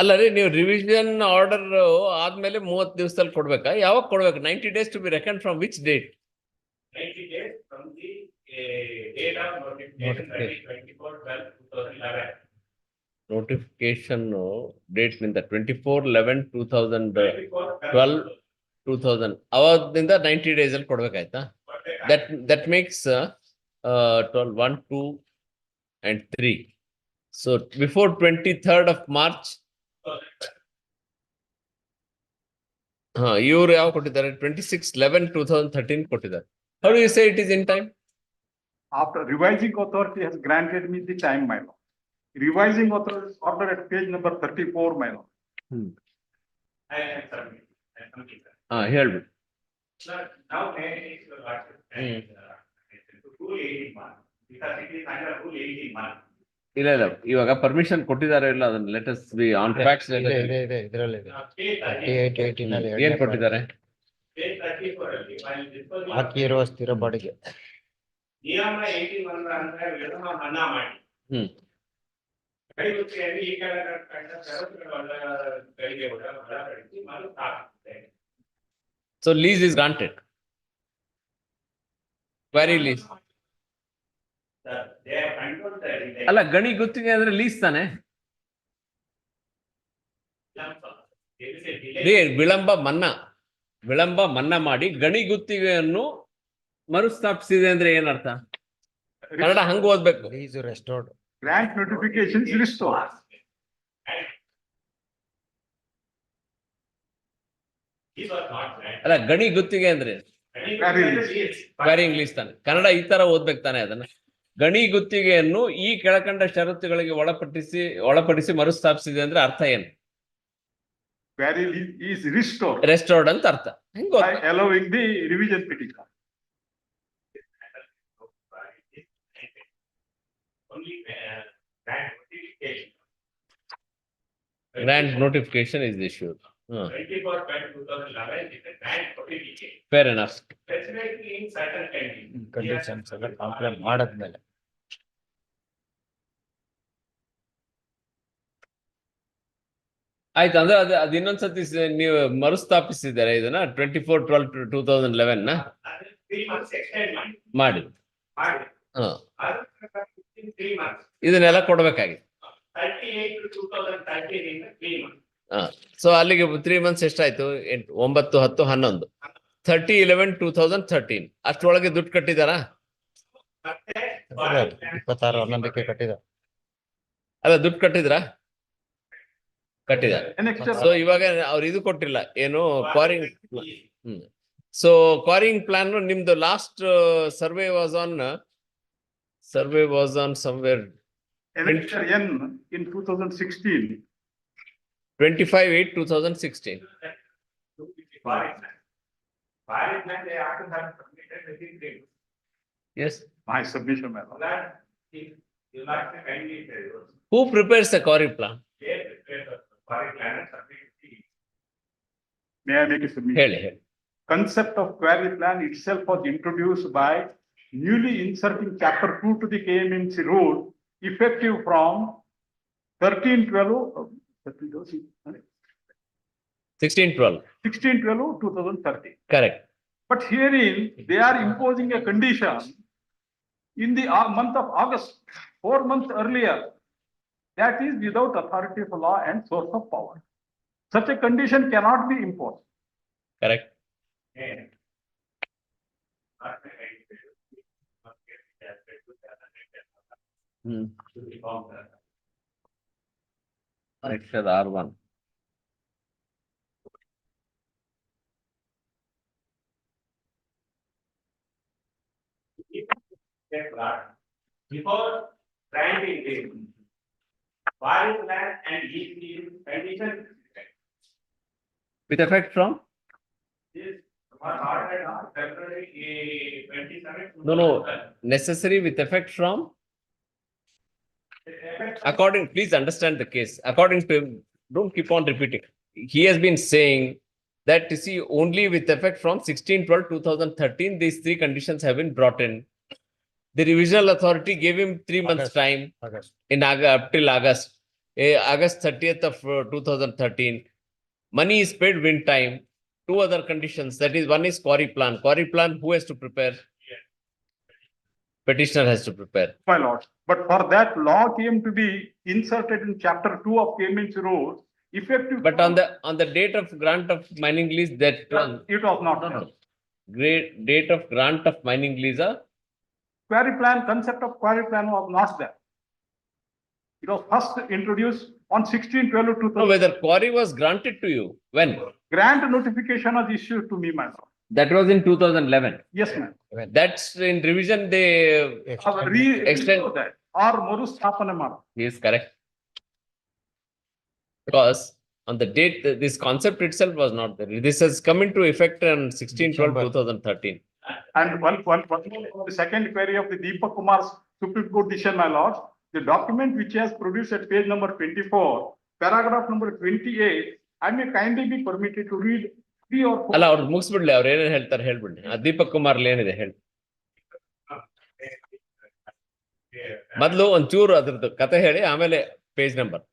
ಅಲ್ಲ ರೀ, ನೀವು ರಿವಿಷನ್ ಆರ್ಡರ್ ಆದ್ಮೇಲೆ 30 ದಿವಸದಲ್ಲಿ ಕೊಡ್ಬೇಕಾ? ಯಾವಾಗ ಕೊಡ್ಬೇಕು? 90 days to be reckoned from which date? 90 days from the date of notification, that is 24/12/2011. Notification date ನಿಂದ 24/11/2012 ಅವತ್ತಿಂದ 90 days ಅಲ್ಲಿ ಕೊಡ್ಬೇಕಾಯ್ತಾ? That makes 12, 1, 2, and 3. So before 23rd of March, ಇವರು ಯಾವ ಕೊಟ್ಟಿದ್ದಾರೆ 26/11/2013 ಕೊಟ್ಟಿದ್ದಾರೆ. How do you say it is in time? After revising authority has granted me the time, my lord. Revising authority order at page number 34, my lord. ಹೇಳ್ಬಿಡಿ. Now, rule 81, because it is under rule 81. ಇಲ್ಲ ಇವಾಗ permission ಕೊಟ್ಟಿದ್ದಾರೆ ಇಲ್ಲ ಅದನ್ನ let us be on facts. ಇದೆ ಇದರಲ್ಲಿ ಇದೆ 38 ನಲ್ಲಿ ಏನ್ ಕೊಟ್ಟಿದ್ದಾರೆ? ಹಾಕಿರುವ ಸ್ಥಿರ ಬಾಡಿಗೆ ನಿಯಮ 81 ಅಂದ್ರೆ ವಿಳಂಬ ಮನ್ನಾ ಮಾಡಿ. ಕೈಗುತ್ತಿಗೆಯಲ್ಲಿ ಈ ಕೆಳಕಂಡ ಷರತ್ತುಗಳಿಗೆ ಒಳಪಡಿಸಿ ಮರು ಸ್ಥಾಪಿಸುತ್ತೆ. So lease is granted. Query lease. They have controlled the detail. ಅಲ್ಲ ಗಣಿ ಗುತ್ತಿಗೆ ಅಂದ್ರೆ ಲೀಸ್ ತಾನೆ. ವಿಳಂಬ ಮನ್ನಾ ಮಾಡಿ ಗಣಿ ಗುತ್ತಿಗೆಯನ್ನು ಮರುಸ್ಥಾಪಿಸಿದೆ ಅಂದ್ರೆ ಏನರ್ಥ? ಕನ್ನಡ ಹಂಗ ಓದ್ಬೇಕು. Lease restored. Grant notification is restored. These are not granted. ಅಲ್ಲ ಗಣಿ ಗುತ್ತಿಗೆ ಅಂದ್ರೆ ಕ್ವಾರಿಂಗ್ ಲೀಸ್ ತಾನೆ. ಕನ್ನಡ ಈ ತರ ಓದ್ಬೇಕು ತಾನೆ ಅದನ್ನ. ಗಣಿ ಗುತ್ತಿಗೆಯನ್ನು ಈ ಕೆಳಕಂಡ ಷರತ್ತುಗಳಿಗೆ ಒಳಪಡಿಸಿ ಮರುಸ್ಥಾಪಿಸಿದೆ ಅಂದ್ರೆ ಅರ್ಥ ಏನು? Query is restored. ರೆಸ್ಟೋರ್ಡ್ ಅಂತ ಅರ್ಥ. By allowing the revision petition. Only grant notification. Grant notification is issued. 24/2011 is a grant notification. Fair enough. Specifically in certain conditions. Conditions ಎಲ್ಲ ಕಾಂಪ್ಲೇಂಟ್ ಮಾಡಾದ್ಮೇಲೆ ಆಯ್ತು ಅಂದ್ರೆ ಅದು ಇನ್ನೊಂದ್ಸತಿ ನೀವು ಮರುಸ್ಥಾಪಿಸಿದ್ದಾರೆ ಇದನ್ನ 24/12/2011 ನ 3 months extend ಮಾಡಿ. ಮಾಡಿ. ಹ ಅದರ ಪ್ರಕಾರ 3 months. ಇದನ್ನೆಲ್ಲ ಕೊಡ್ಬೇಕಾಗಿತ್ತು. 38/2013 ಇಂದ 3 months. ಸೊ ಅಲ್ಲಿಗೆ 3 months ಎಷ್ಟಾಯ್ತು? 8, 9, 10, 11. 30/11/2013 ಅಷ್ಟೊಳಗೆ ದುಡ್ಡು ಕಟ್ಟಿದಾರಾ? ಮತ್ತೆ 26/11 ಕಟ್ಟಿದ. ಅಲ್ಲ ದುಡ್ಡು ಕಟ್ಟಿದ್ರಾ? ಕಟ್ಟಿದ್ದಾರೆ. ಸೊ ಇವಾಗ ಅವ್ರು ಇದು ಕೊಟ್ಟಿಲ್ಲ ಏನು ಕ್ವಾರಿಂಗ್. ಸೊ ಕ್ವಾರಿಂಗ್ ಪ್ಲಾನ್ ನಿಮ್ದು last survey was on somewhere Annexure N in 2016. 25/8/2016. they have to have submitted within 3 months. Yes. My submission, my lord. That you like to kindly tell us. Who prepares the quarry plan? They prepare the quarry plan and submit it. May I make a submission? ಹೇಳಿ. Concept of query plan itself was introduced by newly inserting chapter 2 to the KMNC rule effective from 16/12/2013. Correct. But herein, they are imposing a condition in the month of August, 4 months earlier, that is without authority of law and source of power. Such a condition cannot be imposed. Correct. Annexure R1. Before granting this, quarry plan and lease condition. With effect from? This was ordered on February 27. No. Necessary with effect from? According, please understand the case. According to him, don't keep on repeating. He has been saying that you see only with effect from 16/12/2013, these 3 conditions have been brought in. The revisional authority gave him 3 months time in up till August. August 30th of 2013. Money is paid within time. 2 other conditions. That is, one is quarry plan. Quarry plan, who has to prepare? Petitioner has to prepare. My lord, but for that law came to be inserted in chapter 2 of KMNC rules, effective. But on the date of grant of mining lease, that it was not. No. Great date of grant of mining lease. Query plan, concept of query plan was not there. It was first introduced on 16/12/2000. No, whether quarry was granted to you, when? Grant notification was issued to me, my lord. That was in 2011. Yes, ma'am. That's in revision, they extend. That or Morustapana Mara. He is correct. Because on the date, this concept itself was not there. This has come into effect on 16/12/2013. And the second query of the Deepak Kumar's Supreme Court decision, my lord, the document which he has produced at page number 24, paragraph number 28, I may kindly be permitted to read 3 or 4. ಅಲ್ಲ ಅವ್ರು ಮುಗಿಸ್ಬಿಡ್ಲಿ, ಅವ್ರು ಏನೇನು ಹೇಳ್ತಾರೆ ಹೇಳ್ಬಿಡ್ಲಿ. ಆ ದೀಪಕ್ ಕುಮಾರ್ ಏನಿದೆ ಹೇಳಿ. ಮೊದಲು ಒಂಚೂರು ಅದ್ರದ್ದು ಕತೆ ಹೇಳಿ, ಆಮೇಲೆ page number.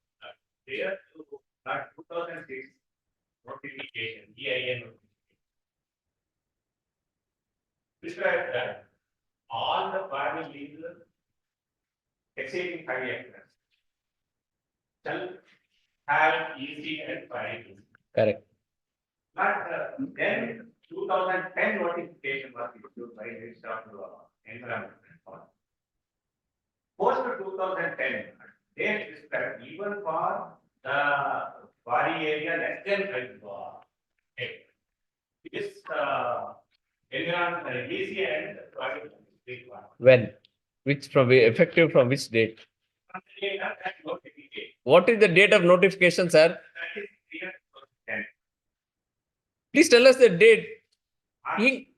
2006 notification, EIN describes that all the quarry leases exceeding 5 acres shall have EC and quarry. Correct. But then 2010 notification was issued by Minister of Environment. Post 2010, they described even for the quarry area less than 5 acres. This environment, EC and quarry required. When? Which from effective from which date? From the date of that notification. What is the date of notification, sir? That is 2010. Please tell us the date.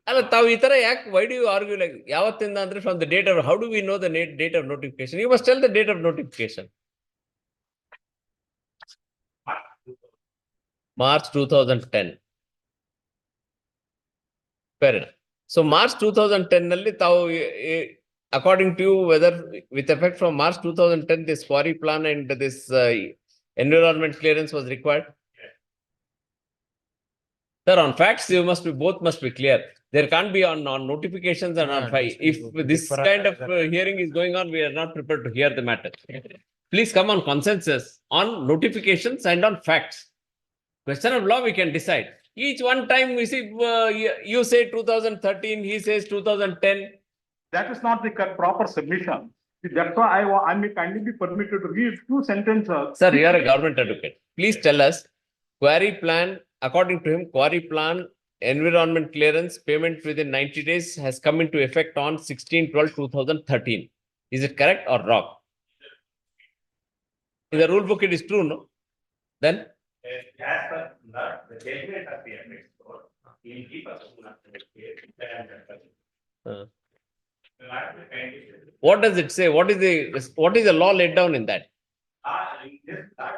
ಅಲ್ಲ ತಾವು ಈ ತರ ಯಾಕೆ, why do you argue like ಯಾವತ್ತಿಂದ ಅಂದ್ರೆ from the date of, how do we know the date of notification? You must tell the date of notification. March 2010. Fair enough. So March 2010 ನಲ್ಲಿ ತಾವು, according to you, whether with effect from March 2010 this quarry plan and this environment clearance was required? Sir, on facts, you must be, both must be clear. There can't be on notifications and on five. If this kind of hearing is going on, we are not prepared to hear the matter. Please come on consensus on notifications and on facts. Question of law, we can decide. Each one time we see, you say 2013, he says 2010. That is not the proper submission. That's why I may kindly be permitted to read 2 sentences. Sir, you are a government advocate. Please tell us, quarry plan, according to him, quarry plan, environment clearance, payment within 90 days has come into effect on 16/12/2013. Is it correct or wrong? In the rule book, it is true, no? Then? As per the judgment of the apex court, in Deepak Kumar's case, What does it say? What is the law laid down in that? in this that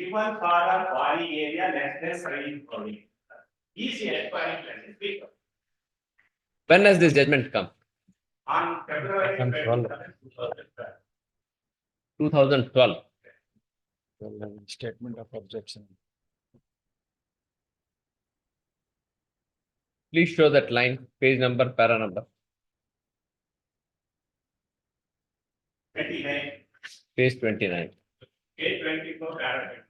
even for a quarry area less than 5 acres, EC and quarry plan is bigger. When has this judgment come? On February 2012. Statement of objection. Please show that line, page number, para number. 29, Page 29. page 24, paragraph.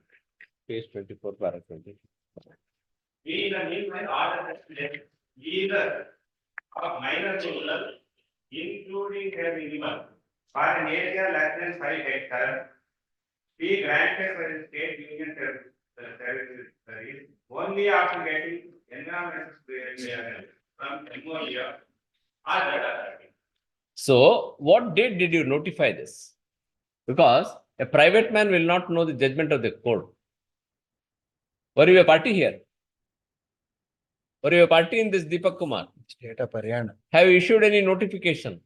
Page 24, para 20. In the meanwhile, order has been either of minor rural, including a minimum, for an area less than 5 hectares, be granted by the state union service only after getting environmental clearance from MOEA or that authority. So, what date did you notify this? Because a private man will not know the judgment of the court. Were you a party here? Were you a party in this, Deepak Kumar? State of Haryana. Have you issued any notification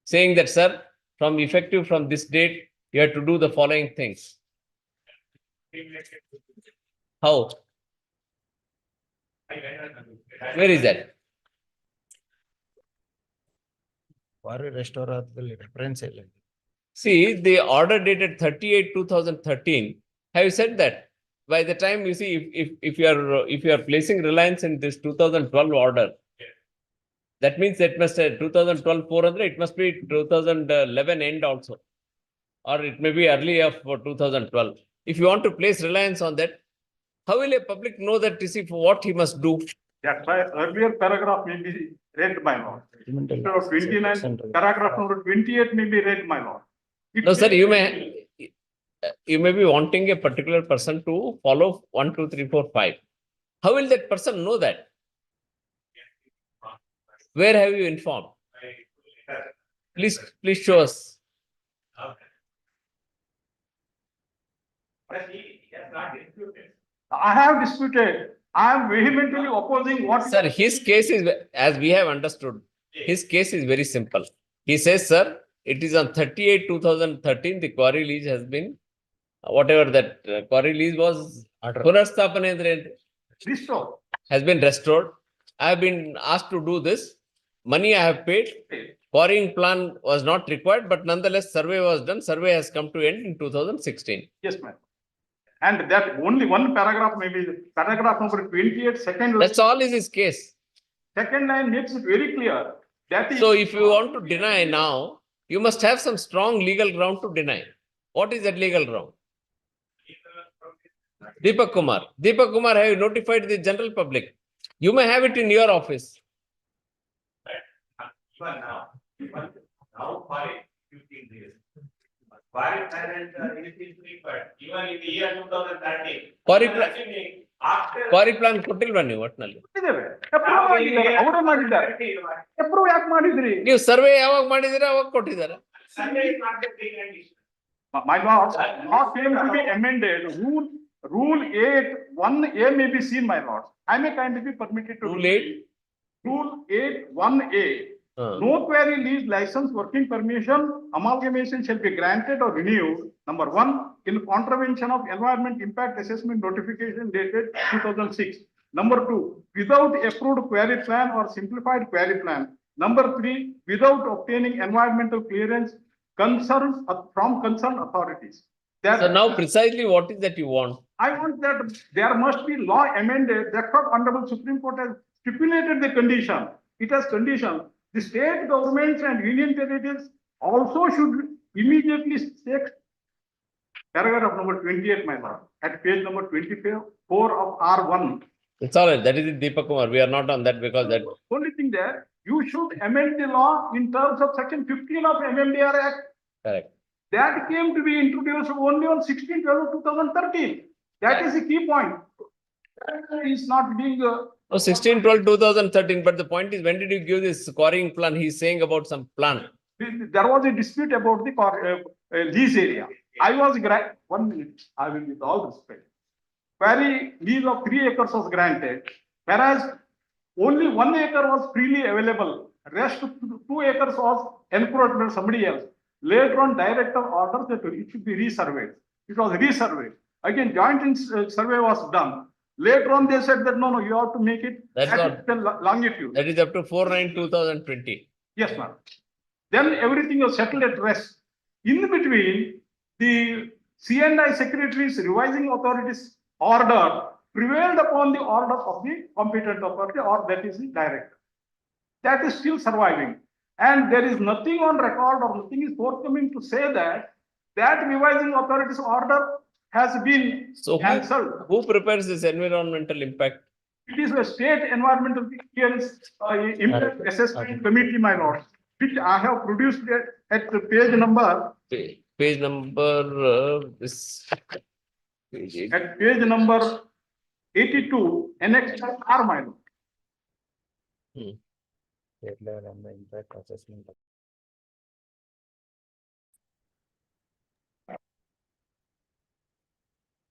saying that, sir, from effective from this date, you have to do the following things? How? Where is that? Quarry restoraದಲ್ಲಿ reference ಇಲ್ಲ. See, the order dated 38/2013. Have you said that? By the time you see, if you are placing reliance in this 2012 order, that means it must 2012 400. It must be 2011 end also, or it may be early of 2012. If you want to place reliance on that, how will a public know that to see for what he must do? That's why earlier paragraph may be read, my lord. Instead of 29, paragraph number 28 may be read, my lord. No, sir, you may. you may be wanting a particular person to follow 1, 2, 3, 4, 5. How will that person know that? Where have you informed? Please show us. I have disputed. I am vehemently opposing what. Sir, his case is, as we have understood, his case is very simple. He says, sir, it is on 38/2013, the quarry lease has been, whatever that quarry lease was, Restore. has been restored. I have been asked to do this. Money I have paid. Quarrying plan was not required, but nonetheless, survey was done. Survey has come to end in 2016. Yes, ma'am. And that only one paragraph, maybe paragraph number 28, second. That's all is his case. Second line makes it very clear. That is. So if you want to deny now, you must have some strong legal ground to deny. What is that legal ground? Deepak Kumar. Deepak Kumar, have you notified the general public? You may have it in your office. Even now, 15 days. Quarry plan and anything required, even in the year 2013. Quarry plan ಕೊಟ್ಟಿಲ್ವಾ ನೀವು ಒಟ್ಟಿನಲ್ಲಿ? ಅವರು ಮಾಡಿದ್ದಾರೆ. Approve ಯಾಕೆ ಮಾಡಿದ್ರಿ? ನೀವು survey ಯಾವಾಗ ಮಾಡಿದಿರ ಅವಾಗ ಕೊಟ್ಟಿದ್ದಾರೆ. My lord, law came to be amended. Rule 8, 1A may be seen, my lord. I may kindly be permitted to. Rule 8? Rule 8, 1A. No query lease license working permission amalgamation shall be granted or renewed. Number 1, in contravention of environment impact assessment notification dated 2006. Number 2, without approved query plan or simplified query plan. Number 3, without obtaining environmental clearance from concerned authorities. So now precisely what is that you want? I want that there must be law amended. That's what Honorable Supreme Court has stipulated the condition. It has condition. The state governments and union territories also should immediately take paragraph number 28, my lord, at page number 24 of R1. It's all right. That is it, Deepak Kumar. We are not on that because that. Only thing there, you should amend the law in terms of section 15 of MMDR Act. Correct. That came to be introduced only on 16/12/2013. That is the key point. Is not being. 16/12/2013. But the point is, when did you give this quarrying plan? He's saying about some plan. There was a dispute about the lease area. I was 1 minute. I will, with all respect. Quarry lease of 3 acres was granted, whereas only 1 acre was freely available. Rest 2 acres was encroachment somebody else. Later on, director orders that it should be resurveyed. It was resurveyed. Again, joint survey was done. Later on, they said that no, you have to make it at the longitude. That is up to 4/9/2020. Yes, ma'am. Then everything was settled at rest. In between, the C&I secretary's revising authorities order prevailed upon the order of the competent authority, or that is the director. That is still surviving. And there is nothing on record or nothing is forthcoming to say that revising authority's order has been cancelled. Who prepares this environmental impact? It is a state environmental clearance impact assessment committee, my lord, which I have produced at the page number. Page number this. At page number 82, annex R, my lord. State level and the impact assessment.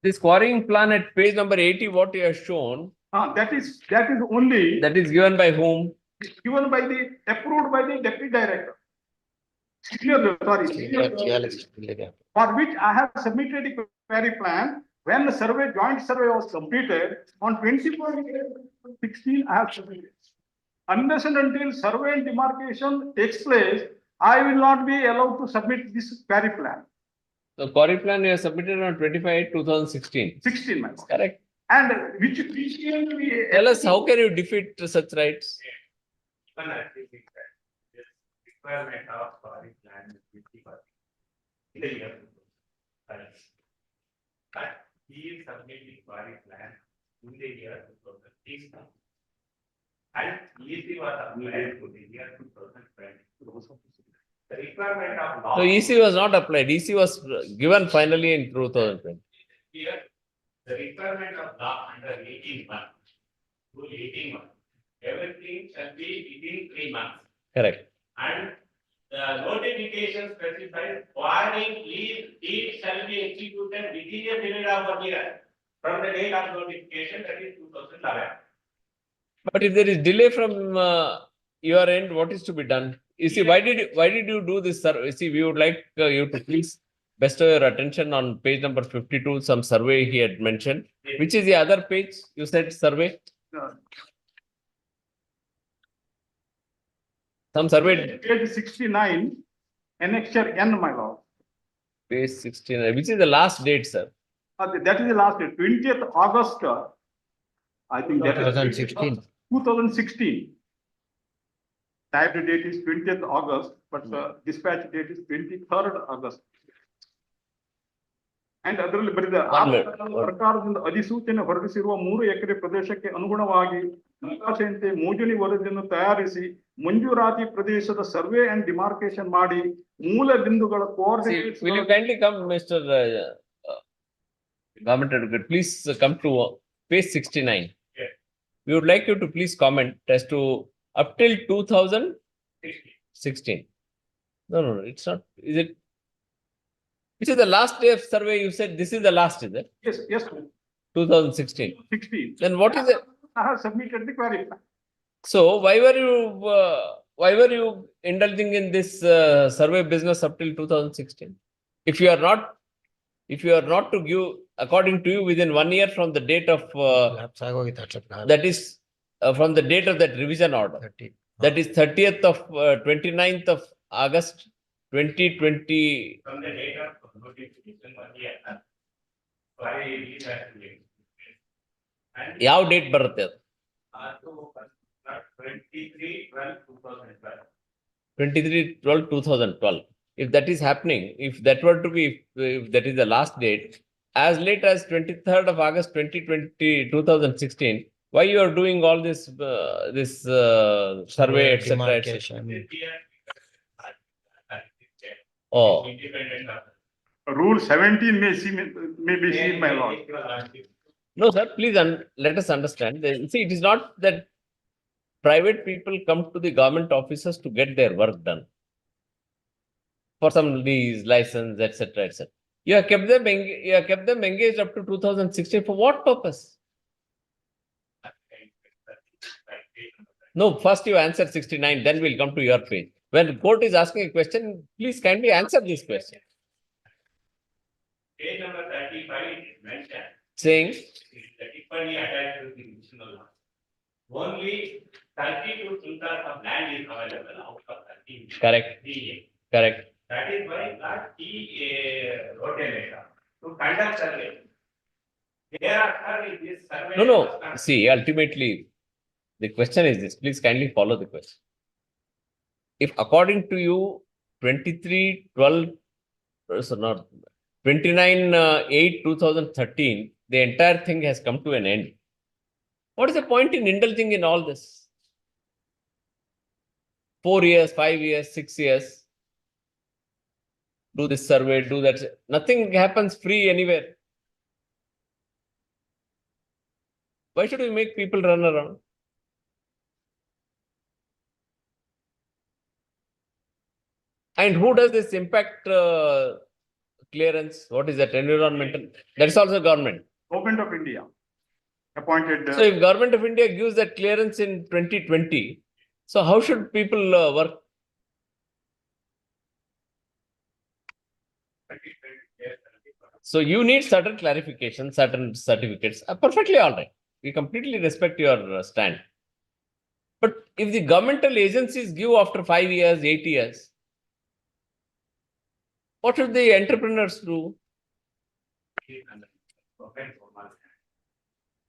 This quarrying plan at page number 80, what you have shown. That is only. That is given by whom? Given by approved by the deputy director. For which I have submitted a query plan. When the joint survey was completed on 24/16, I have submitted. Unless and until survey and demarcation takes place, I will not be allowed to submit this query plan. The quarry plan you have submitted on 25/8/2016. 16, my lord. Correct. And which tell us, how can you defeat such rights? Requirement of quarry plan is 50%. In the year. But he is submitting quarry plan in the year 2016. And easy was applied to the year 2020. requirement of law. So EC was not applied. EC was given finally in 2020. Here, the requirement of law under 18(1), rule 18(1), everything shall be within 3 months. Correct. And the notification specifies barring lease deed shall be executed within a period of 1 year from the date of notification, that is 2011. But if there is delay from your end, what is to be done? You see, why did you do this, sir? You see, we would like you to please bestow your attention on page number 52, some survey he had mentioned. Which is the other page? You said survey? Some survey. Page 69, annexure N, my lord. Page 69, which is the last date, sir? That is the last date, 20th August. I think that is 2016. 2016. Typed date is 20th August, but the dispatch date is 23rd August. And ಅದರಲ್ಲಿ ಬರೆದ ಸರ್ಕಾರದಿಂದ ಅಧಿಸೂಚನೆ ಹೊರಡಿಸಿರುವ 3 ಎಕರೆ ಪ್ರದೇಶಕ್ಕೆ ಅನುಗುಣವಾಗಿ ನಕಾಶೆಯಂತೆ ಮೋಜಣಿ ವರದಿಯನ್ನು ತಯಾರಿಸಿ ಮಂಜೂರಾತಿ ಪ್ರದೇಶದ ಸರ್ವೆ ಅಂಡ್ ಡಿಮಾರ್ಕೇಶನ್ ಮಾಡಿ ಮೂಲ ಬಿಂದುಗಳ coordinates. Will you kindly come, Mr. Government Advocate, please come to page 69. Yes. We would like you to please comment as to up till 2016. No, it's not. Is it? Which is the last day of survey? You said this is the last, is it? Yes. 2016. 16. Then what is it? I have submitted the query. So why were you indulging in this survey business up till 2016? If you are not to give, according to you, within 1 year from the date of that is from the date of that revision order. That is 30th of 29th of August 2020. From the date of notification 1 year. Why lease has to be. And ಯಾವ date ಬರುತ್ತೆ ಅದು? 23/12/2012. 23/12/2012. If that is happening, if that were to be, if that is the last date, as late as 23rd of August 2016, why you are doing all this survey, etc. Oh, Independent of. Rule 17 may be seen, my lord. no, sir, please let us understand. See, it is not that private people come to the government offices to get their work done for some lease, license, etc., etc. You have kept them engaged up to 2016 for what purpose? No, first you answer 69, then we'll come to your page. When the court is asking a question, please kindly answer this question. Page number 35 is mentioned. Saying, The Tiffany attached to the original one. Only 32 quintals of land is available out of 13. correct, correct. That is why that he wrote a letter to conduct survey. Thereafter, if this survey. No. was conducted- See, ultimately, the question is this. Please kindly follow the question. If according to you, 29/8/2013, the entire thing has come to an end. What is the point in indulging in all this? 4 years, 5 years, 6 years. Do this survey, do that. Nothing happens free anywhere. Why should we make people run around? And who does this impact clearance? What is that? Environmental? That is also government. Government of India appointed. So if Government of India gives that clearance in 2020, so how should people work? So you need certain clarification, certain certificates. Perfectly all right. We completely respect your stand. But if the governmental agencies give after 5 years, 8 years, what should the entrepreneurs do?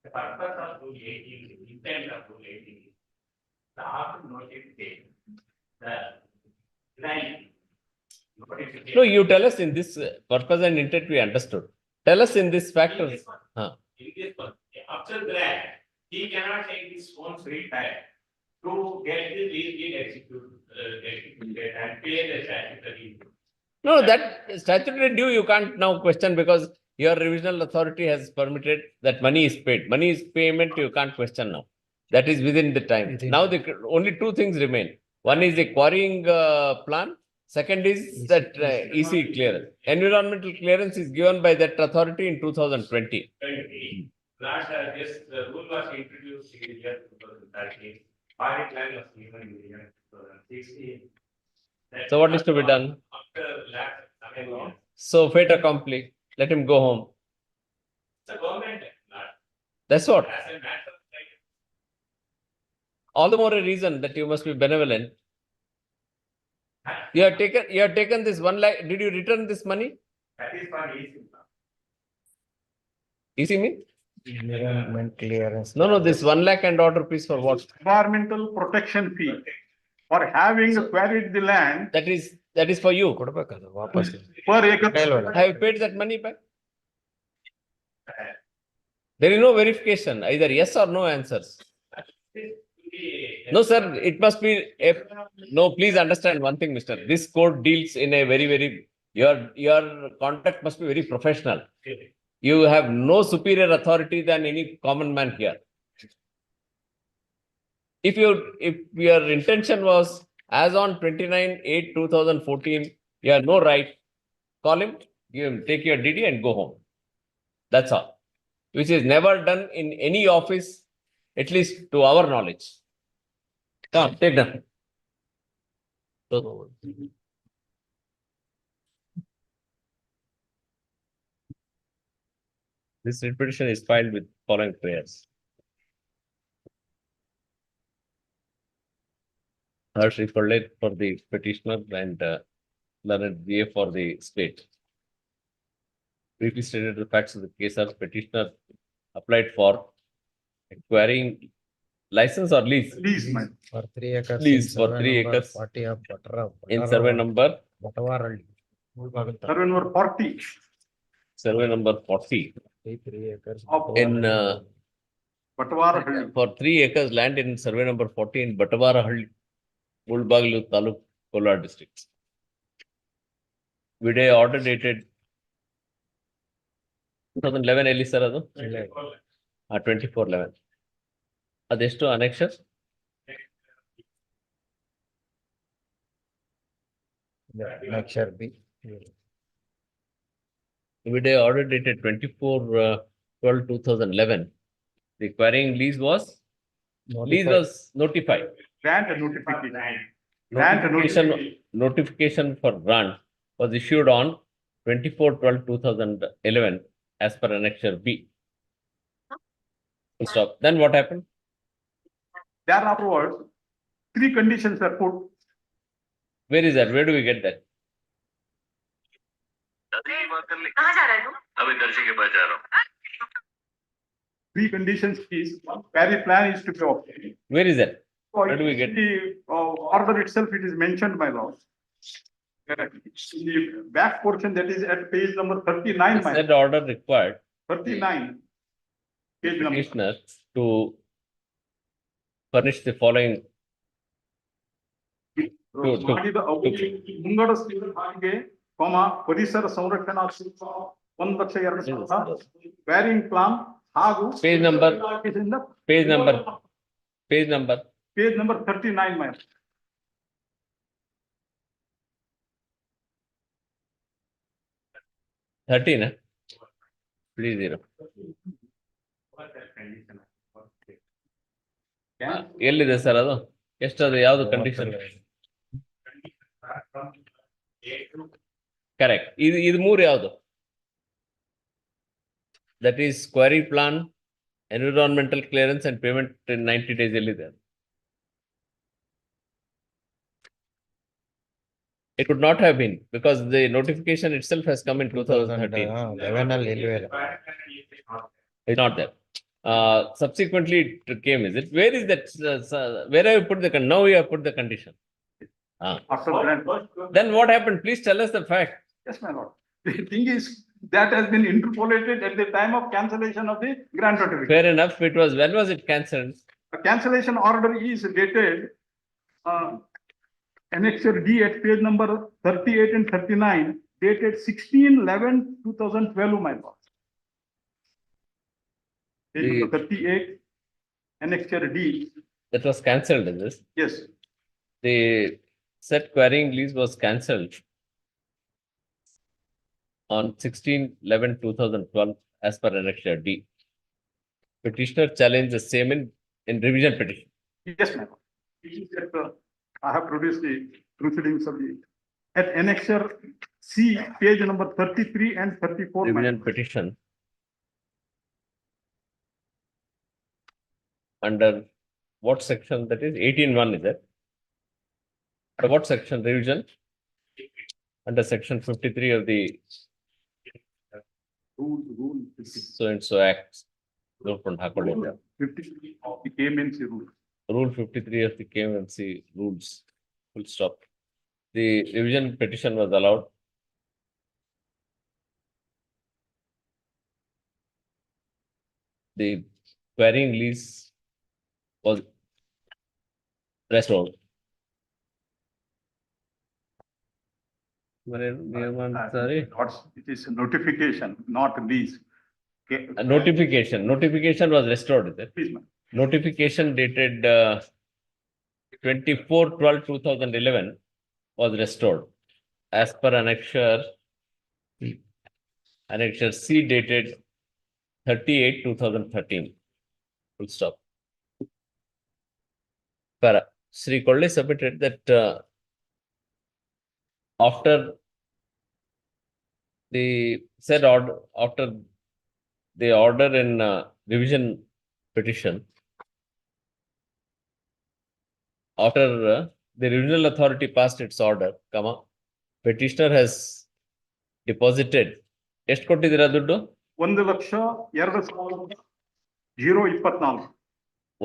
The purpose of rule 18, the intent of rule 18 is the after notification, the denying. No, you tell us in this purpose and intent we understood. Tell us in this factors. In this one, after that, he cannot take his own free time. to get the lease deed executed and pay the statutory. No, that statutory due you can't now question because your revisional authority has permitted that money is paid. Money is payment, you can't question now. That is within the time. Now the only two things remain. One is the quarrying plan. Second is that EC clearance. Environmental clearance is given by that authority in 2020. Last, this rule was introduced in the year 2013. Audit plan was given in the year 2016. So what is to be done? After last, I mean, So fait accompli. Let him go home. the government, That's what. as a matter of fact, All the more a reason that you must be benevolent. You have taken this 1 lakh. Did you return this money? that is for easy. EC mean? Environment clearance. No, this 1 lakh and odd rupees for what? Environmental protection fee for having quarried the land That is for you. ಕೊಡ್ಬೇಕದು ವಾಪಸ್. per acre. Have you paid that money back? There is no verification, either yes or no answers. No, sir, it must be no, please understand one thing, mister. This code deals in a very, your conduct must be very professional. You have no superior authority than any common man here. If your intention was as on 29/8/2014, you have no right, call him, give him, take your DD and go home. That's all. Which is never done in any office, at least to our knowledge. Come, take them. This petition is filed with following prayers. Harsh Ifollet for the petitioner and Leonard GA for the state. Briefly stated the facts of the case are petitioner applied for acquiring license or lease? Lease, man. For 3 acres. Lease in for survey 3 number acres 40 of in survey number Batavaralli. Survey number 40 survey number 40 3 acres. in Batavaralli. for 3 acres land in survey number 40 in Batavaralli, Mulbaglu Taluk, Kolar district. With a order dated 2011 ಎಲ್ಲಿ sir ಅದು 24/11 ಅದೆಷ್ಟು annexure? Annexure B. With a order dated 24/12/2011, the acquiring lease was notified. Grant notification. Notification for grant was issued on 24/12/2011 as per annexure B. Stop. Then what happened? Thereafterwards, 3 conditions are put. Where is that? Where do we get that? Three conditions is, quarry plan is to be obtained. Where is that? Where do we get? The order itself, it is mentioned, my lord. In the back portion, that is at page number 39, my Said order required 39. Page number. petitioner to furnish the following. ಮಾಡಿದ ಮುಂಗಡಸ್ಥಿತ ಬಾಡಿಗೆ, ಪರಿಸರ ಸಂರಕ್ಷಣಾ ಶುಲ್ಕ 1,02,000, varying plan ಹಾಗೂ Page number. Page number 39, my 13. Please, ಎಲ್ಲಿದೆ sir ಅದು? ಎಷ್ಟದು ಯಾವ್ದು condition? Correct. ಇದು 3 ಯಾವುದು? That is quarry plan, environmental clearance and payment in 90 days ಎಲ್ಲಿದೆ? It could not have been because the notification itself has come in 2013. 11 ಅಲ್ಲಿ ಇಲ್ವೇ ಇಲ್ಲ. It's not there. Subsequently it came, is it? Where is that? Where have you put the now you have put the condition? after grant. Then what happened? Please tell us the fact. Yes, my lord. The thing is, that has been interpolated at the time of cancellation of the grant notification. Fair enough. It was when was it cancelled? A cancellation order is dated, Annexure D at page number 38 and 39, dated 16/11/2012, my lord. Page number 38, Annexure D, That was cancelled, is this? yes, The said quarrying lease was cancelled on 16/11/2012 as per Annexure D. Petitioner challenged the same in revision petition. yes, my lord. It is that, I have produced the proceedings of the, at Annexure C, page number 33 and 34. my Revision lord. petition under what section, that is 18(1), is it? What section revision? Under section 53 of the Rule so and so act. Rule 53 of the KMNC rule. Rule 53 of the KMNC rules. Full stop. The revision petition was allowed. The quarrying lease was restored. Sorry. It is a notification, not lease. A notification was restored, is it? Please, ma'am. Notification dated 24/12/2011 was restored as per Annexure C dated 38/2013. Full stop. Para. Sri Kolle submitted that after the said order, after the order in revision petition, after the revisional authority passed its order, petitioner has deposited. ಎಷ್ಟು ಕೊಟ್ಟಿದ್ದೀರಾ ದುಡ್ಡು? 1,02,024.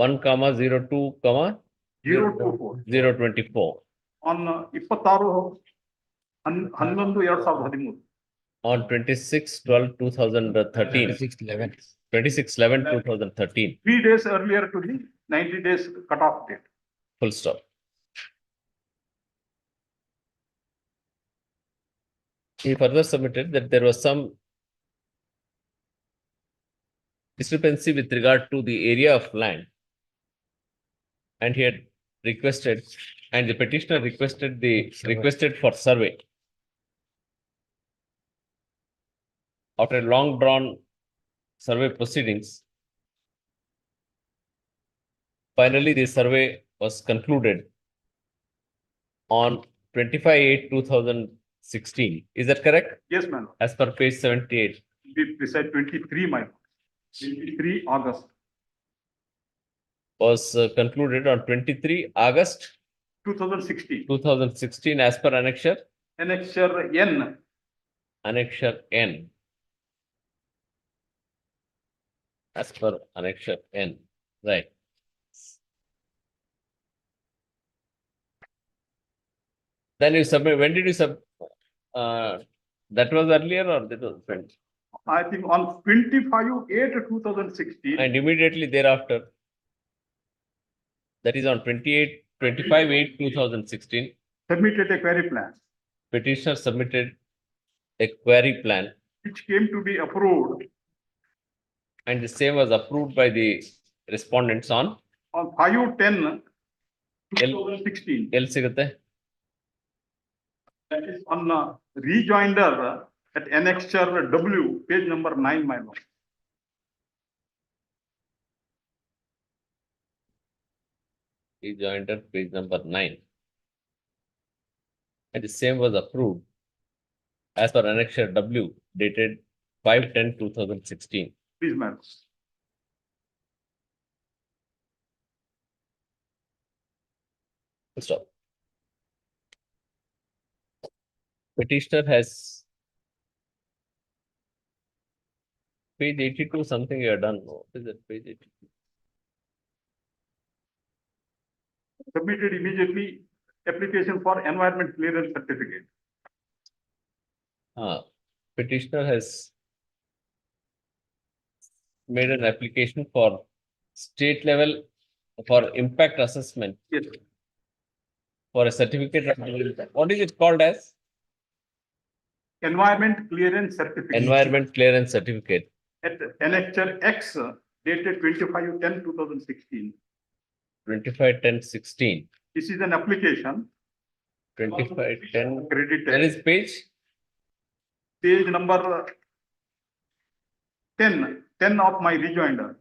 1,02, 024 on 26/11/2013. on 26/12/2013. 26/11/2013. 3 days earlier to the 90 days cutoff date. Full stop. He further submitted that there was some discrepancy with regard to the area of land, and he had requested, and the petitioner requested for survey. After long drawn survey proceedings, finally the survey was concluded on 25/8/2016. Is that correct? Yes, ma'am. As per page 78. Be precise, 23, my 23 August Was concluded on 23 August 2016. 2016 as per Annexure Annexure N. Annexure N. As per Annexure N. Right. Then you submit, when did you that was earlier or that was when? I think on 25/8/2016. And immediately thereafter, that is on 25/8/2016, Submitted a query plan, petitioner submitted a query plan, which came to be approved and the same was approved by the respondents on 5/10/2016. ಎಲ್ಲಿ ಸಿಗುತ್ತೆ? That is on rejoinder at Annexure W, page number 9, my lord. Rejoinder page number 9. And the same was approved as per Annexure W dated 5/10/2016. Please, ma'am. Full stop. Petitioner has page 82, something you have done. What is it? Page 82. Submitted immediately application for environment clearance certificate. Petitioner has made an application for state level for impact assessment. Yes. For a certificate of what is it called as? Environment clearance certificate. Environment clearance certificate. At annexure X dated 25/10/2016. 25/10/16. This is an application. 25/10. Credited. There is page. Page number 10 of my rejoinder.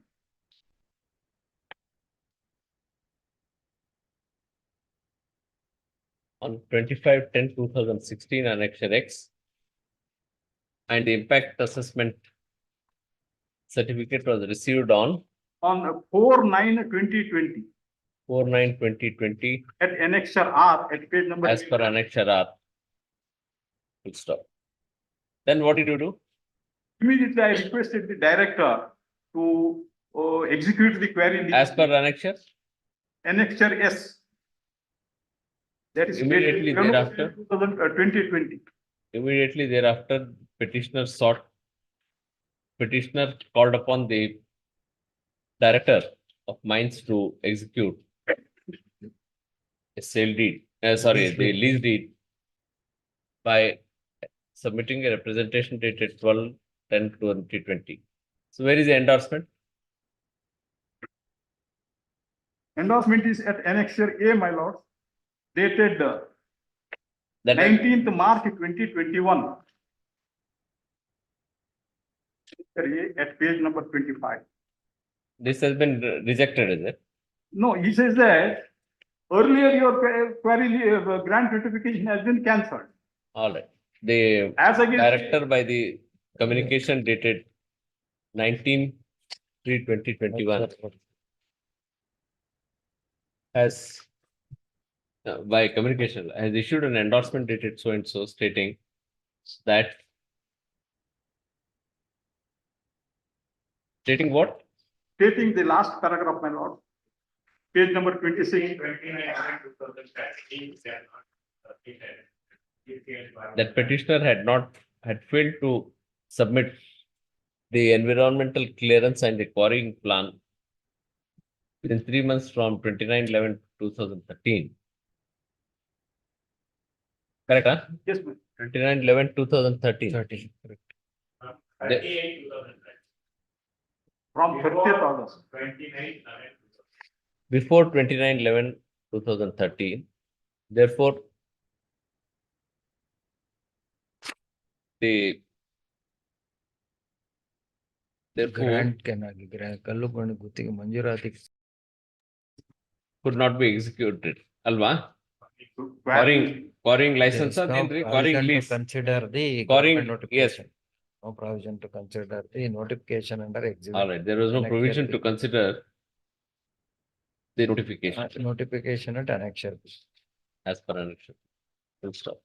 On 25/10/2016, annexure X. And the impact assessment certificate was received on 4/9/2020. 4/9/2020 at annexure R at page number. as per annexure R. Full stop. Then what did you do? Immediately I requested the director to execute the query. As per annexure? Annexure S. That is Immediately dated thereafter? 2020. Immediately thereafter, petitioner called upon the director of mines to execute a sale deed, the lease deed by submitting a representation dated 12/10/2020. So where is the endorsement? Endorsement is at annexure A, my lord, dated That 19th March 2021. At page number 25. This has been rejected, is it? No, he says that earlier your query grant notification has been cancelled. All right. The As against director by the communication dated 19/3/2021 has by communication has issued an endorsement dated so and so stating that stating what? Stating the last paragraph, my lord. Page number 26. That petitioner had failed to submit the environmental clearance and the quarrying plan within 3 months from 29/11/2013. Correct, huh? Yes, ma'am. 29/11/2013. 13, correct. From 30th August. Before 29/11/2013, therefore, grant ಕೆನಾಗಿ ಕಲ್ಲುಕೊಂಡು ಗುತ್ತಿಗೆ ಮಂಜೂರಾತಿ could not be executed. Alva? Quarrying license or quarrying lease? consider the Quarrying, government notification. No provision to consider the notification under exhibit. All right, there was no provision to consider the notification Notification at annexure. as per annexure. Full stop.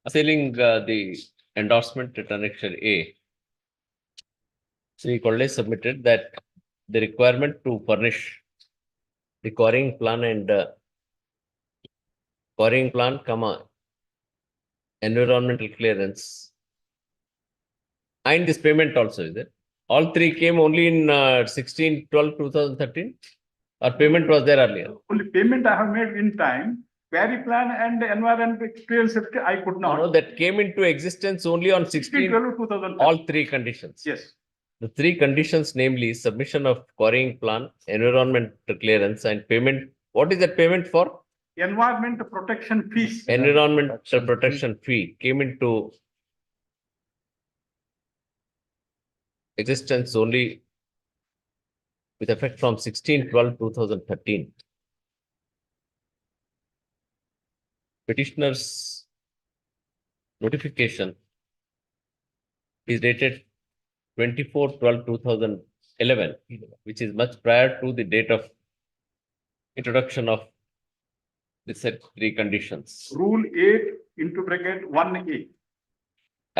Assailing the endorsement at annexure A, Sri Kolle submitted that the requirement to furnish the quarrying plan and environmental clearance and this payment also, is it? All three came only in 16/12/2013 or payment was there earlier? Only payment I have made in time. Query plan and environmental clearance I could not. No, that came into existence only on 16/12/2013. all three conditions. Yes. The three conditions, namely submission of quarrying plan, environmental clearance and payment. What is that payment for? Environment protection fees. Environmental protection fee came into existence only with effect from 16/12/2013. Petitioner's notification is dated 24/12/2011, which is much prior to the date of introduction of the said three conditions. Rule 8 into bracket 1A.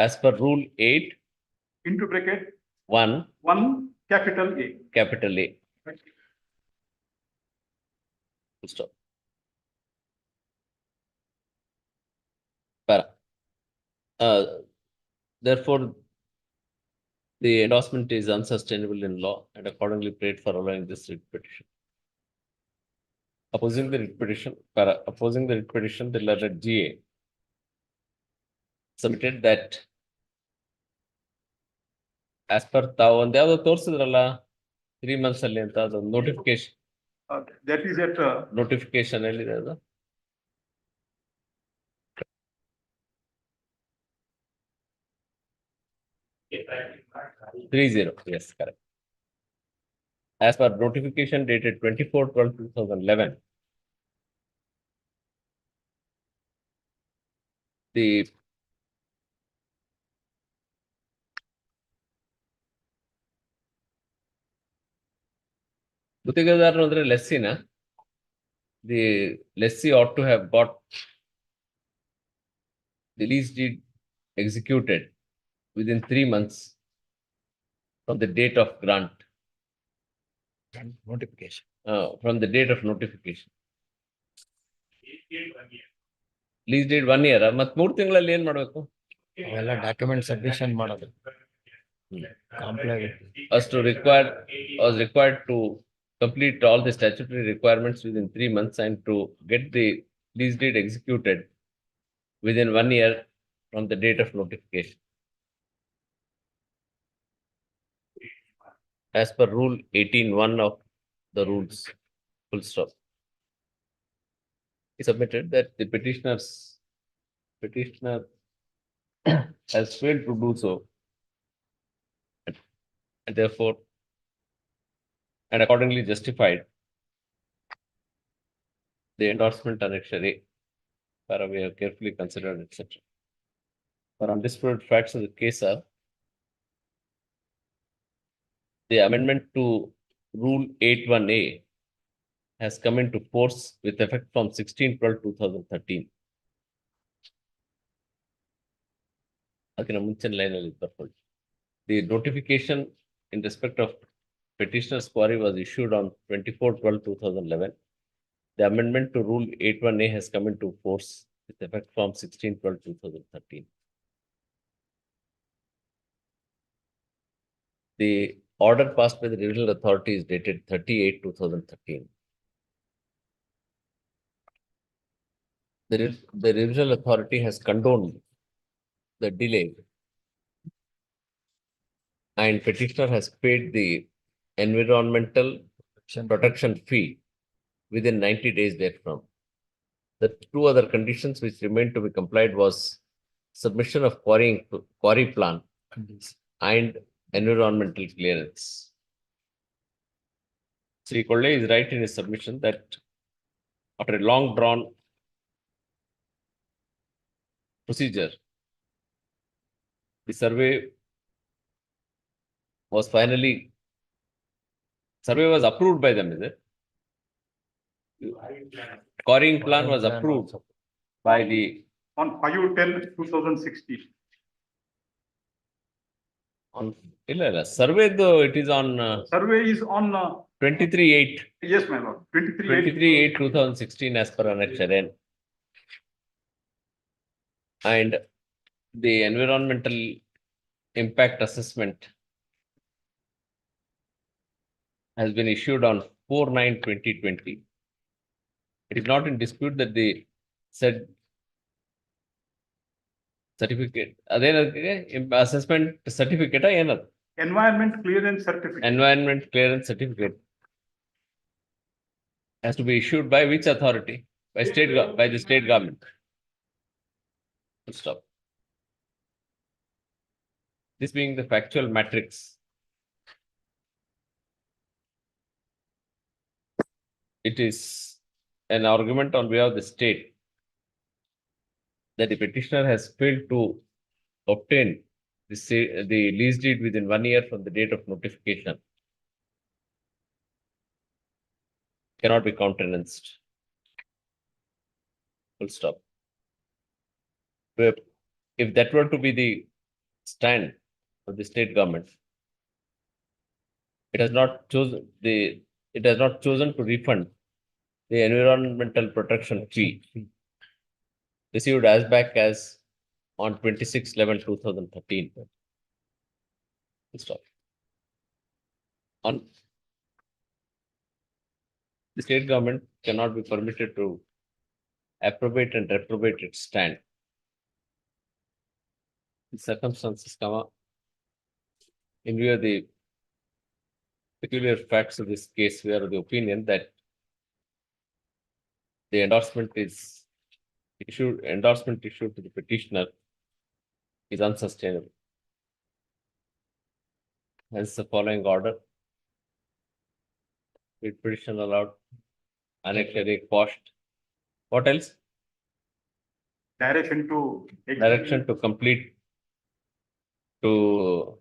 As per Rule 8, Into bracket 1, 1 capital A. capital A. Full stop. Para. Therefore, The endorsement is unsustainable in law and accordingly prayed for allowing this writ petition. Opposing the writ petition, the learned GA submitted that as per ತಾವು ಒಂದ್ ಯಾವ್ದೋ ತೋರಿಸಿದ್ರಲ್ಲ 3 months ಅಲ್ಲಿ ಅಂತ ಅದು notification That is at, notification ಎಲ್ಲಿದೆ ಅದು? Three zero, yes, correct. As per notification dated 24/12/2011, the ಗುತ್ತಿಗೆದಾರರು ಅಂದ್ರೆ ಲೆಸ್ಸಿನ, the lessee ought to have got the lease deed executed within 3 months from the date of grant. Notification. From the date of notification. Lease deed 1 year. ಮತ್ 3 ತಿಂಗಳಲ್ಲಿ ಏನ್ ಮಾಡ್ಬೇಕು? ಅವೆಲ್ಲ document submission ಮಾಡೋದು. Was required to complete all the statutory requirements within 3 months and to get the lease deed executed within 1 year from the date of notification. As per rule 18(1) of the rules, full stop. He submitted that the petitioner has failed to do so. And therefore, and accordingly justified the endorsement annexure A, where we have carefully considered, etc. For undisputed facts of the case are the amendment to Rule 81A has come into force with effect from 16/12/2013. The notification in respect of petitioner's query was issued on 24/12/2011. The amendment to Rule 81A has come into force with effect from 16/12/2013. The order passed by the revisional authority is dated 30/8/2013. The revisional authority has condoned the delay and petitioner has paid the environmental protection fee within 90 days therefrom. The two other conditions which remained to be complied was submission of quarry plan and environmental clearance. Sri Kolle is right in his submission that after a long drawn procedure, the survey was approved by them, is it? Quarrying plan was approved by the on 5/10/2016. on survey though it is on Survey is on 23/8. Yes, my lord, 23/8/2016 as per annexure N. And the environmental impact assessment has been issued on 4/9/2020. It is not in dispute that the said certificate, assessment certificate, environment clearance certificate has to be issued by which authority? By the state government. Full stop. This being the factual matrix, it is an argument on behalf of the state that the petitioner has failed to obtain the lease deed within 1 year from the date of notification. Cannot be countenanced. Full stop. If that were to be the stand of the state government, it has not chosen to refund the environmental protection fee received as back as on 26/11/2013. Stop. On the state government cannot be permitted to approbate and reprobate its stand. The circumstances come up in view of the peculiar facts of this case. We are of the opinion that the endorsement issued to the petitioner is unsustainable. Hence the following order. With petition allowed, annexure quashed. What else? Direction to. Direction to complete to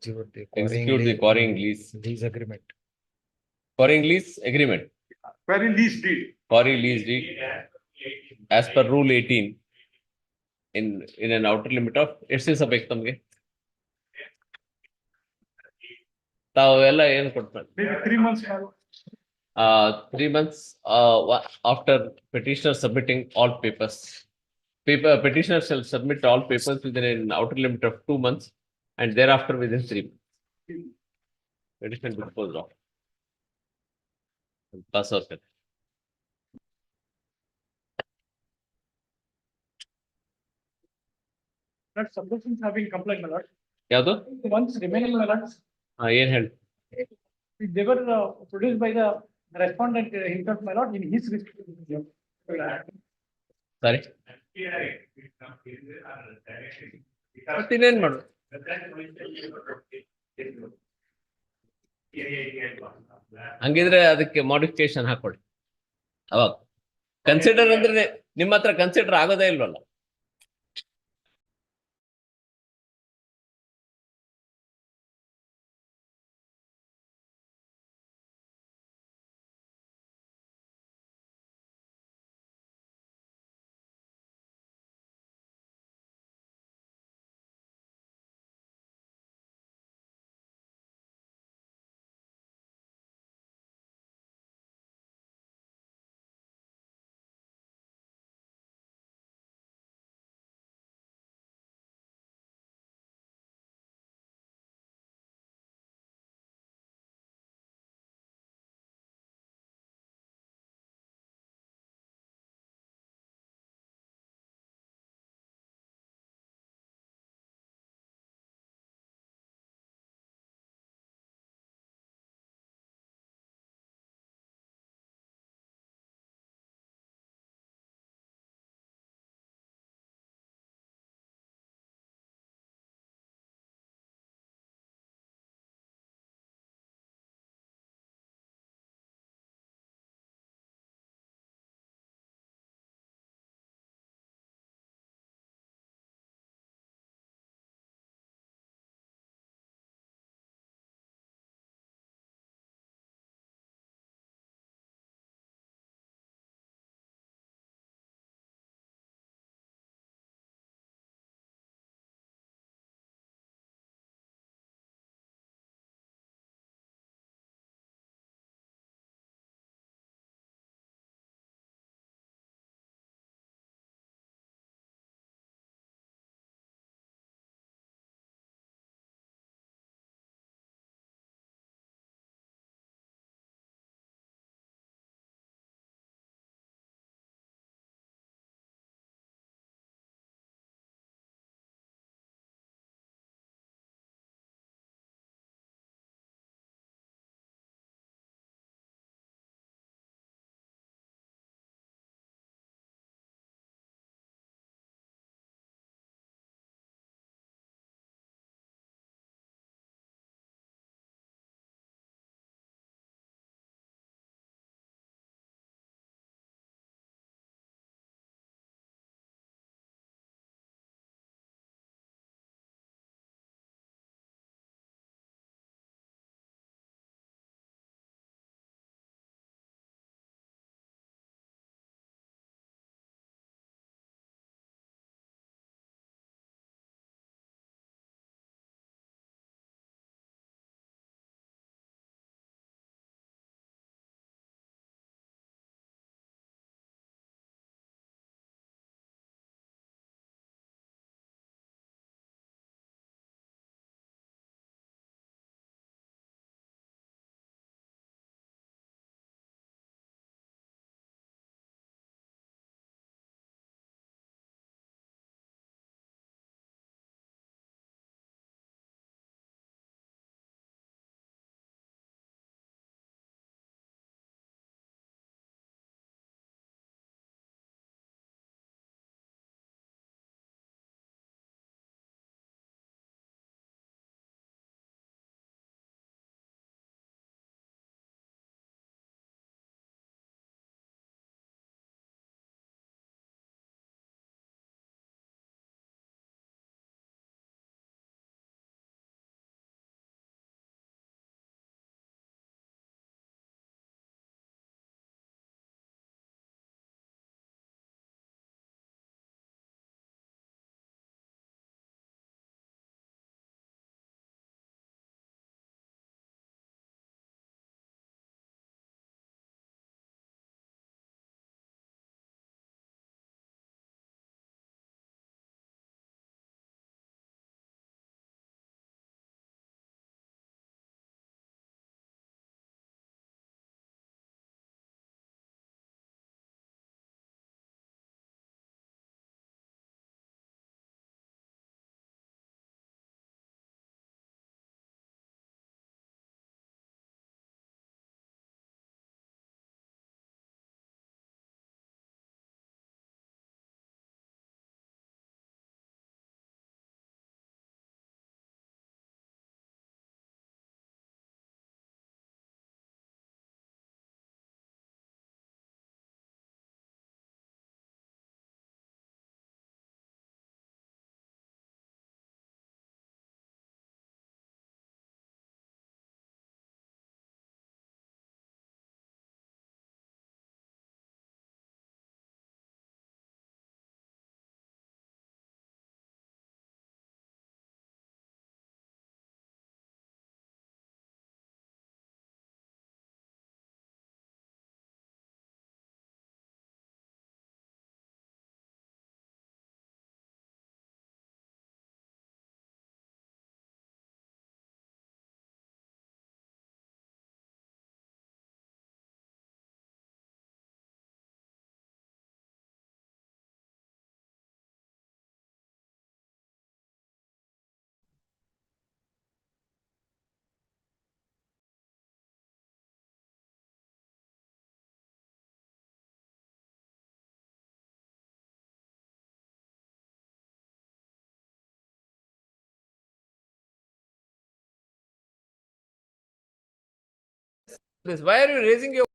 execute the quarrying lease. Lease agreement. Quarrying lease agreement. Very least deed. Quarry lease deed as per rule 18 in an outer limit of ಎಷ್ಟು ದಿವಸ ಬೇಕು ತಮಗೆ ತಾವೆಲ್ಲ ಏನು ಕೊಡ್ತಾರೆ Maybe 3 months. 3 months after petitioner submitting all papers. Petitioner shall submit all papers within an outer limit of 2 months and thereafter within 3 months. Petition disposed of. Pass out. But submissions have been complied, my lord. ಯಾವುದು Once remaining, my lords, ಏನ್ ಹೇಳಿ they were produced by the respondent himself, my lord, in his risk. ಸರಿ ಮತ್ತಿನ್ನೇನ್ ಮಾಡು ಹಂಗಿದ್ರೆ ಅದಕ್ಕೆ modification ಹಾಕೊಳ್ಳಿ ಅವಾಗ consider ಅಂದ್ರೆ ನಿಮ್ಮ ಹತ್ರ ಕನ್ಸಿಡರ್ ಆಗೋದೇ ಇಲ್ವಲ್ಲ This, why are you raising your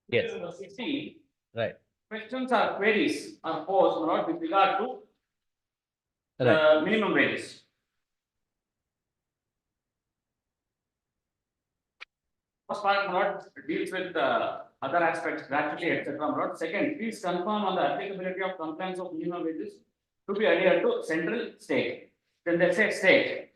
Yes. See, Right. questions or queries are posed, my lord, with regard to Right. the minimum wages. First part, my lord, deals with other aspects, gratuity, etc. My lord. Second, please confirm on the applicability of compliance of minimum wages to be adhered to central state. Then they say state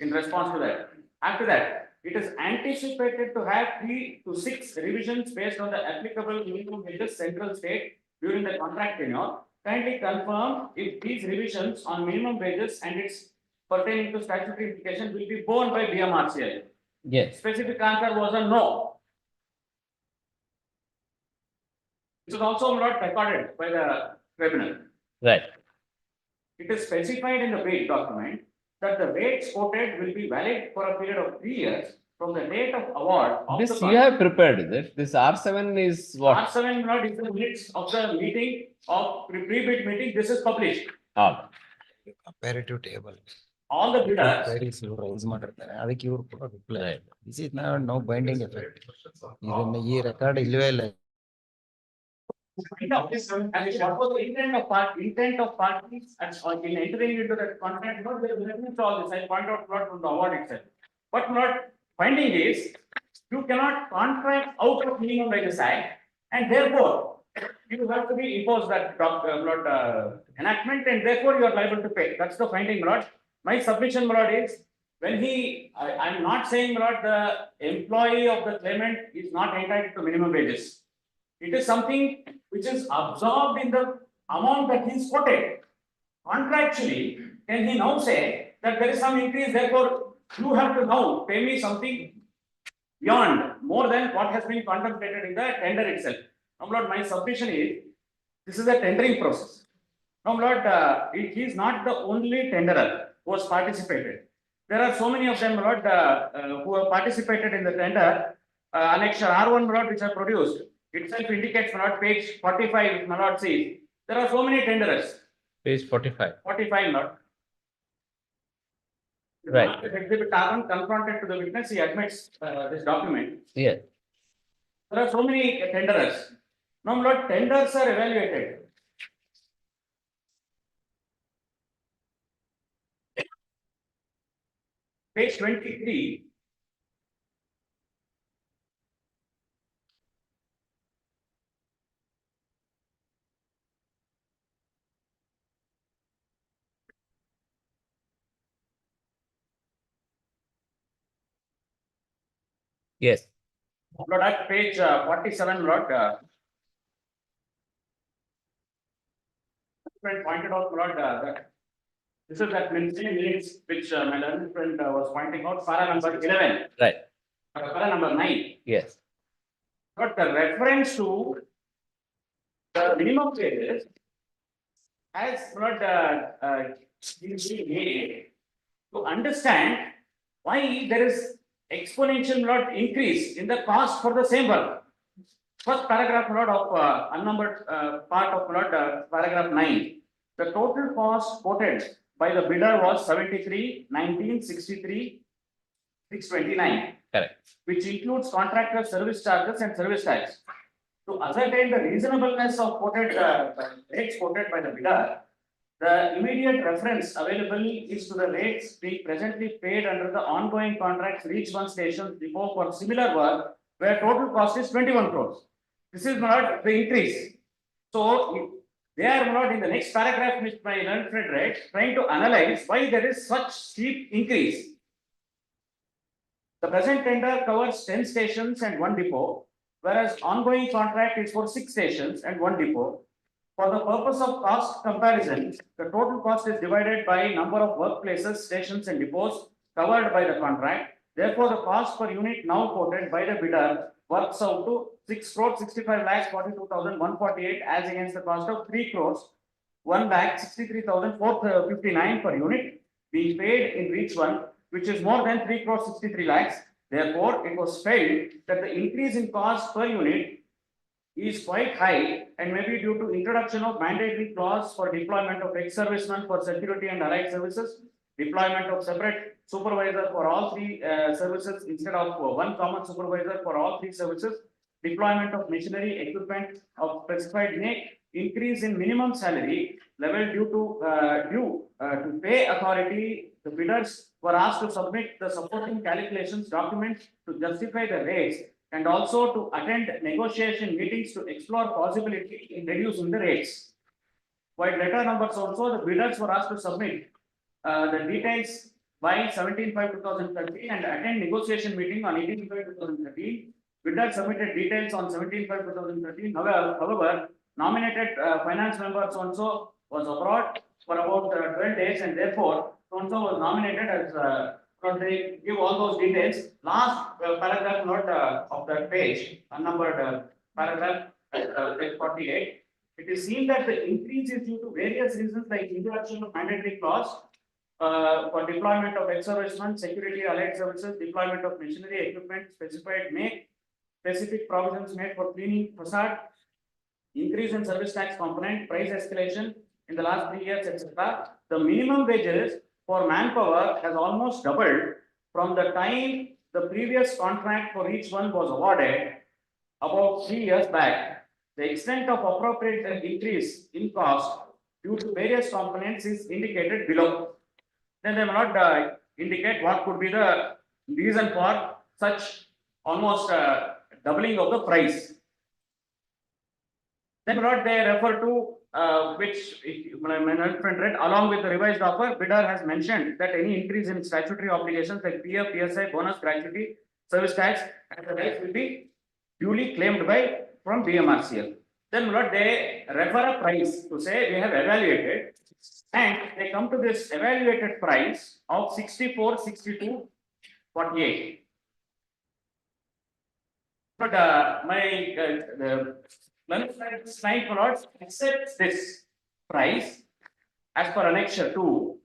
in response to that. After that, it is anticipated to have 3 to 6 revisions based on the applicable minimum wages central state during the contract tenure. Kindly confirm if these revisions on minimum wages and its pertaining to statutory implication will be borne by BMRCL. Yes. Specific answer was a no. This is also not recorded by the tribunal. Right. It is specified in the bid document that the rates quoted will be valid for a period of 3 years from the date of award of This the you have prepared, is it? This R7 is what? R7 not in the minutes of the meeting of pre-bid meeting, this is published. Ah. Comparative table. All the bidders. Queries ಇವ್ರು raise ಮಾಡಿರ್ತಾರೆ ಅದಕ್ಕೆ ಇವ್ರು ಕೂಡ reply. This is no binding effect. ಇದನ್ನ ಈ record ಇಲ್ವೇ ಇಲ್ಲ. And what was the intent of parties and in entering into that contract, not the reference all this, I point out not from the award itself. But not finding is, you cannot contract out of minimum wages act, and therefore, you have to be imposed that enactment, and therefore you are liable to pay. That's the finding, my lord. My submission, my lord, is when I'm not saying, my lord, the employee of the claimant is not entitled to minimum wages. It is something which is absorbed in the amount that he is quoted. Contractually, can he now say that there is some increase, therefore you have to now pay me something beyond, more than what has been contemplated in the tender itself. Now, my lord, my submission is, this is a tendering process. Now, my lord, he is not the only tenderer who has participated. There are so many of them, my lord, who have participated in the tender. Annexure R1, my lord, which are produced, itself indicates, my lord, page 45, my lord, see, there are so many tenderers. Page 45. 45, my lord. Right. If exhibit R1 confronted to the witness, he admits this document. Yes. There are so many tenderers. Now, my lord, tenders are evaluated. Page 23. Yes. Lord, at page 47, Lord. Friend pointed out, Lord, that this is that minutes which my learned friend was pointing out, para number 11. Right. Para number 9. Yes. But the reference to the minimum wages has not been made to understand why there is exponential not increase in the cost for the same work. First paragraph not of unnumbered part of not paragraph 9. The total cost quoted by the bidder was 73, 19, 63, 629. Correct. Which includes contractor service charges and service tax. To ascertain the reasonableness of quoted rates quoted by the bidder, the immediate reference available is to the rates being presently paid under the ongoing contracts reach one station depot for similar work, where total cost is 21 crores. This is not the increase. So they are not in the next paragraph, which my learned friend read, trying to analyze why there is such steep increase. The present tender covers 10 stations and 1 depot, whereas ongoing contract is for 6 stations and 1 depot. For the purpose of cost comparison, the total cost is divided by number of workplaces, stations and depots covered by the contract. Therefore, the cost per unit now quoted by the bidder works out to 6 crores 65 lakhs 42,148 as against the cost of 3 crores 1 lakh 63,459 per unit being paid in each one, which is more than 3 crores 63 lakhs. Therefore, it was felt that the increase in cost per unit is quite high and may be due to introduction of mandatory clause for deployment of ex-servicemen for security and allied services, deployment of separate supervisor for all 3 services instead of one common supervisor for all 3 services, deployment of machinery, equipment of specified make, increase in minimum salary level to pay authority, the bidders were asked to submit the supporting calculations documents to justify the rates and also to attend negotiation meetings to explore possibility in reducing the rates. While letter numbers also, the bidders were asked to submit the details by 17/5/2013 and attend negotiation meeting on 18/5/2013. Bidder submitted details on 17/5/2013. However, nominated finance members also was abroad for about 12 days and therefore also was nominated as because they give all those details. Last paragraph note of that page, unnumbered paragraph page 48. It is seen that the increase is due to various reasons like introduction of mandatory clause for deployment of ex-servicemen, security allied services, deployment of machinery, equipment, specified make, specific provisions made for cleaning facade, increase in service tax component, price escalation in the last 3 years, etc. The minimum wages for manpower has almost doubled from the time the previous contract for each one was awarded about 3 years back. The extent of appropriate increase in cost due to various components is indicated below. Then they will not indicate what could be the reason for such almost doubling of the price. Then what they refer to, which my friend read, along with the revised offer, bidder has mentioned that any increase in statutory obligations like PF, PSI, bonus, gratuity, service tax, and the rest will be duly claimed by from BMRCL. Then what they refer a price to say we have evaluated, and they come to this evaluated price of 64,62,48. But my slide plots accepts this price as per annexure 2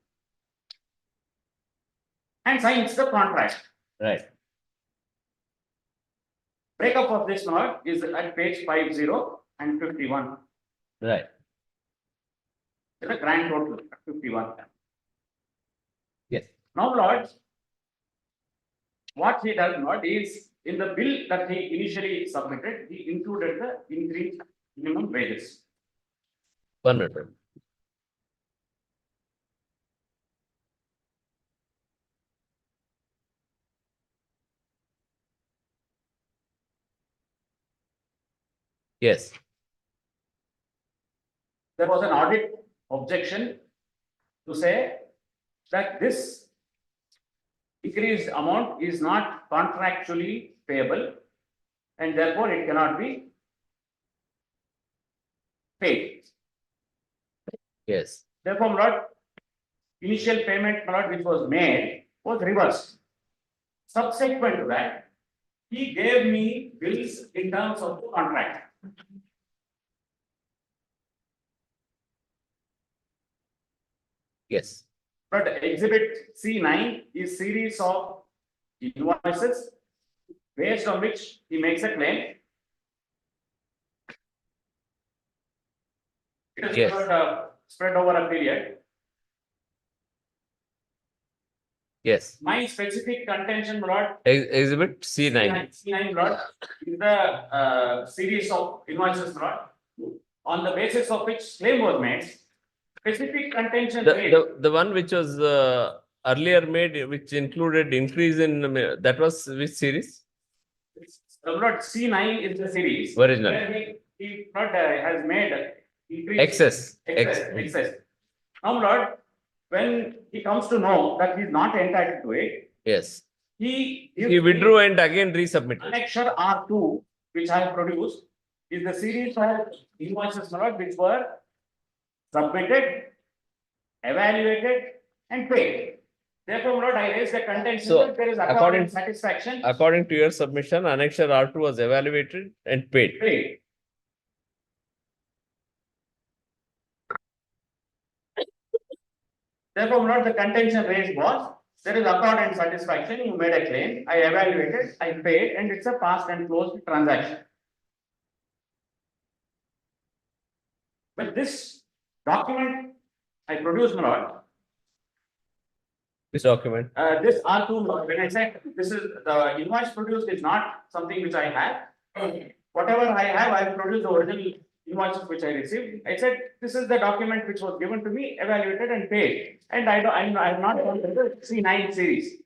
and signs the contract. Right. Breakup of this note is at page 50 and 51. Right. The grand total 51. Yes. Now, Lords, what he does not is in the bill that he initially submitted, he included the increased minimum wages. 1 minute. Yes. There was an audit objection to say that this increased amount is not contractually payable and therefore it cannot be paid. Yes. Therefore, not initial payment not which was made was reversed. Subsequent to that, he gave me bills in terms of the contract. Yes. But exhibit C9 is series of invoices based on which he makes a claim. It is Yes. spread over a period. Yes. My specific contention, Lord, Exhibit C9. C9, Lord, is the series of invoices, Lord, on the basis of which claim was made. Specific contention. The one which was earlier made, which included increase in that was which series? Lord, C9 is the series. Original. Where he has made increase. Excess. Now, Lord, when he comes to know that he is not entitled to it, Yes. he withdrew and again resubmitted. Annexure R2, which I have produced, is the series of invoices, Lord, which were submitted, evaluated, and paid. Therefore, Lord, I raise the contention So, that there is according- satisfaction. According to your submission, annexure R2 was evaluated and paid. Paid. Therefore, Lord, the contention raised was there is accord and satisfaction. You made a claim, I evaluated, I paid, and it's a passed and closed transaction. But this document I produced, my Lord, This document. this R2, when I said this is the invoice produced is not something which I have. whatever I have, I produced the original invoices which I received. I said, this is the document which was given to me, evaluated and paid. And I'm not on the C9 series.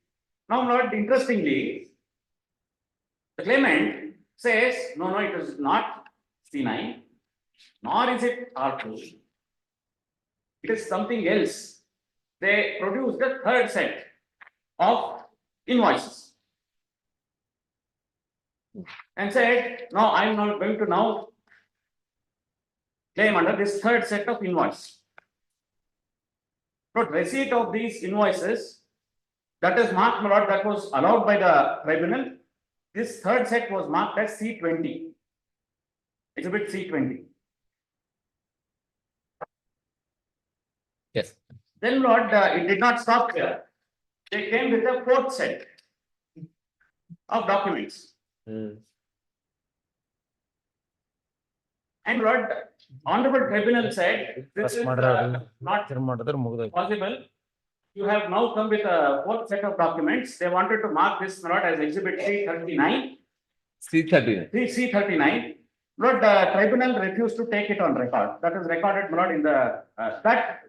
Now, not interestingly, the claimant says, no, it is not C9, nor is it R2. It is something else. They produced the third set of invoices and said, no, I'm not going to now claim under this third set of invoice. But receipt of these invoices, that is marked, my lord, that was allowed by the tribunal. This third set was marked as C20, exhibit C20. Yes. Then, Lord, it did not stop there. They came with a fourth set of documents. And Lord, Honorable Tribunal said, this is not possible. You have now come with a fourth set of documents. They wanted to mark this, Lord, as exhibit C39. C39. C39. Lord, the tribunal refused to take it on record. That is recorded, Lord, in the that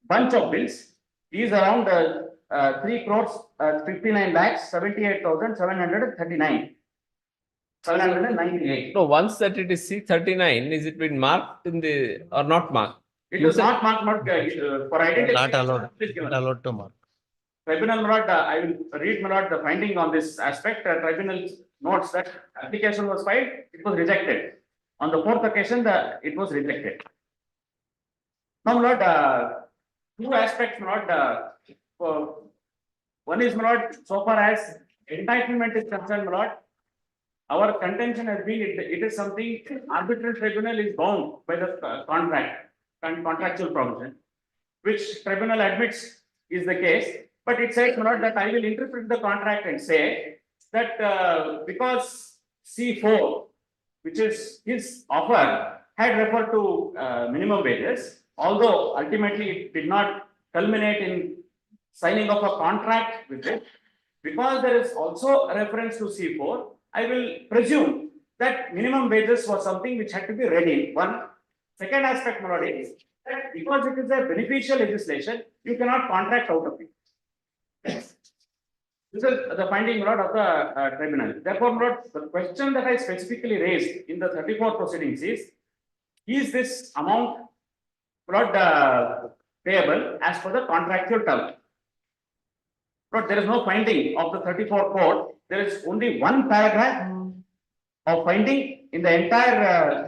bunch of bills is around 3 crores 59 lakhs 78,739. 798. No, once that it is C39, is it been marked in the or not marked? It is not marked, for identification. Not allowed to mark. Tribunal, my lord, I will read, my lord, the finding on this aspect. Tribunal notes that application was filed, it was rejected. On the fourth occasion, it was rejected. Now, my lord, two aspects, my lord. One is, my lord, so far as entitlement is concerned, my lord, our contention has been it is something arbitral tribunal is bound by the contract and contractual provision, which tribunal admits is the case. But it says, my lord, that I will interpret the contract and say that because C4, which is his offer, had referred to minimum wages, although ultimately it did not culminate in signing of a contract with it, because there is also a reference to C4, I will presume that minimum wages was something which had to be read in. One. Second aspect, my lord, is that because it is a beneficial legislation, you cannot contract out of it. This is the finding, my lord, of the tribunal. Therefore, my lord, the question that I specifically raised in the 34 proceedings is this amount, my lord, payable as per the contractual term? But there is no finding of the 34 code. There is only one paragraph of finding in the entire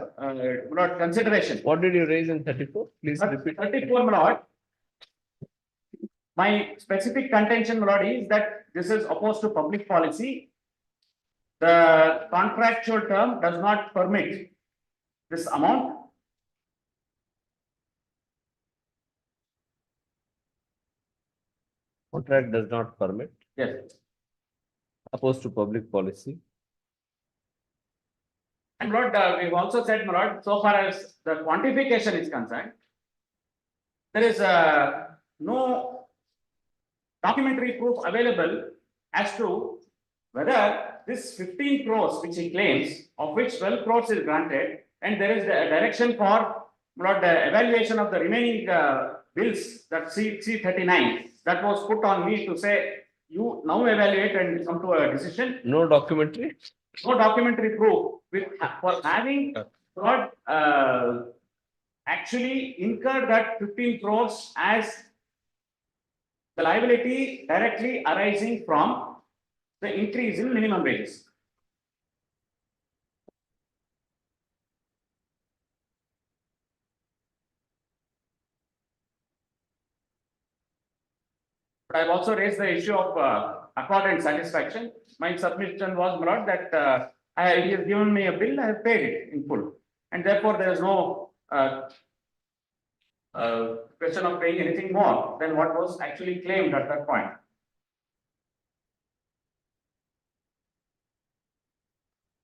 consideration. What did you raise in 34? Please repeat. 34, my lord. My specific contention, my lord, is that this is opposed to public policy. The contractual term does not permit this amount. Contract does not permit. Yes. Opposed to public policy. And Lord, we've also said, my lord, so far as the quantification is concerned, there is no documentary proof available as to whether this 15 crores which he claims, of which 12 crores is granted, and there is a direction for, my lord, the evaluation of the remaining bills, that C39, that was put on me to say, you now evaluate and come to a decision. No documentary? No documentary proof for having not actually incurred that 15 crores as the liability directly arising from the increase in minimum wages. But I've also raised the issue of accord and satisfaction. My submission was, my lord, that he has given me a bill, I have paid it in full. And therefore, there is no question of paying anything more than what was actually claimed at that point.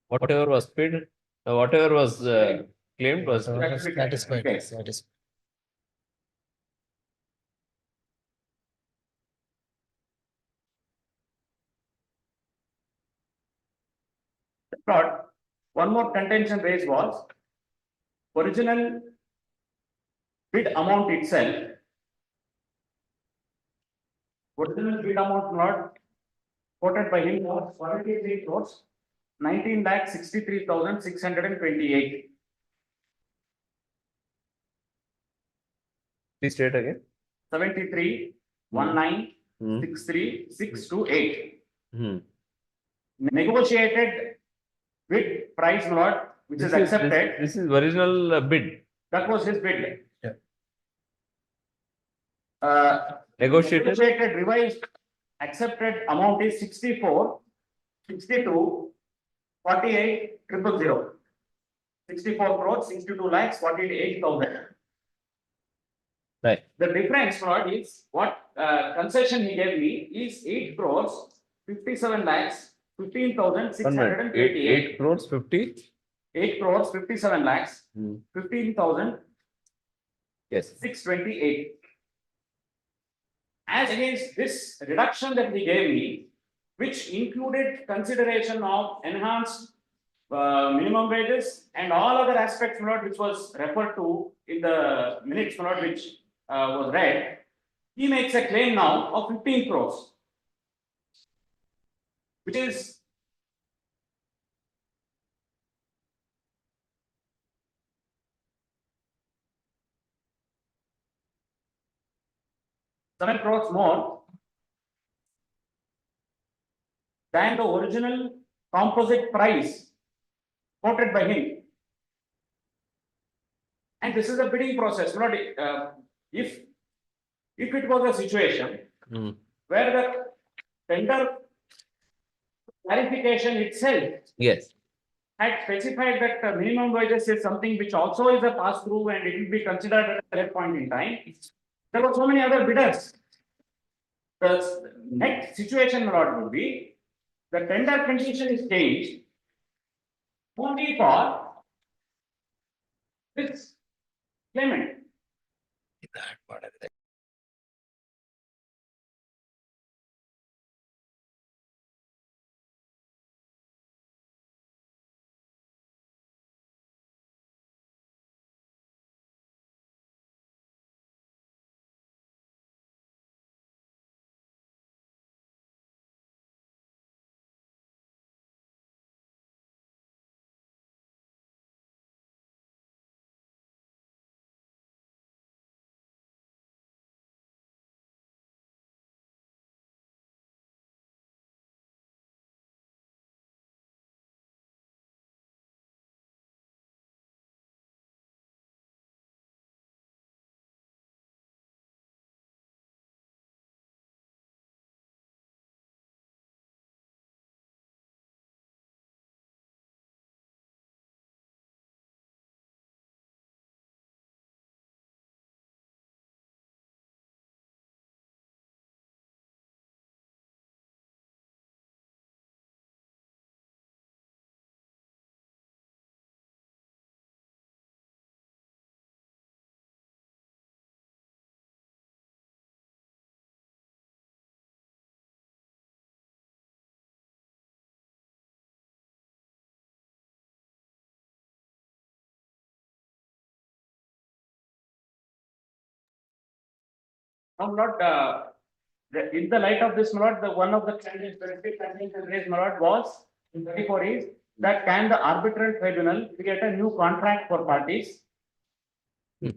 Whatever was paid, whatever was claimed was Satisfied. Okay. Satisfied. Lord, one more contention raised was original bid amount itself. Original bid amount not quoted by him was 43 crores, 19,63,628. Please state again. 73, 1963, 628. Hmm. Negotiated bid price lot, which is accepted. This is original bid. That was his bid. Yeah. Negotiated revised accepted amount is 64, 62, 48, 000. 64 crores, 62 lakhs, 48,000. Right. The difference not is what concession he gave me is 8 crores, 57 lakhs, 15,628. 8 crores 50. 8 crores, 57 lakhs, 15,000. Yes. 628. As against this reduction that he gave me, which included consideration of enhanced minimum wages and all other aspects which was referred to in the minutes which was read, he makes a claim now of 15 crores, which is seven crores more than the original composite price quoted by him. And this is a bidding process. If it was a situation where the tender clarification itself Yes. had specified that minimum wages is something which also is a pass through and it will be considered at that point in time, there were so many other bidders. The next situation would be the tender condition is changed only for this claimant. Now, in the light of this, the one of the specific contention raised, was in 34 is that can the arbitral tribunal create a new contract for parties? The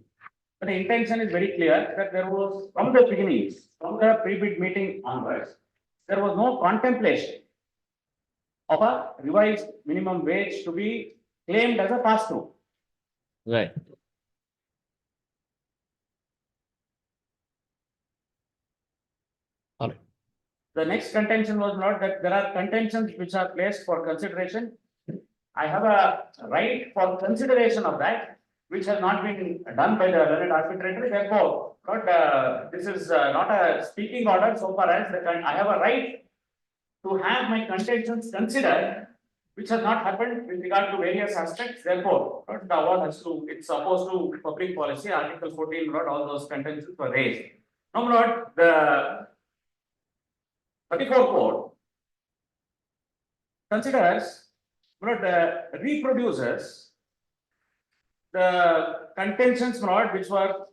intention is very clear that there was from the beginning, from the pre-bid meeting onwards, there was no contemplation of a revised minimum wage to be claimed as a pass-through. Right. All right. The next contention was not that there are contentions which are placed for consideration. I have a right for consideration of that, which has not been done by the learned arbitrator. Therefore, this is not a speaking order so far as I have a right to have my contentions considered, which has not happened with regard to various aspects. Therefore, the award has to, it's opposed to public policy, Article 14, all those contentions were raised. Now, the 34 code considers reproduces the contentions, my lord, which were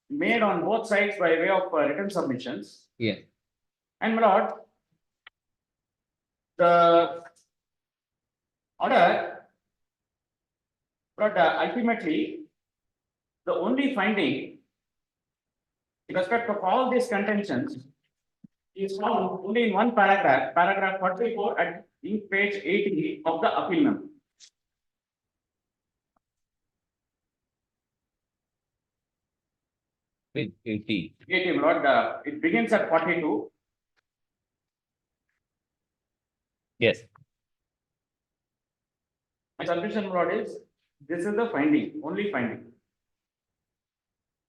made on both sides by way of written submissions. Yeah. And my lord, the order, but ultimately, the only finding in respect of all these contentions is found only in one paragraph, paragraph 44 at in page 80 of the appeal memo. Page 80. 80, my lord, it begins at 42. Yes. My submission, my lord, is this is the finding, only finding.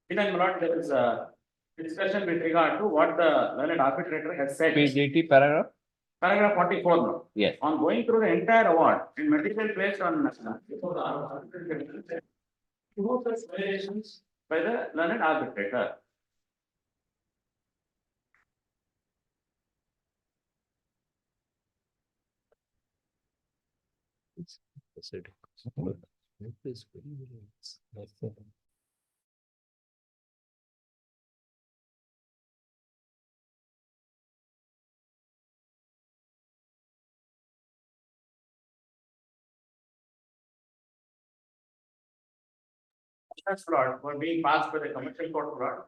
Then, my lord, there is a discussion with regard to what the learned arbitrator has said. Page 80, paragraph. Paragraph 44 now. Yes. On going through the entire award and material placed on violations by the learned arbitrator. That's fraud were being passed by the commercial court fraud.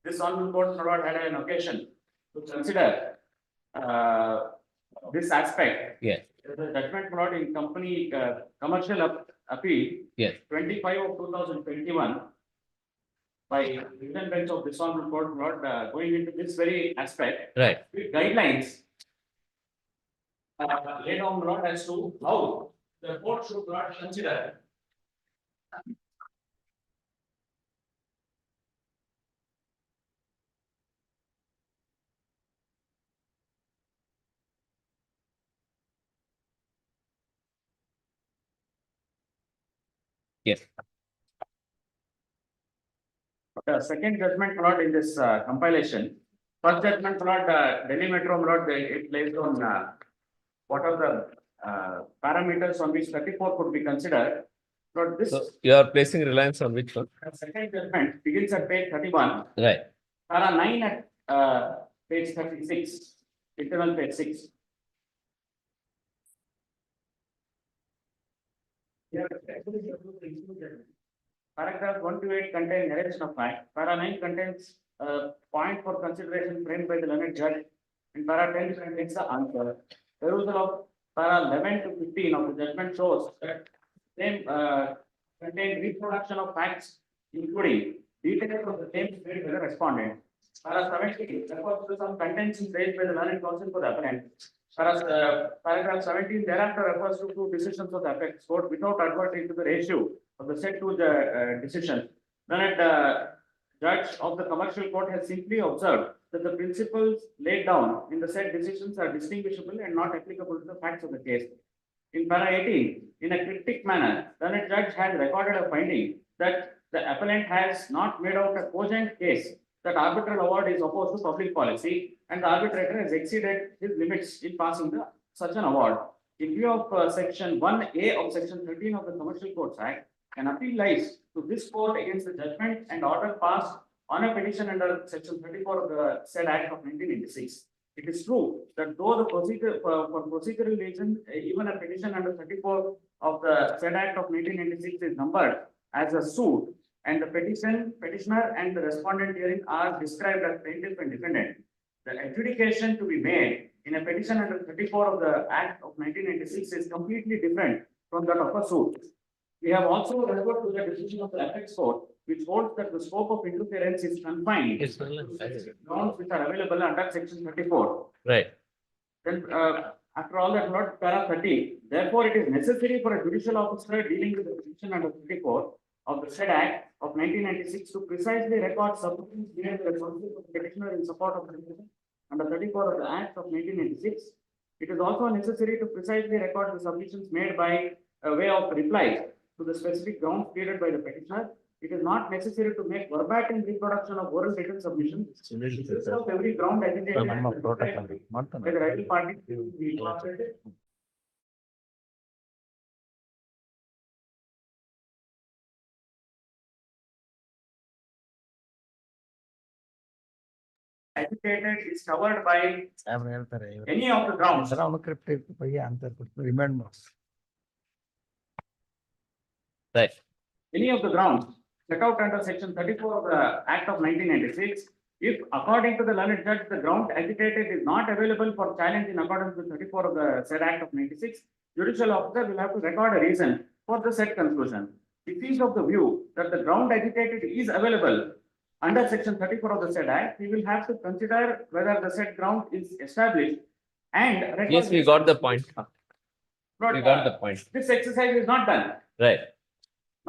This honorable court fraud had an occasion to consider this aspect. Yes. The judgment fraud in company commercial appeal. Yes. 25 of 2021. By written bench of this honorable court fraud going into this very aspect. Right. With guidelines. Laid down fraud as to how the court should not consider. Yes. The second judgment fraud in this compilation, first judgment fraud, Delhi Metro fraud, it placed on what are the parameters on which 34 could be considered. But this So you are placing reliance on which one? second judgment begins at page 31. Right. Para 9 at page 36, internal page 6. Paragraph 1 to 8 contain narration of fact. Para 9 contains point for consideration framed by the learned judge. And para 10 contains the answer. Perusal of para 11 to 15 of the judgment shows that same contain reproduction of facts, including details of the claims made by the respondent. Para 17 refers to some contentions raised by the learned counsel for the appellant. Paragraph 17 thereafter refers to two decisions of the apex court without adverting to the ratio of the said to the decision. Then judge of the commercial court has simply observed that the principles laid down in the said decisions are distinguishable and not applicable to the facts of the case. In para 18, in a cryptic manner, the judge has recorded a finding that the appellant has not made out a cogent case that arbitral award is opposed to public policy and the arbitrator has exceeded his limits in passing such an award. In view of section 1A of section 13 of the Commercial Courts Act, an appeal lies to this court against the judgment and order passed on a petition under section 34 of the said Act of 1986. It is true that though the procedure for procedural reason, even a petition under 34 of the said Act of 1986 is numbered as a suit, and the petitioner and the respondent herein are described as plaintiff and defendant. The adjudication to be made in a petition under 34 of the Act of 1986 is completely different from that of a suit. We have also referred to the decision of the apex court, which holds that the scope of interference is confined to grounds which are available under section 34. Right. Then, after all that, not para 30. Therefore, it is necessary for a judicial officer dealing with the petition under 34 of the said Act of 1996 to precisely record submissions made by the counsel of the petitioner in support of the petition under 34 of the Act of 1986. It is also necessary to precisely record the submissions made by way of reply to the specific grounds stated by the petitioner. It is not necessary to make verbatim reproduction of oral written submissions. Of every ground agitated by the rival party. agitated is covered by ಸಾಹೇಬ್ರು ಹೇಳ್ತಾರೆ any of the grounds. Crypt ಬಗ್ಗೆ ಅಂತ remind ಮಾಡಿ. Right. Any of the grounds set out under section 34 of the Act of 1996, if according to the learned judge, the ground agitated is not available for challenge in accordance with 34 of the said Act of 96, judicial officer will have to record a reason for the said conclusion. If he is of the view that the ground agitated is available under section 34 of the said Act, he will have to consider whether the said ground is established and. Yes, we got the point. We got the point. This exercise is not done. Right.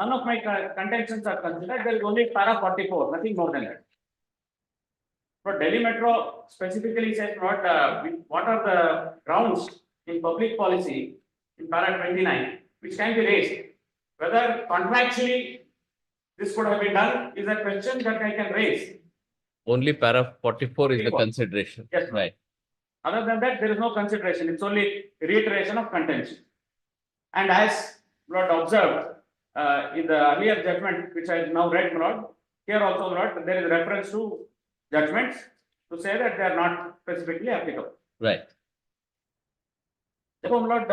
None of my contentions are considered. There is only para 44, nothing more than that. But Delhi Metro specifically says what are the grounds in public policy in para 29 which can be raised. Whether contractually this could have been done is a question that I can raise. Only para 44 is the consideration. Yes. Right. Other than that, there is no consideration. It's only reiteration of contention. And as Lord observed in the earlier judgment, which I now read, Lord, here also, Lord, there is reference to judgments to say that they are not specifically applicable. Right. Therefore, Lord,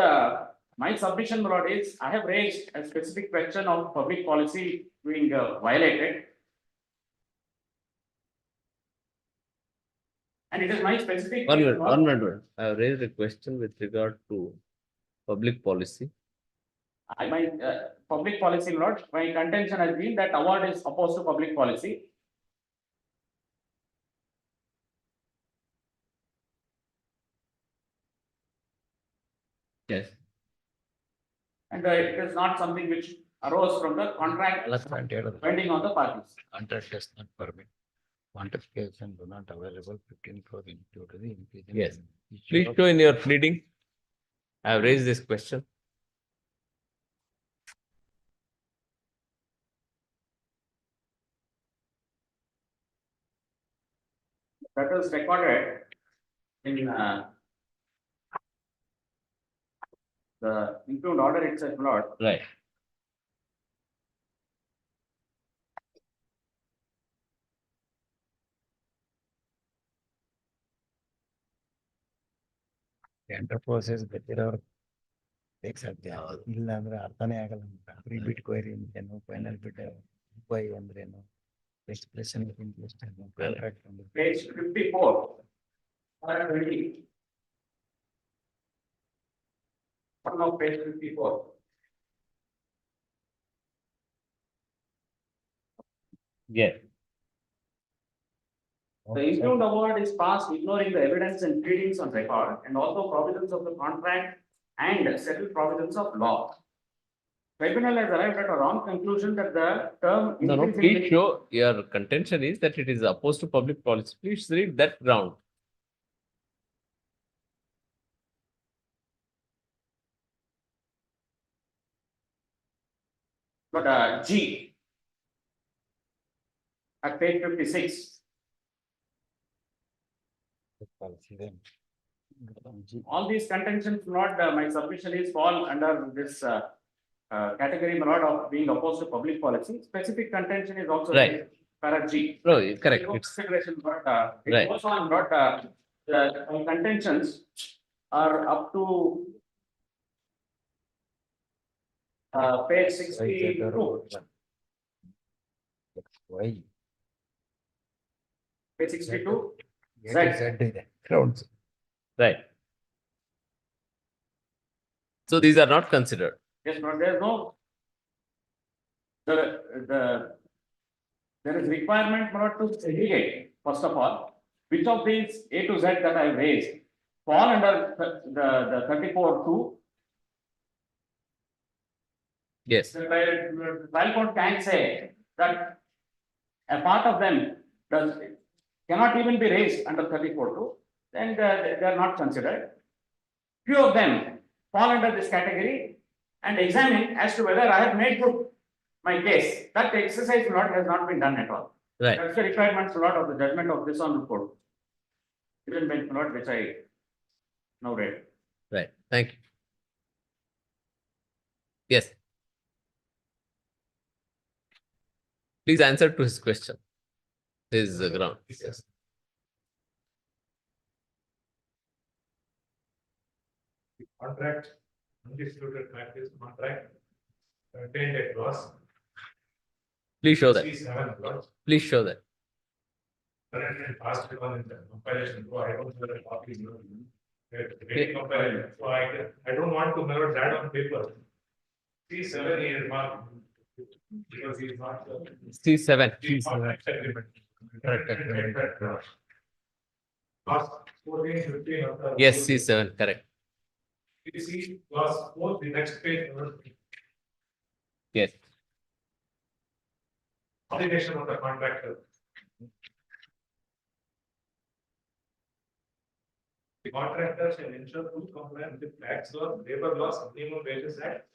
my submission, Lord, is I have raised a specific question of public policy being violated. And it is my specific. One minute. I have raised a question with regard to public policy. My public policy, Lord, my contention has been that award is opposed to public policy. Yes. And it is not something which arose from the contract binding on the parties. Contract does not permit quantification do not available 15 crore into the increase. Yes. Please show in your pleading. I have raised this question. That was recorded in the impugned order itself, Lord. Right. Tender process ಗೊತ್ತಿರೋರು take ಸಾಧ್ಯ ಇಲ್ಲ ಅಂದ್ರೆ ಅರ್ಥನೇ ಆಗಲ್ಲ pre ಬಿಡ್ query ಅಂದ್ರೇನು final ಬಿಡ್ by ಅಂದ್ರೇನು ಎಕ್ಸ್ಪ್ರೆಷನ್ ಆಫ್ ಇಂಟ್ರೆಸ್ಟ್ ಏನು ಕಾಂಟ್ರಾಕ್ಟ್ ಅಂದ್ರೆ Page 54. Para 20. Bottom of page 54. Yes. The impugned award is passed ignoring the evidence and pleadings on record and also provisions of the contract and settled provisions of law. Tribunal has arrived at a wrong conclusion that the term. No, please show your contention is that it is opposed to public policy. Please read that ground. But G at page 56. policy then. All these contentions, Lord, my submission is fall under this category, Lord, of being opposed to public policy. Specific contention is also Right. para G. No, correct. No It's consideration, but it Right. goes on, but the contentions are up to page 62. Why? Page 62. A to Z ಇದೆ grounds. right. So these are not considered. Yes, but there is no. There is requirement not to segregate, first of all, which of these A to Z that I raised fall under the 34(2). Yes. The trial court can say that a part of them cannot even be raised under 34(2), then they are not considered. Few of them fall under this category and examine as to whether I have made good my case. That exercise has not been done at all. Right. That's the requirements of the judgment of this honorable court. Even bench which I now read. Right. Thank you. Yes. Please answer to his question. His ground. Yes. contract, undisputed practice, contract, contained a clause. Please show that. C7 clause. Please show that. Currently passed on in the compilation, so I don't have a copy. Very compilation, so I don't want to mirror that on paper. C7 he is marked. Because he is not. C7. Contract agreement. Clause 14, 15 of the. Yes, C7, correct. You see clause 4, the next page. Yes. Obligation of the contractor. The contractor shall ensure full compliance with tax laws, labor laws, minimum wages act,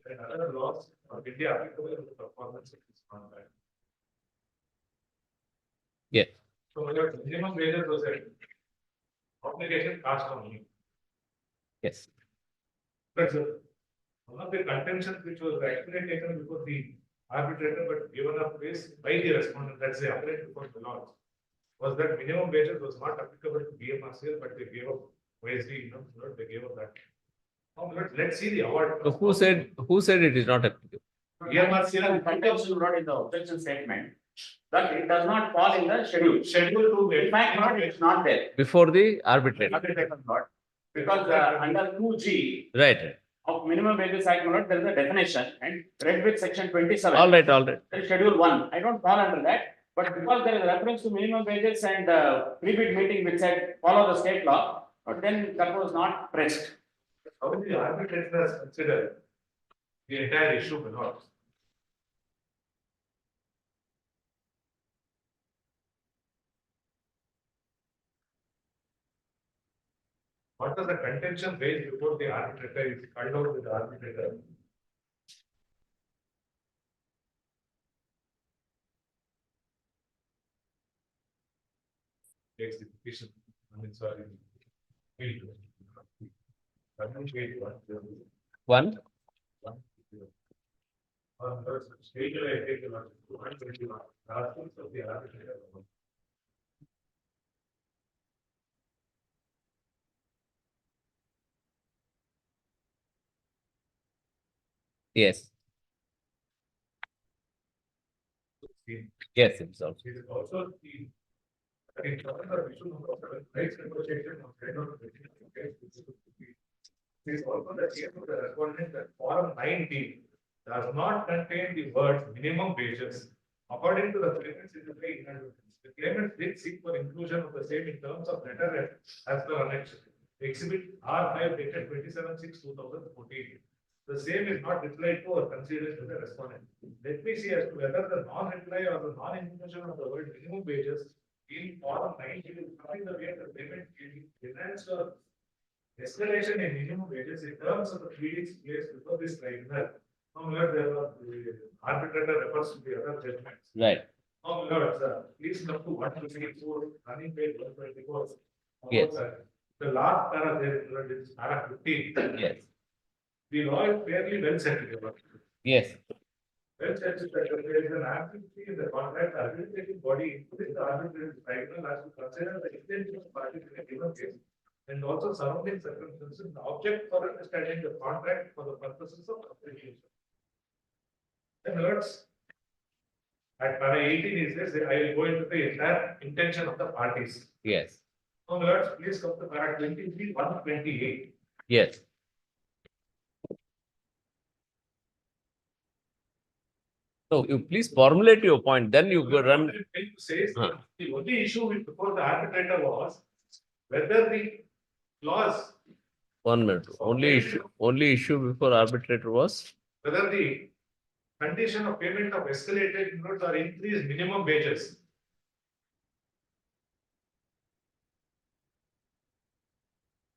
and other laws of India applicable to the performance of this contract. Yes. So whether minimum wages was a obligation cast on you. Yes. That's one of the contentions which was actually taken before the arbitrator, but given up place by the respondent, that's the apparent before the laws, was that minimum wages was not applicable to BMRCL, but they gave up wisely, they gave up that. Now, let's see the award. So who said it is not applicable? BMRCL contention wrote in the objection statement that it does not fall in the schedule. Schedule 2, In fact, it's not there. Before the arbitrator. Arbitrator not. Because under 2G Right. of minimum wages act, there is a definition and read with section 27. All right. There is schedule 1. I don't fall under that. But because there is a reference to minimum wages and pre-bid meeting which said follow the state law, but then that was not pressed. How will the arbitrator consider the entire issue belongs? What was the contention raised before the arbitrator is called out with the arbitrator? Takes the petition. I mean, sorry. One. Stage I take the 121. Asking of the arbitrator. Yes. Yes, it's also. It is also the. In terms of issue number 7, rights negotiation of is also the case of the respondent that form 9D does not contain the words minimum wages. According to the claimants, it is very inadvertent. The claimants did seek for inclusion of the same in terms of letter as per annex. Exhibit R5 dated 27/6/2014. The same is not replied to or considered to the respondent. Let me see as to whether the non-reply or the non-inclusion of the word minimum wages in form 9 will come in the way the payment finance or escalation in minimum wages in terms of the pleadings placed before this tribunal. Now, there was the arbitrator refers to the other judgments. Right. Now, please come to 124, running page 124. Yes. The last para there is para 15. Yes. The law is fairly well set. Yes. Well said that there is an ambiguity in the contract arbitrating body, including the arbitrating tribunal, has to consider the intention of parties in a given case and also surrounding circumstances, the object for understanding the contract for the purposes of arbitration. Then let's at para 18 is this, I will go into the entire intention of the parties. Yes. Now let's please come to para 23, 128. Yes. So you please formulate your point, then you go run. Says the only issue before the arbitrator was whether the clause. 1 minute. Only issue before arbitrator was. Whether the condition of payment of escalated notes or increased minimum wages.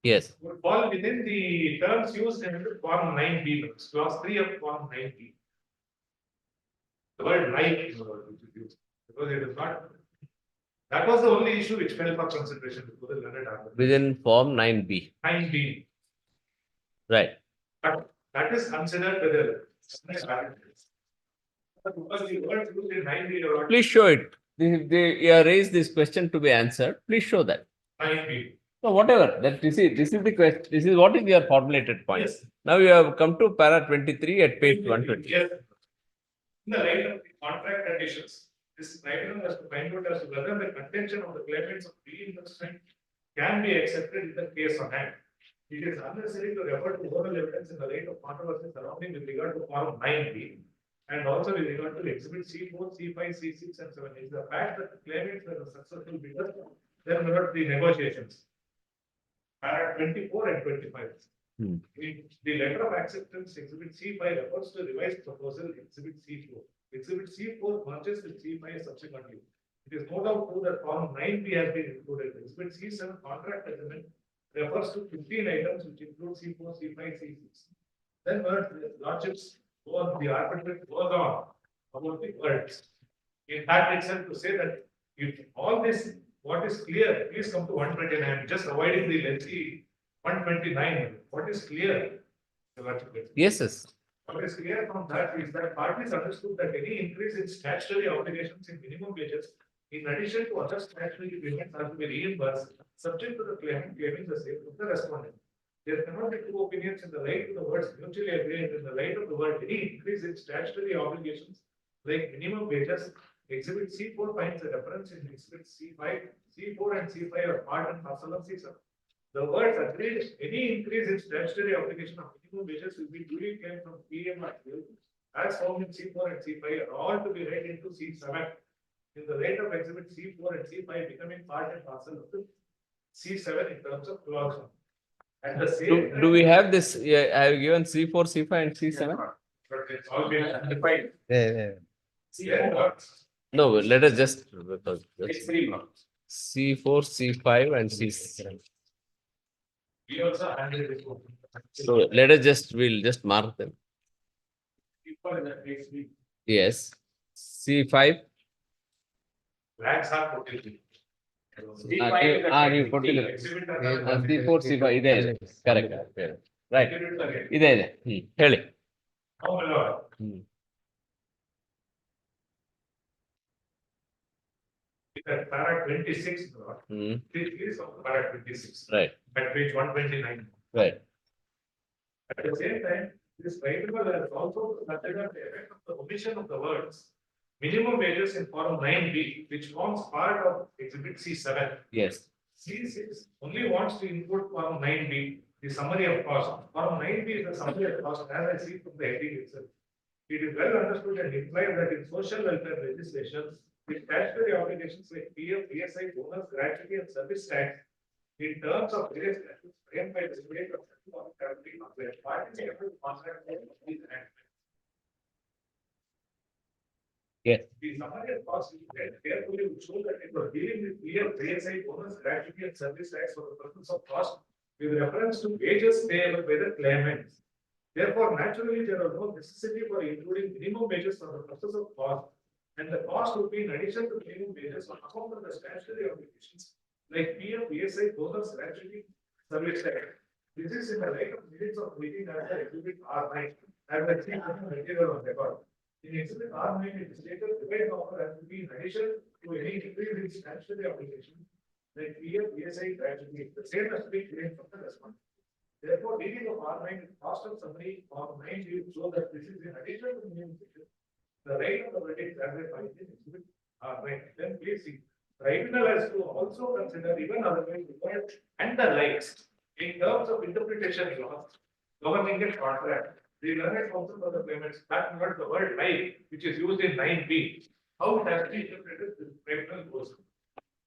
Yes. Would fall within the terms used in form 9B, clause 3 of form 9B. The word like is used because it is not. That was the only issue which fell for consideration before the learned arbitrator. Within form 9B. 9B. Right. But that is considered whether. Because the word used in 9B. Please show it. They raised this question to be answered. Please show that. 9B. So whatever, this is the question, this is what is your formulated point. Yes. Now you have come to para 23 at page 120. Yes. In the light of the contract conditions, this tribunal has to find out as to whether the contention of the claimants of reinvestment can be accepted in the case on hand. It is unnecessary to refer to oral evidence in the light of controversy surrounding with regard to form 9B and also with regard to exhibit C4, C5, C6 and 7. Is the fact that the claimants were the successful bidders, then there were the negotiations. Para 24 and 25. The letter of acceptance, exhibit C5 refers to revised proposal, exhibit C4. Exhibit C4 merges with C5 subsequently. It is no doubt true that form 9B has been included. Exhibit C7 contract agreement refers to 15 items which include C4, C5, C6. Then the lordships go on, the arbitrate goes on about the words. In fact, itself to say that if all this, what is clear, please come to 129. I am just avoiding the lengthy 129. What is clear? Yes, yes. What is clear from that is that parties understood that any increase in statutory obligations in minimum wages, in addition to other statutory payments, are to be reimbursed, subject to the claimant claiming the same of the respondent. There cannot be two opinions in the light of the words mutually agreed. In the light of the word, any increase in statutory obligations like minimum wages, exhibit C4 finds a reference in exhibit C5. C4 and C5 are part and parcel of C7. The words agreed, any increase in statutory obligation of minimum wages will be duly claimed from PM or Q as found in C4 and C5 are all to be read into C7. In the light of exhibit C4 and C5 becoming part and parcel of the C7 in terms of clause 1. At the same time, Do we have this? I have given C4, C5 and C7. but it's all been defined. Yeah. No, let us just, It's 3 blocks. C4, C5 and C7. We also handled it. So let us just, we'll just mark them. People in that makes me Yes. C5. flags are put in. ನೀವು ಕೊಟ್ಟಿದ್ದೀರಿ. C4, C5 ಇದೆ correct right ಇದೆ ಹೇಳಿ. Para 26, please of para 26. Right. At page 129. Right. At the same time, this tribunal has also considered the effect of the omission of the words minimum wages in form 9B, which forms part of exhibit C7. Yes. C6 only wants to include form 9B, the summary of cost. Form 9B is the summary of cost, as I see from the heading itself. It is well understood and implied that in social welfare legislation, with statutory obligations like PF, PSI, bonus, gratuity, and service tax, in terms of various statutes framed by the state of parties able to contract these enactments. Yes. The summary of cost is read carefully would show that it was dealing with PF, PSI, bonus, gratuity, and service tax for the purpose of cost with reference to wages payable by the claimants. Therefore, naturally, there was no necessity for including minimum wages for the purpose of cost, and the cost would be in addition to minimum wages on account of the statutory obligations like PF, PSI, bonus, gratuity, service tax. This is in the light of minutes of meeting as the exhibit R9, as the chief material on record. In exhibit R9, it is stated the revised offer has to be in addition to any increase in statutory obligation like PF, PSI, gratuity. The same has to be claimed from the respondent. Therefore, reading of R9 cost of summary of 9 will show that this is in addition to minimum wages. The right of the verdict as a find in exhibit R9. Then please see. Tribunal has to also consider even otherwise required and the likes in terms of interpretation laws governing a contract. The learned counsel for the claimants that not the word like which is used in 9B. How it has to be interpreted, the tribunal goes.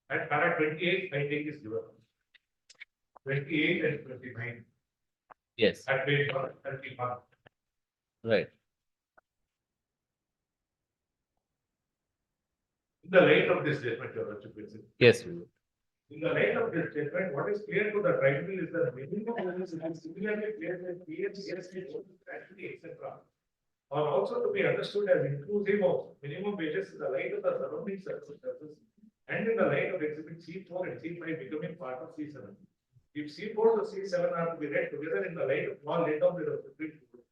At para 28, finding is given. 28 and 29. Yes. At page 131. Right. In the light of this statement, Your Worship, Yes. in the light of this statement, what is clear to the tribunal is that minimum wages and similarly placed as PF, CST, gratuity, etc. are also to be understood as inclusive of minimum wages in the light of the surrounding circumstances and in the light of exhibit C4 and C5 becoming part of C7. If C4 to C7 are to be read together in the light of law laid down by the Supreme Court,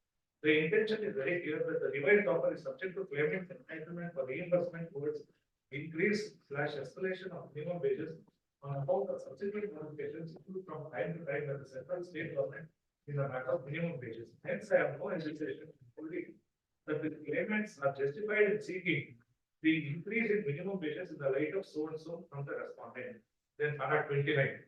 the intention is very clear that the revised offer is subject to claimant's entitlement for reimbursement towards increase/escalation of minimum wages on how the subsequent modifications include from time to time that the central state government in the matter of minimum wages. Hence, I have no hesitation in holding that the claimants are justified in seeking the increase in minimum wages in the light of so and so from the respondent. Then para 29.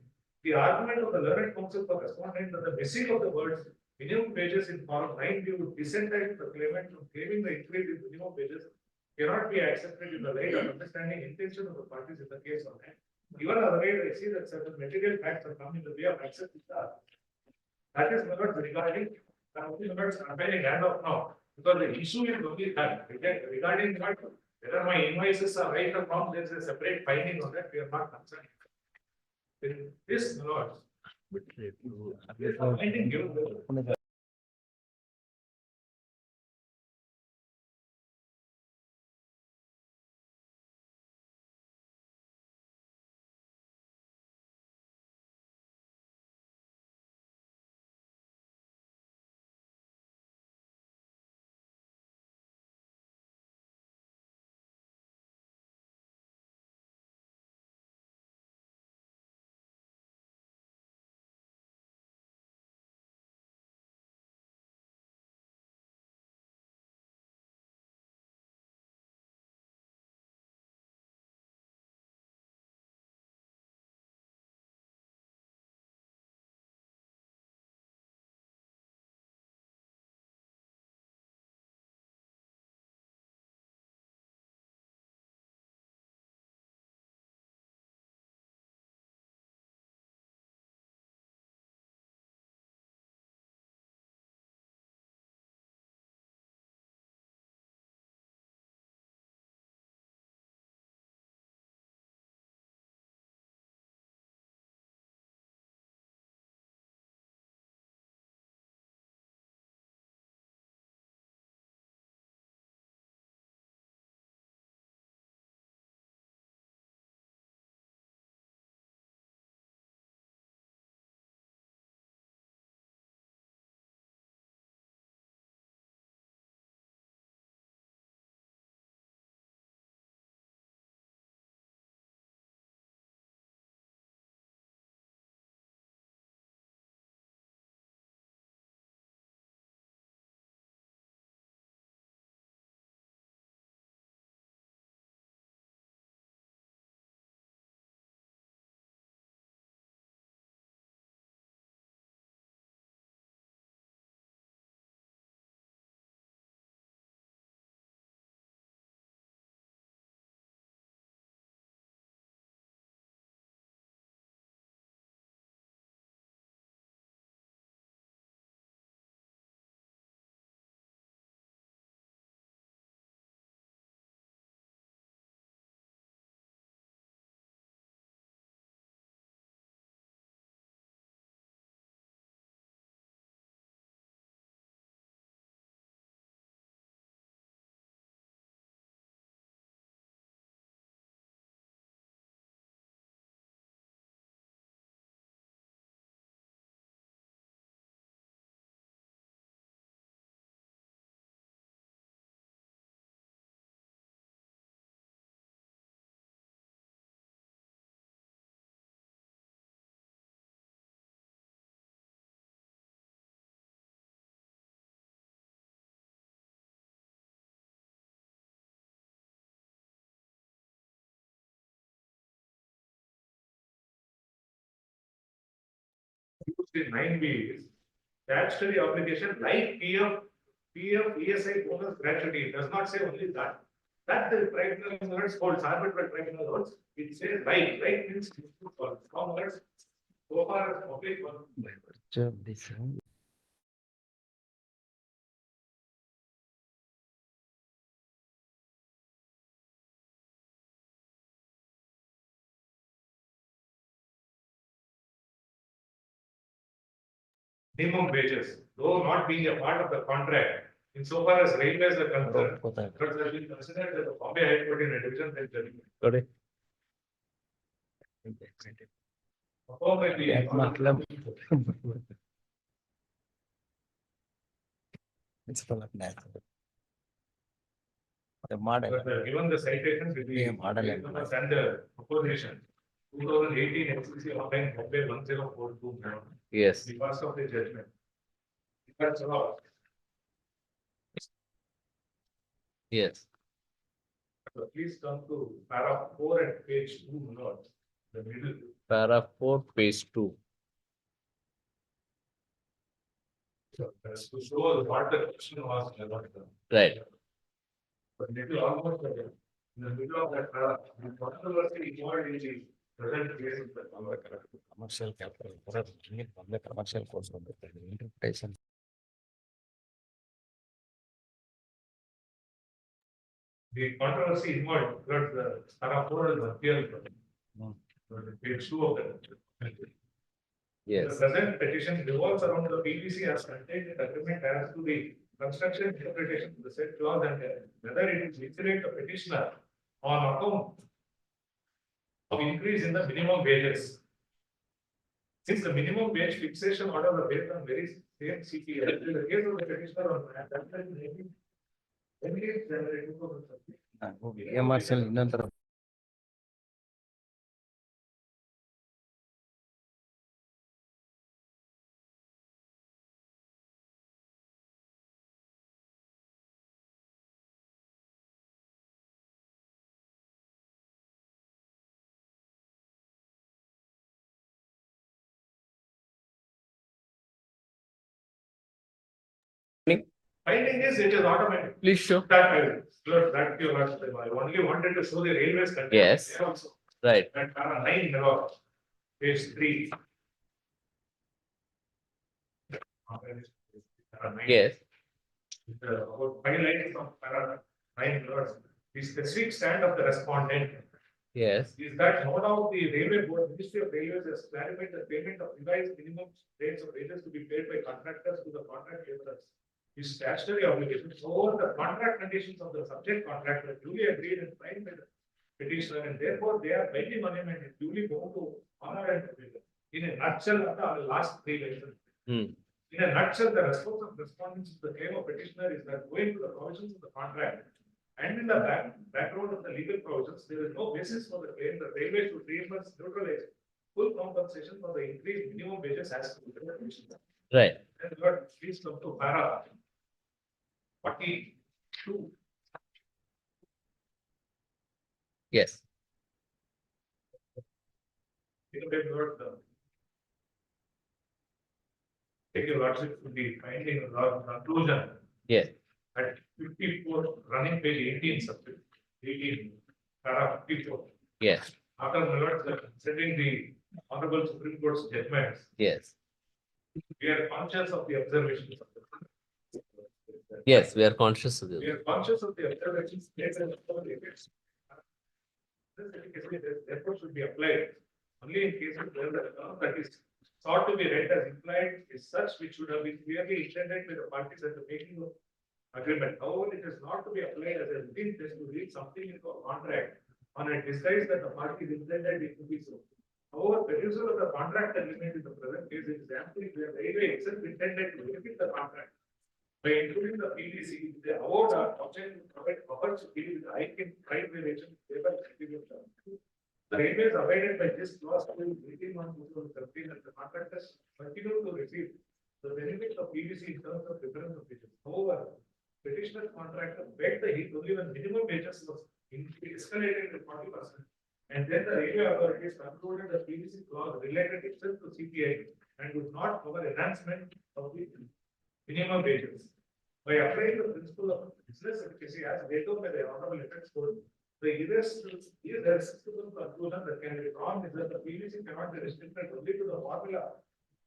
The argument of the learned counsel for respondent that the missing of the words minimum wages in form 9 would disincentivize the claimant from claiming the increase in minimum wages cannot be accepted in the light of understanding intention of the parties in the case of hand. Even otherwise, I see that certain material facts are coming in the way of accepting that. That is not regarding, that only not happening as of now, because the issue is only that regarding what, whether my invoices are right or wrong, there is a separate finding on that, we are not concerned. In this, my lords, this finding given the used in 9B is statutory obligation like ESI bonus gratuity. It does not say only that. That the tribunal words holds, arbitral tribunal holds, it says like means some words so far as public one. By virtue of this, Minimum wages, though not being a part of the contract, insofar as railways are concerned, but has been considered that the Bombay High Court in a division bench judgment. Correct. Performed by the मतलब it's full of natural. The model. Given the citations with the Yeah, model and and the opposition, 2018 FCC online Bombay 1042. Yes. Because of the judgment. That's all. Yes. So please come to para 4 at page 2 note, the middle. Para 4, page 2. So that's to show what the question was about. Right. But maybe almost in the middle of that para, the controversy involved in the present case of the Commercial capital, the commercial course of the interpretation. The controversy involved, because the para 4 is appeal. Page 2 of that. Yes. The present petition revolves around the PVC as contained in the agreement as to the construction interpretation of the said clause and whether it is insulate the petitioner on account of increase in the minimum wages. Since the minimum wage fixation order was based on very same CPI, in the case of the petitioner on that time, maybe it's generated for the Commercial ಇನ್ನೊಂಥರ finding is it is automatic. Please show. That you are, I only wanted to show the railways. content. Yes. There also. Right. That para 9, page 3. Para 9. Yes. About 5 lines from para 9 words. The specific stand of the respondent Yes. is that no doubt the railway board, Ministry of Railways has clarified the payment of revised minimum rates of wages to be paid by contractors to the contract laborers is statutory obligation. So the contract conditions of the subject contract are duly agreed and signed by the petitioner, and therefore they are binding on him and is duly bound to honor and fulfill. In a nutshell, the last 3 lines. In a nutshell, the response of respondents to the claim of petitioner is that going to the provisions of the contract and in the background of the legal provisions, there is no basis for the claim that railway should reimburse neutralize full compensation for the increased minimum wages as to the petitioner. Right. And Lord, please come to para 42. Yes. Take your lordship to the finding of conclusion. Yes. At 54, running page 18, subject 18, para 54. Yes. After my lord, considering the Honorable Supreme Court's judgments, Yes. we are conscious of the observations of the. Yes, we are conscious of We this. are conscious of the observations made and of the effects. This efficacy therefore should be applied only in cases where the term that is sought to be read as implied is such which should have been clearly intended by the parties at the making of agreement. However, it is not to be applied as a routine test to read something into a contract on a disguise that the parties intended it to be so. However, the use of the contract agreement in the present case is amply clear. Railway itself intended to benefit the contract by including the PVC. The award are object to provide buffer to deal with the hike in price variation. The railways abided by this clause till 18 months 2013 and the contractors continue to receive the benefit of PVC in terms of difference of wages. However, petitioner contractor begged the heat only when minimum wages was escalated to 40%. And then the railway authorities concluded the PVC clause related itself to CPI and would not cover enhancement of the minimum wages. By applying the principle of business efficacy as laid down by the Honorable Apex Court, the irresistible conclusion that can be drawn is that the PVC cannot be restricted only to the formula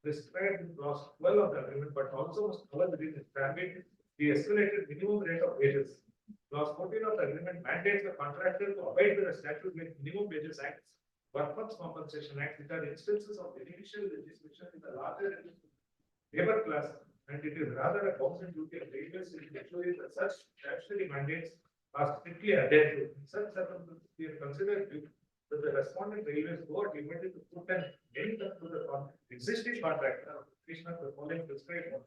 prescribed in clause 12 of the agreement, but also must cover within its ambit the escalated minimum rate of wages. Clause 14 of the agreement mandates the contractor to abide by the statute like Minimum Wages Act, Workers' Compensation Act, which are instances of initial legislation in the larger labor class, and it is rather a government duty of railways to ensure that such statutory mandates are strictly adhered to. In such circumstances, we have considered that the respondent railways go at liberty to put an end to the existing contract of petitioner for following prescribed one.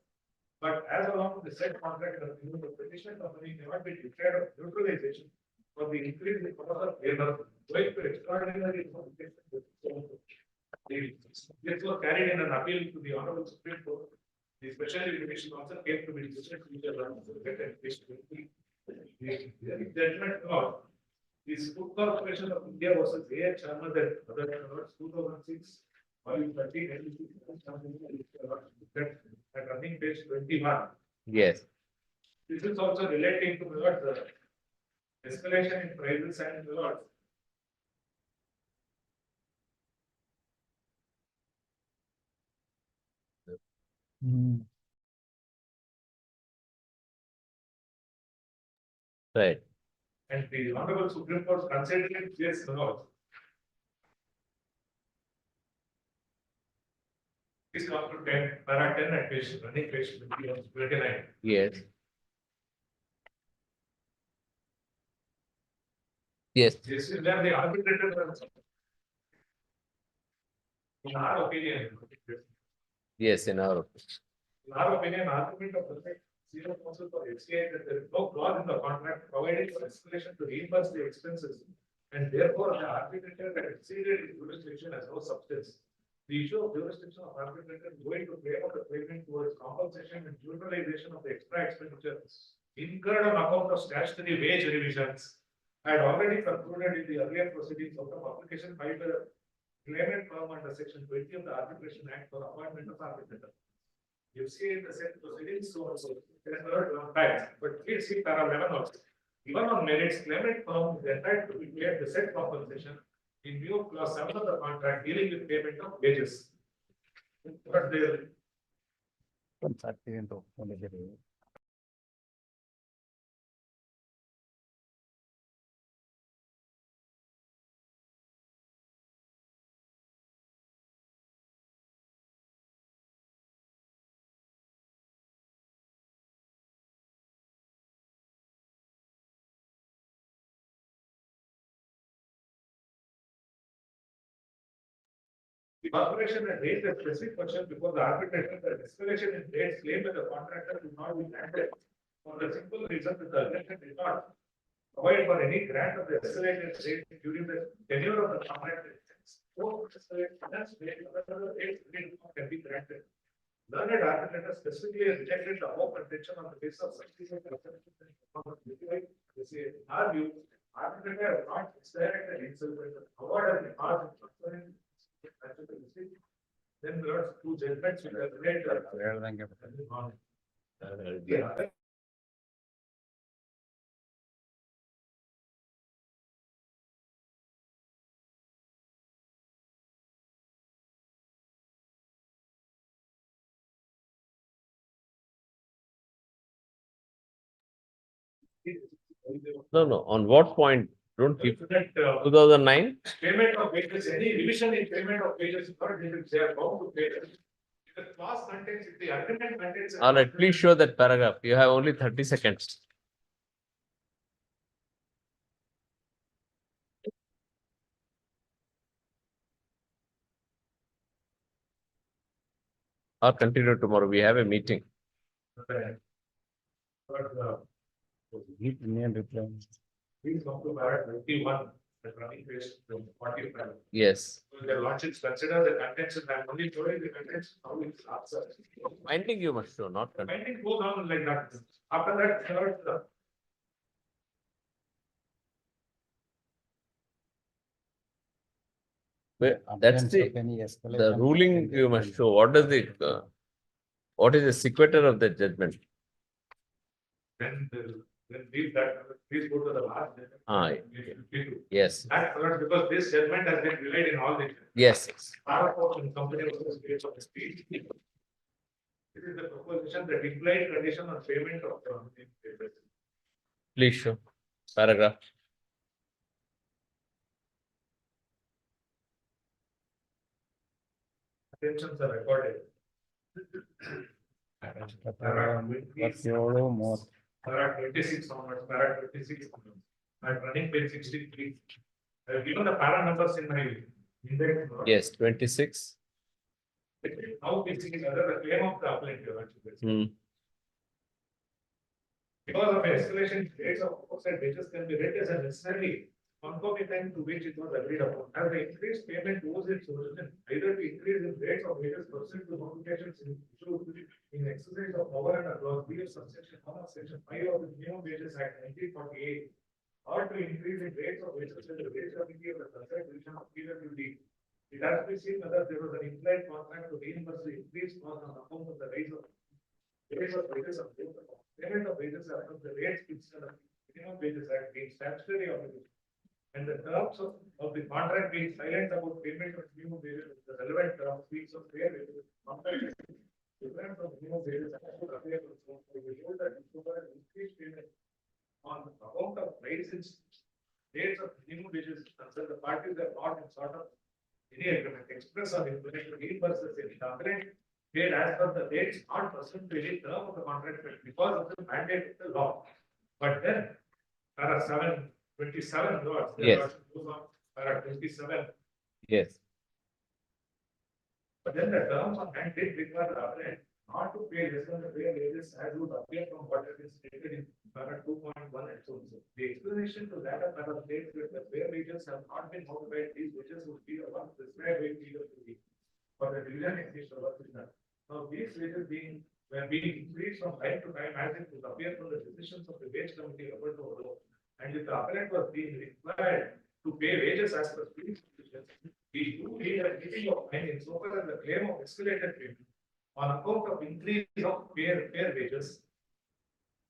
But as along with the said contract, the petitioner company cannot be declared of neutralization for the increase in cost of labor going to extraordinary case was carried in an appeal to the Honorable Supreme Court. The special litigation also came to be decision to the judgment of this Food Corporation of India versus CH-1 that other 2006. Volume 13, at running page 21. Yes. This is also relating to the escalation in prices and the Right. and the Honorable Supreme Court considering this laws. Please come to 10, para 10 at page, running page 29. Yes. Yes. This is where the arbitrator was. In our opinion. Yes, in our In our opinion, argument of perfect zero counsel for HCI that there is no clause in the contract providing for escalation to reimburse the expenses. And therefore, the arbitrator that exceeded his jurisdiction has no substance. The issue of jurisdiction of arbitrator going to favor the claimant towards compensation and neutralization of the extra expenditure incurred on account of statutory wage revisions had already concluded in the earlier proceedings of the publication by the claimant firm under section 20 of the Arbitration Act for appointment of arbitrator. You see in the said proceedings, so also there is no facts, but please see para 11 also. Even on merits, claimant firm is entitled to be paid the said compensation in view of clause 7 of the contract dealing with payment of wages. But there. The corporation had raised a specific question before the arbitrator that escalation in rates claimed by the contractor would not be granted for the simple reason that the agreement did not provide for any grant of the escalated rate during the tenure of the contract. So, that's where rate can be granted. Learned arbitrator specifically rejected the whole contention on the basis of subsequent. In our view, arbitrator has not directed himself with the award as the cause of transferring. Then there are two judgments which are related. No, on what point? Don't keep That, 2009? payment of wages, any revision in payment of wages, not they are bound to pay. If the clause contains, if the agreement contains. All right, please show that paragraph. You have only 30 seconds. Or continue tomorrow. We have a meeting. Give Indian reply. Please come to para 21, the running page 45. Yes. So the launches consider the contention, I'm only showing the contention, how it's answered. Binding you must show, not content. Binding goes on like that. After that, third, That's Absence the of any escalation. the ruling you must show. What does the what is the sequitur of the judgment? then leave that, please go to the last. Judgment. Yes. That's correct, because this judgment has been delayed in all the. Yes. Para in company versus case of speed. This is the proposition that implied condition on payment of. Please show paragraph. Attentions are recorded. Para 26 onwards, para 26. I'm running page 63. I've given the para numbers in my index. Yes, 26. Now we see another claim of the applicant. Because of escalation, rates of offset wages can be read as a necessary concomitant to which it was agreed upon. As the increased payment owes its origin either to increase in rates of wages pursuant to notifications issued in exercise of power under clause B of subsection 1 of section 5 of the Minimum Wages Act 1948, or to increase in rates of wages in the wage committee of the concerned division of PWD. It has to be seen whether there was an implied contract to reimburse the increased cost on account of the rise of wages of payment of wages are from the rates fixed in the Minimum Wages Act being statutory obligation, and the terms of the contract being silent about payment of minimum wages, the relevant terms speaks of fair wages. Contract different from minimum wages act would appear to so we hold that increased payment on account of rise in rates of minimum wages concerned, the parties are not in sort of any agreement express or implement to reimburse the same. The apparent paid as per the rates not pursuant to any term of the contract because of the mandate of the law. But then there are 727 laws. Yes. There are 27. Yes. But then the terms of hand did require the applicant not to pay less than the fair wages as would appear from what has been stated in para 2.1 and so on. The explanation to that para states that the fair wages have not been modified, these wages would be the ones prescribed by PWD for the division exist of work. Now these wages were being increased from time to time as it would appear from the decisions of the wage committee referred to below. And if the applicant was being required to pay wages as per these decisions, we do need a meeting of mind in so far as the claim of escalated payment on account of increase of fair wages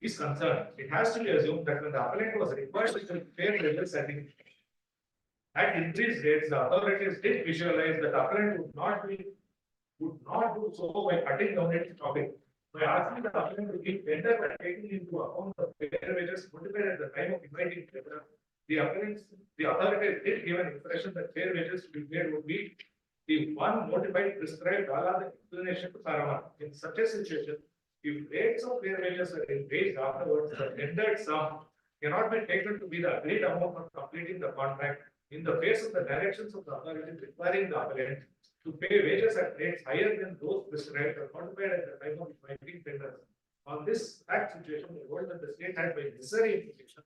is concerned. It has to be assumed that when the applicant was required to pay fair wages at increased rates, the authorities did visualize that the applicant would not do so by cutting down its topic. By asking the applicant to give tender by taking into account the fair wages notified at the time of inviting tender, the authorities did give an impression that fair wages to be paid would be the one notified prescribed all the explanation to Paramount. In such a situation, if rates of fair wages are raised afterwards, the tendered sum cannot be taken to be the agreed amount for completing the contract in the face of the directions of the authorities requiring the applicant to pay wages at rates higher than those prescribed or modified at the time of inviting tenders. On this fact situation, the hold that the state had by necessary implication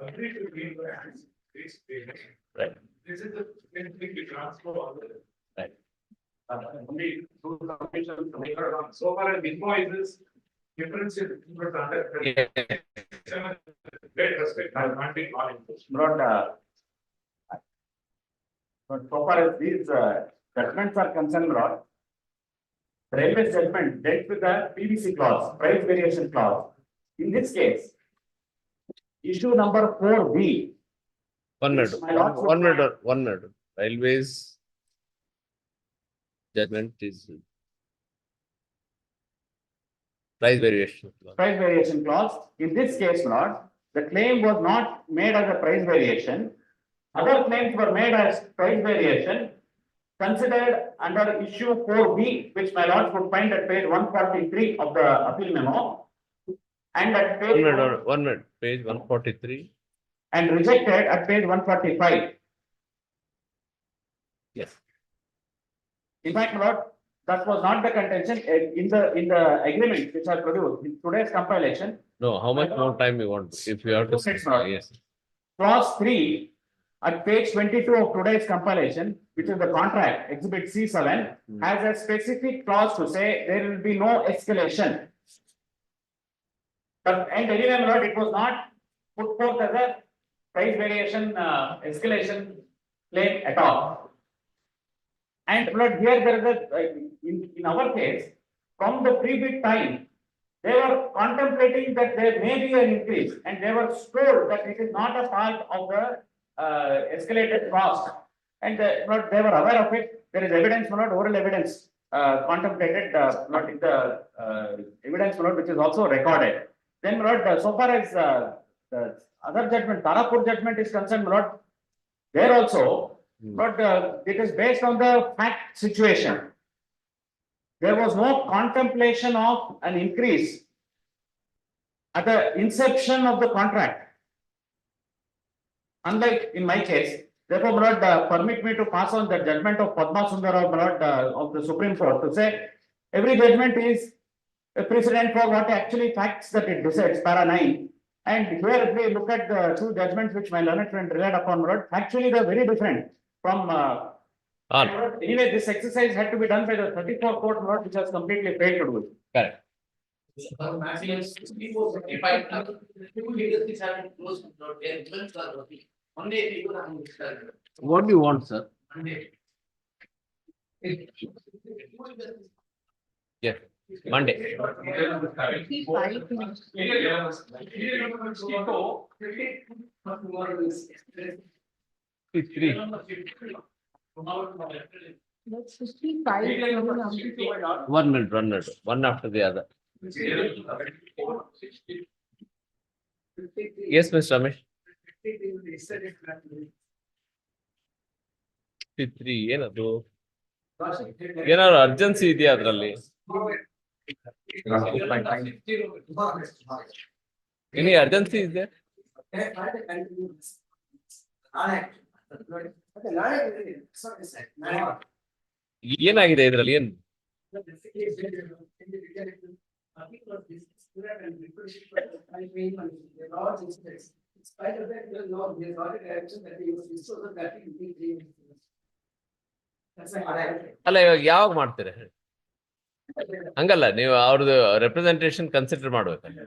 agreed to reimburse these payments. Right. This is the thing we transfer on the Right. only through submissions later on. So far as invoices, difference is under great respect. I can't be on But so far as these judgments are concerned, Lord, the railway judgment dealt with the PVC clause, price variation clause. In this case, issue number 4B. One minute. Railways judgment is price variation. Price variation clause. In this case, Lord, the claim was not made as a price variation. Other claims were made as price variation considered under issue 4B, which my lords would find at page 143 of the appeal memo. And at page 1 minute, page 143. And rejected at page 145. Yes. In fact, my lord, that was not the contention in the agreement which I produced in today's compilation. No, how much more time you want? If you have to say, yes. Clause 3 at page 22 of today's compilation, which is the contract, exhibit C7, has a specific clause to say there will be no escalation. But and anyway, my lord, it was not put forth as a price variation escalation claim at all. And my lord, here there is a in our case, from the pre-bid time, they were contemplating that there may be an increase, and they were told that it is not a part of the escalated cost, and they were aware of it. There is evidence, not oral evidence, contemplated, not in the evidence, which is also recorded. Then, so far as the other judgment, Tarapur judgment is concerned, there also, it is based on the fact situation. There was no contemplation of an increase at the inception of the contract. Unlike in my case, therefore, my lord, permit me to pass on the judgment of Padma Sundara, my lord, of the Supreme Court to say every judgment is a precedent for what actually facts that it decides, para 9. And here if we look at the two judgments which my learned friend relied upon, my lord, actually they are very different from All anyway, this exercise had to be done by the 34th court, my lord, which has completely failed to do it. correct. What do you want, sir? Yes, Monday. Three. That's 55. 1 minute, one after the other. Yes, Mr. Ramesh. 53, ಏನದು ಏನಾದ್ರು urgency ಇದೆಯಾ ಅದರಲ್ಲಿ? Any urgency is there? ಏನಾಗಿದೆ ಇದರಲ್ಲಿ ಏನು? ಅಲ್ಲ ಇವಾಗ ಯಾವಾಗ ಮಾಡ್ತೀರಾ? ಹಂಗಲ್ಲ, ನೀವು ಅವ್ರದ್ದು ರೆಪ್ರೆಸೆಂಟೇಷನ್ ಕನ್ಸಿಡರ್ ಮಾಡ್ಬೇಕಲ್ಲ.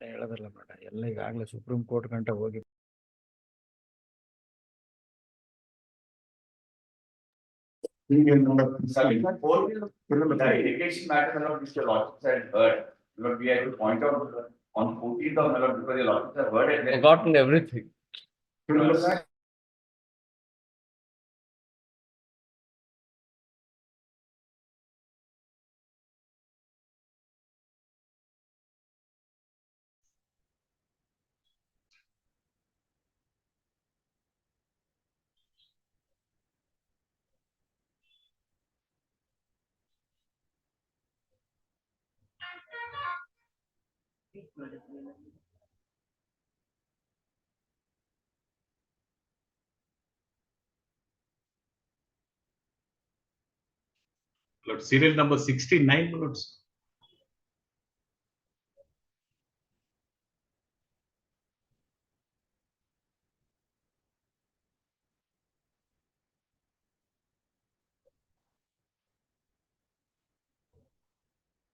ಹೇಳೋದಲ್ಲ ಬೇಡ, ಎಲ್ಲ ಈಗಾಗಲೇ ಸುಪ್ರೀಂ ಕೋರ್ಟ್ ಗಂಟ ಹೋಗಿ Irrigation matter, my lord, which your lordships had heard, but we had to point out on 14th of my lord, because your lordships have heard it. Forgotten everything. Serial number 69 minutes.